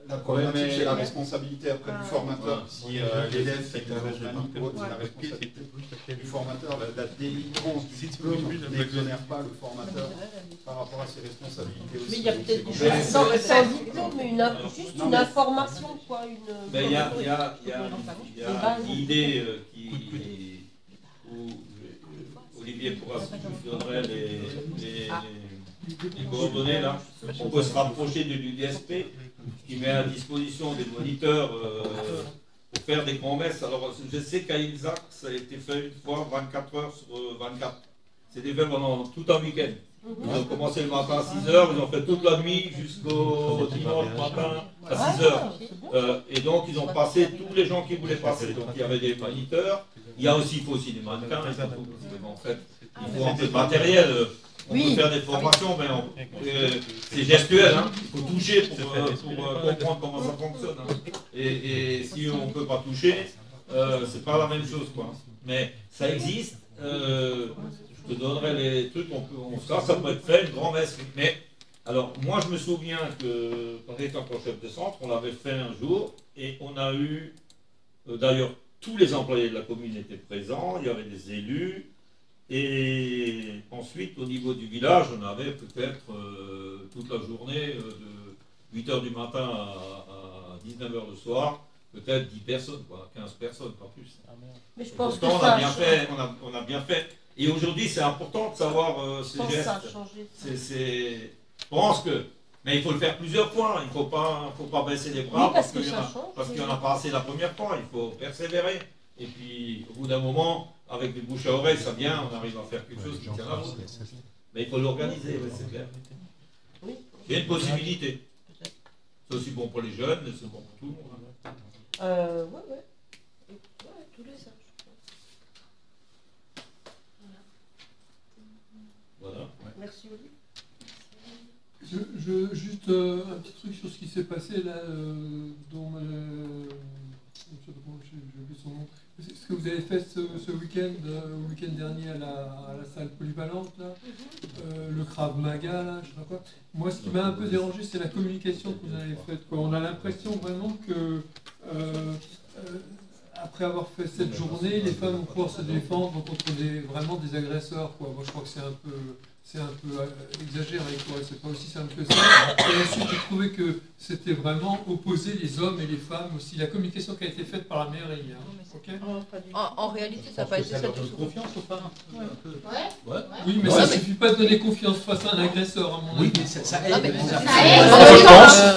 S9: La problématique, c'est la responsabilité après du formateur. Si l'élève fait une manip, c'est la responsabilité du formateur. La délivrance du diplôme n'exonère pas le formateur par rapport à ses responsabilités aussi.
S11: Mais il y a peut-être des choses sans diplôme, mais juste une information, quoi.
S1: Mais il y a une idée où Olivier pourra donnerait les coordonnées là. On peut se rapprocher de l'UDSP qui met à disposition des moniteurs pour faire des grands-messes. Alors je sais qu'à Ilzac, ça a été fait une fois 24 heures sur 24. C'était fait pendant tout un week-end. Ils ont commencé le matin à 6 heures, ils ont fait toute la nuit jusqu'au dimanche matin à 6 heures. Et donc ils ont passé tous les gens qui voulaient passer. Donc il y avait des moniteurs. Il faut aussi des mannequins. En fait, il faut un peu de matériel. On peut faire des formations, mais c'est gestuel. Hein. Il faut toucher pour comprendre comment ça fonctionne. Hein. Et si on ne peut pas toucher, c'est pas la même chose. Quoi. Mais ça existe. Je te donnerai les trucs. Ça peut être fait, une grand-messe. Mais alors, moi, je me souviens que quand j'étais encore chef de centre, on l'avait fait un jour et on a eu, d'ailleurs, tous les employés de la commune étaient présents, il y avait des élus. Et ensuite, au niveau du village, on avait peut-être toute la journée, de 8h du matin à 19h le soir, peut-être 10 personnes, quoi, 15 personnes, pas plus.
S11: Mais je pense
S1: pourtant, on a bien fait. Et aujourd'hui, c'est important de savoir ces gestes.
S11: Ça a changé.
S1: Je pense que... Mais il faut le faire plusieurs fois, il ne faut pas baisser les bras parce qu'il n'y en a pas assez la première fois, il faut persévérer. Et puis, au bout d'un moment, avec des bouches à oreille, ça vient, on arrive à faire quelque chose qui tient la route. Mais il faut l'organiser, c'est clair. Il y a une possibilité. C'est aussi bon pour les jeunes, mais c'est bon pour tout le monde.
S11: Ouais, tous les âges.
S1: Voilà.
S11: Merci Olivier.
S3: Juste un petit truc sur ce qui s'est passé là, dont j'ai oublié son nom. Ce que vous avez fait ce week-end, le week-end dernier à la salle polyvalente, là, le Krav Maga, là, je sais pas quoi. Moi, ce qui m'a un peu dérangé, c'est la communication que vous avez faite, quoi. On a l'impression vraiment que, après avoir fait cette journée, les femmes vont pouvoir se défendre contre vraiment des agresseurs, quoi. Moi, je crois que c'est un c'est un peu exagéré, quoi. C'est pas aussi simple que ça. Et ensuite, j'ai trouvé que c'était vraiment opposer les hommes et les femmes aussi. La communication qui a été faite par la mairie. Hein. Ok.
S12: En réalité, ça n'a pas été ça du tout.
S2: Confiance aux femmes.
S12: Ouais.
S3: Oui, mais ça ne suffit pas de donner confiance face à un agresseur, à mon avis.
S2: Oui, mais ça aide.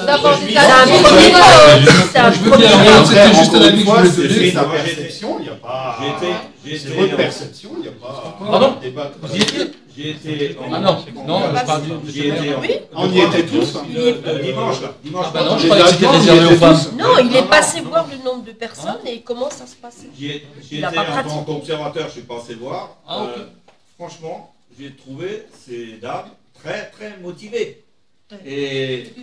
S12: D'abord,
S3: c'est un premier pas. Je veux bien, c'était juste un avis que je voulais donner.
S13: C'est ta perception, il n'y a pas. C'est votre perception, il n'y a pas.
S2: Pardon.
S13: Débat.
S1: J'y étais.
S2: Ah non, je parle du.
S13: On y était tous.
S1: Dimanche, là. Dimanche.
S2: Ah bah non, je croyais que c'était réservé aux femmes.
S12: Non, il est passé voir le nombre de personnes et comment ça se passait.
S1: J'y étais
S12: Il a
S1: en
S12: pas
S1: tant
S12: pratiqué.
S1: qu'observateur, je suis passé voir.
S2: Ah, ok.
S1: Franchement, j'ai trouvé ces dames très très motivées. Et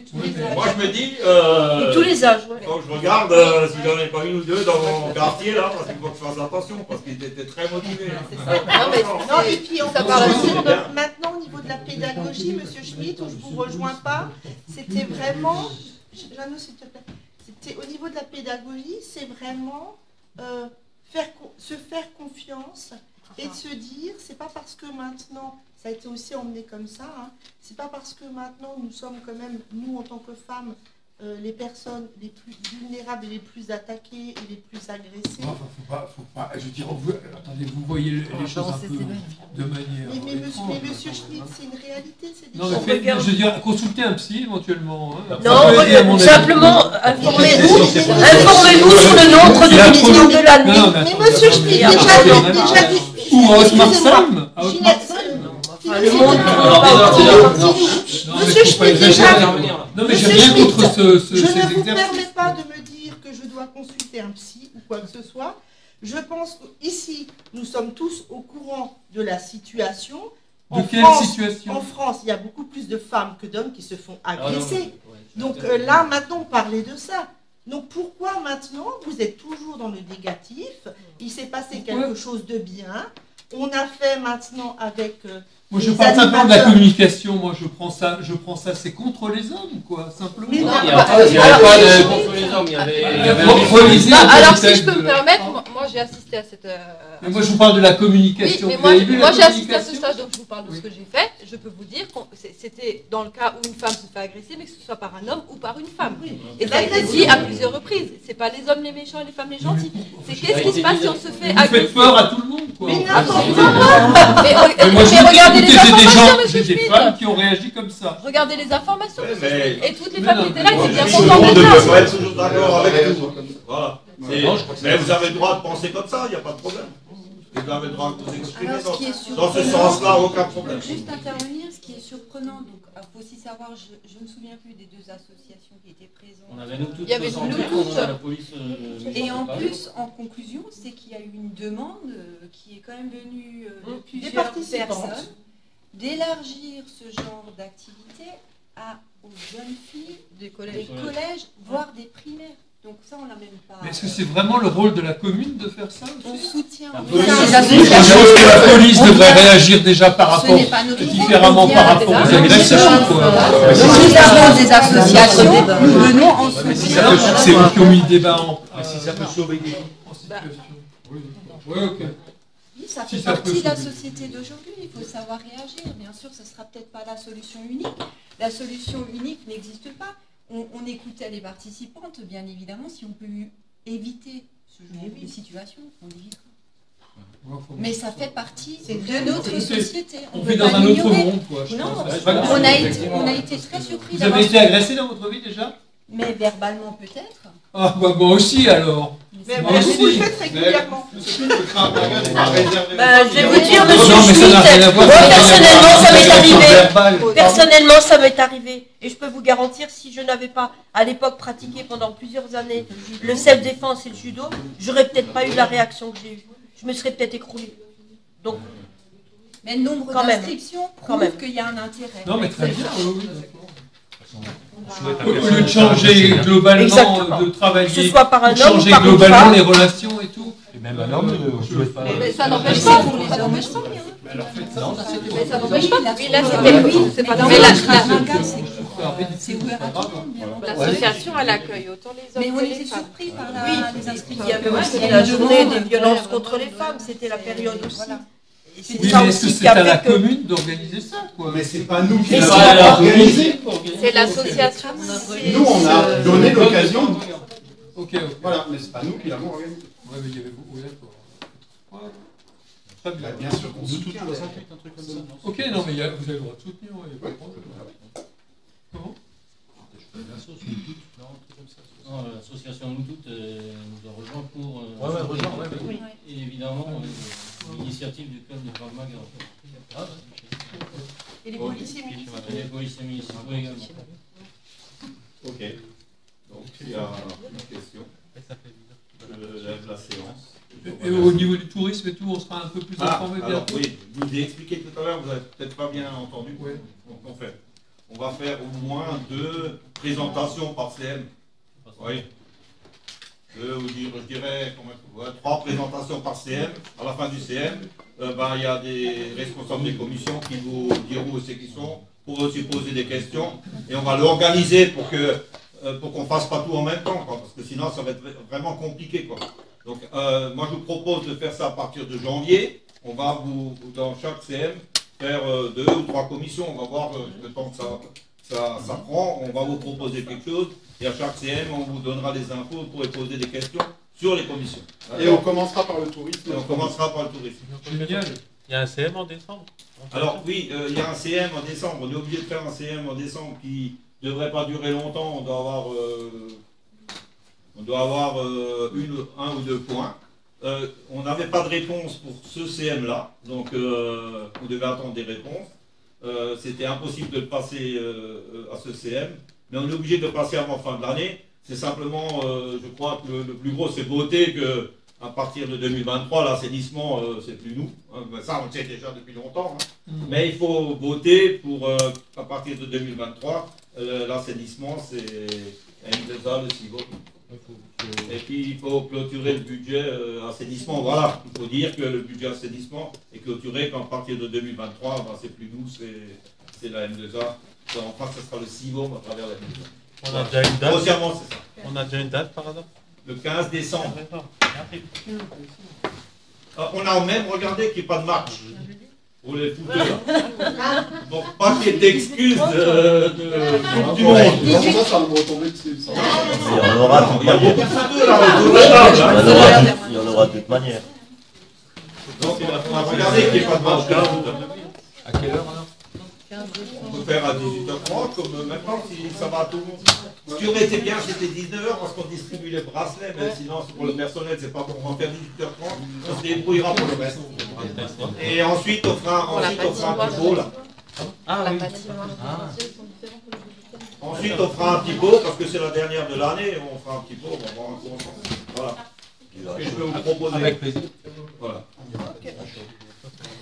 S1: moi je me dis,
S12: De tous les âges, ouais.
S1: faut que je regarde si j'en ai pas une ou deux dans mon quartier là, parce qu'il faut que je fasse attention, parce qu'ils étaient très motivés.
S11: Non, et puis on
S12: Ça
S11: peut
S12: parle
S11: dire,
S1: aussi.
S11: maintenant au niveau de la pédagogie, Monsieur Schmitt, où je vous rejoins pas, c'était vraiment, Jeannot, s'il te plaît, c'était au niveau de la pédagogie, c'est vraiment se faire confiance et de se dire, c'est pas parce que maintenant, ça a été aussi emmené comme ça, hein, c'est pas parce que maintenant nous sommes quand même, nous en tant que femmes, les personnes les plus vulnérables et les plus attaquées et les plus agressées.
S3: Enfin, faut pas, je veux dire, attendez, vous voyez les choses un peu de manière.
S11: Mais monsieur Schmitt, c'est une réalité, c'est des
S3: Non,
S11: choses.
S3: mais je veux dire, consultez un psy éventuellement. Hein.
S12: Non, simplement, informez-vous sur le nombre de victimes de l'année.
S11: Mais monsieur Schmitt, déjà dit.
S3: Ou à Haute-Marsheim.
S12: Le monde
S11: Monsieur Schmitt, déjà.
S3: Non, mais j'ai rien contre ces
S11: Je ne vous
S3: exercices.
S11: permets pas de me dire que je dois consulter un psy ou quoi que ce soit. Je pense qu'ici, nous sommes tous au courant de la situation.
S3: De quelle situation?
S11: En France, il y a beaucoup plus de femmes que d'hommes qui se font agresser. Donc là, maintenant, parlez de ça. Donc pourquoi maintenant, vous êtes toujours dans le négatif? Il s'est passé quelque chose de bien. On a fait maintenant avec...
S3: Moi, je parle simplement de la communication. Moi, je prends ça, c'est contre les hommes, quoi, simplement.
S12: Mais
S3: non,
S12: il n'y avait pas de contre les hommes, il y avait... Alors, si je peux me permettre, moi, j'ai assisté à cette...
S3: Mais moi, je vous parle de la communication.
S12: Oui, mais moi j'ai assisté à ce stage, donc je vous parle de ce que j'ai fait. Je peux vous dire que c'était dans le cas où une femme se fait agresser, mais que ce soit par un homme ou par une femme. Et ça a été dit à plusieurs reprises. C'est pas les hommes les méchants et les femmes les gentils. C'est qu'est-ce qui se passe si on se fait agresser.
S3: Vous faites peur à tout le monde, quoi.
S11: Mais n'importe
S3: Mais moi,
S12: regardez les informations,
S3: j'ai des femmes qui ont réagi comme ça.
S12: Regardez les informations,
S1: mais...
S12: et toutes les femmes qui étaient là étaient bien
S1: Tout le
S12: contentes
S1: monde
S12: de
S1: ne peut
S12: ça.
S1: pas être toujours d'accord avec tout. Voilà. Mais vous avez le droit de penser comme ça, il n'y a pas de problème. Vous avez le droit de vous exprimer dans ce sens-là, aucun problème.
S4: Juste intervenir, ce qui est surprenant, donc il faut aussi savoir, je ne me souviens plus des deux associations qui étaient présentes.
S6: On avait nous toutes,
S12: il y avait
S6: on a la police.
S4: Et en plus, en conclusion, c'est qu'il y a eu une demande qui est quand même venue de plusieurs personnes d'élargir ce genre d'activité aux jeunes filles des collèges, voire des primaires. Donc ça, on l'a même pas...
S3: Mais est-ce que c'est vraiment le rôle de la commune de faire ça aussi?
S4: On soutient...
S3: Je pense que la police devrait réagir déjà différemment par rapport aux agresseurs.
S4: Nous avons des associations, nous venons en soutien...
S3: C'est eux qui ont mis le débat en... Si ça peut sauver des gens en situation. Oui, ok.
S4: Oui, ça fait partie de la société d'aujourd'hui, il faut savoir réagir. Bien sûr, ce ne sera peut-être pas la solution unique. La solution unique n'existe pas. On écoutait les participantes, bien évidemment, si on peut éviter ce genre de situation, on évitera. Mais ça fait partie de notre société.
S3: On vit dans un autre monde, quoi.
S4: Non, on a été très surpris.
S3: Vous avez été agressé dans votre vie déjà?
S4: Mais verbalement peut-être.
S3: Ah bah moi aussi alors.
S11: Mais vous le faites régulièrement.
S12: Je vais vous dire, monsieur Schmitt, moi personnellement ça m'est arrivé. Personnellement ça m'est arrivé. Et je peux vous garantir, si je n'avais pas à l'époque pratiqué pendant plusieurs années le self-défense et le judo, j'aurais peut-être pas eu la réaction que j'ai eue. Je me serais peut-être écroulée. Donc,
S4: mais le nombre d'inscriptions prouve qu'il y a un intérêt.
S3: Non mais très bien. Au lieu de changer globalement, de travailler,
S12: ce soit par un homme,
S3: changer
S12: par
S3: globalement les relations et tout.
S2: Et même un homme, je ne pas.
S12: Mais ça n'empêche pas.
S4: Ça n'empêche pas.
S12: Mais ça n'empêche pas. Oui, là c'est pas dans
S4: c'est ouvert à tout le monde.
S12: L'association, elle accueille autant les hommes
S4: mais
S12: que
S4: on
S12: les
S4: était
S12: femmes.
S4: surpris par
S12: Oui,
S4: les inscriptions.
S12: il y avait aussi la journée des violences contre les femmes, c'était la période aussi.
S4: c'est
S3: Oui,
S4: ça
S3: mais est-ce que
S4: aussi
S3: c'est
S4: qui a
S3: à la
S4: fait que...
S3: commune d'organiser ça, quoi?
S9: Mais c'est pas nous qui
S4: Mais
S9: l'avons
S4: c'est pas
S9: organisé.
S14: C'est l'association.
S9: Nous, on a donné l'occasion.
S3: Ok, ok.
S9: Voilà, mais c'est pas nous qui l'avons organisé.
S3: Ouais, mais il y avait beaucoup, oui, d'accord. Ouais. Très bien.
S9: Bah, bien sûr qu'on soutient.
S2: un truc comme ça.
S3: Ok, non, mais vous avez le droit de soutenir, il n'y a pas de problème. Comment?
S6: Non, l'association Nous Toutes nous a rejoint pour et évidemment l'initiative du club de Krav Maga.
S11: Et les policiers municipaux.
S6: Et les policiers municipaux également.
S1: Ok. Donc, il y a une question. Je lève la séance.
S3: Et au niveau du tourisme et tout, on sera un peu plus informé
S1: alors,
S3: bientôt.
S1: oui, je vous ai expliqué tout à l'heure, vous n'avez peut-être pas bien entendu.
S3: Oui.
S1: Donc, on va faire au moins 2 présentations par CM. Oui. Je dirais 3 présentations par CM. À la fin du CM, il y a des responsables des commissions qui vous diront où c'est qu'ils sont, pour aussi poser des questions. Et on va l'organiser pour qu'on ne fasse pas tout en même temps, quoi, parce que sinon ça va être vraiment compliqué, quoi. Donc moi je vous propose de faire ça à partir de janvier. On va dans chaque CM faire 2 ou 3 commissions. On va voir le temps que ça prend. On va vous proposer quelque chose. Et à chaque CM, on vous donnera les infos, vous pourrez poser des questions sur les commissions.
S9: Et on commencera par le tourisme.
S3: Génial.
S8: Il y a un CM en décembre.
S1: Alors oui, il y a un CM en décembre. On est obligé de faire un CM en décembre qui ne devrait pas durer longtemps. On doit avoir 1 ou 2 points. On n'avait pas de réponse pour ce CM-là. Donc on devait attendre des réponses. C'était impossible de le passer à ce CM. Mais on est obligé de passer avant fin de l'année. C'est simplement, je crois que le plus gros, c'est voter qu'à partir de 2023, l'assainissement, c'est plus nous. Hein. Ça, on le sait déjà depuis longtemps. Hein. Mais il faut voter pour, à partir de 2023, l'assainissement, c'est M2A, le CIVO. Et puis, il faut clôturer le budget assainissement. Voilà, il faut dire que le budget assainissement est clôturé qu'à partir de 2023, c'est plus nous, c'est la M2A. Enfin, ce sera le CIVO à travers la M2A.
S8: On a déjà une date.
S1: Grossièrement, c'est ça.
S8: On a déjà une date par hasard?
S1: Le 15 décembre. On a même regardé qu'il n'y ait pas de match pour les footeurs. Donc, pas qu'il y ait d'excuses de Coupe du Monde.
S9: Ça va me retomber dessus.
S10: Il y en aura de toute manière. Il y en aura de toute manière.
S1: Donc, on a regardé qu'il n'y ait pas de match.
S2: À quelle heure alors?
S1: On peut faire à 18h30, comme maintenant, si ça va à tout le monde. Ce qui aurait été bien, c'était 19h, parce qu'on distribue les bracelets, mais sinon, c'est pour le personnel, c'est pas pour. On va faire 18h30, on se débrouillera pour le reste. Et ensuite, on fera un petit pot, là.
S14: Ah oui.
S1: Ensuite, on fera un petit pot, parce que c'est la dernière de l'année, on fera un petit pot, on va voir un coup ensemble. Voilà. Ce que je peux vous proposer.
S2: Avec plaisir.
S1: Voilà.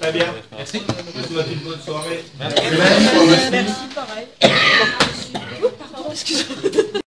S1: Très bien.
S2: Merci.
S1: Je vous souhaite une bonne soirée.
S8: Merci.
S4: Merci, pareil.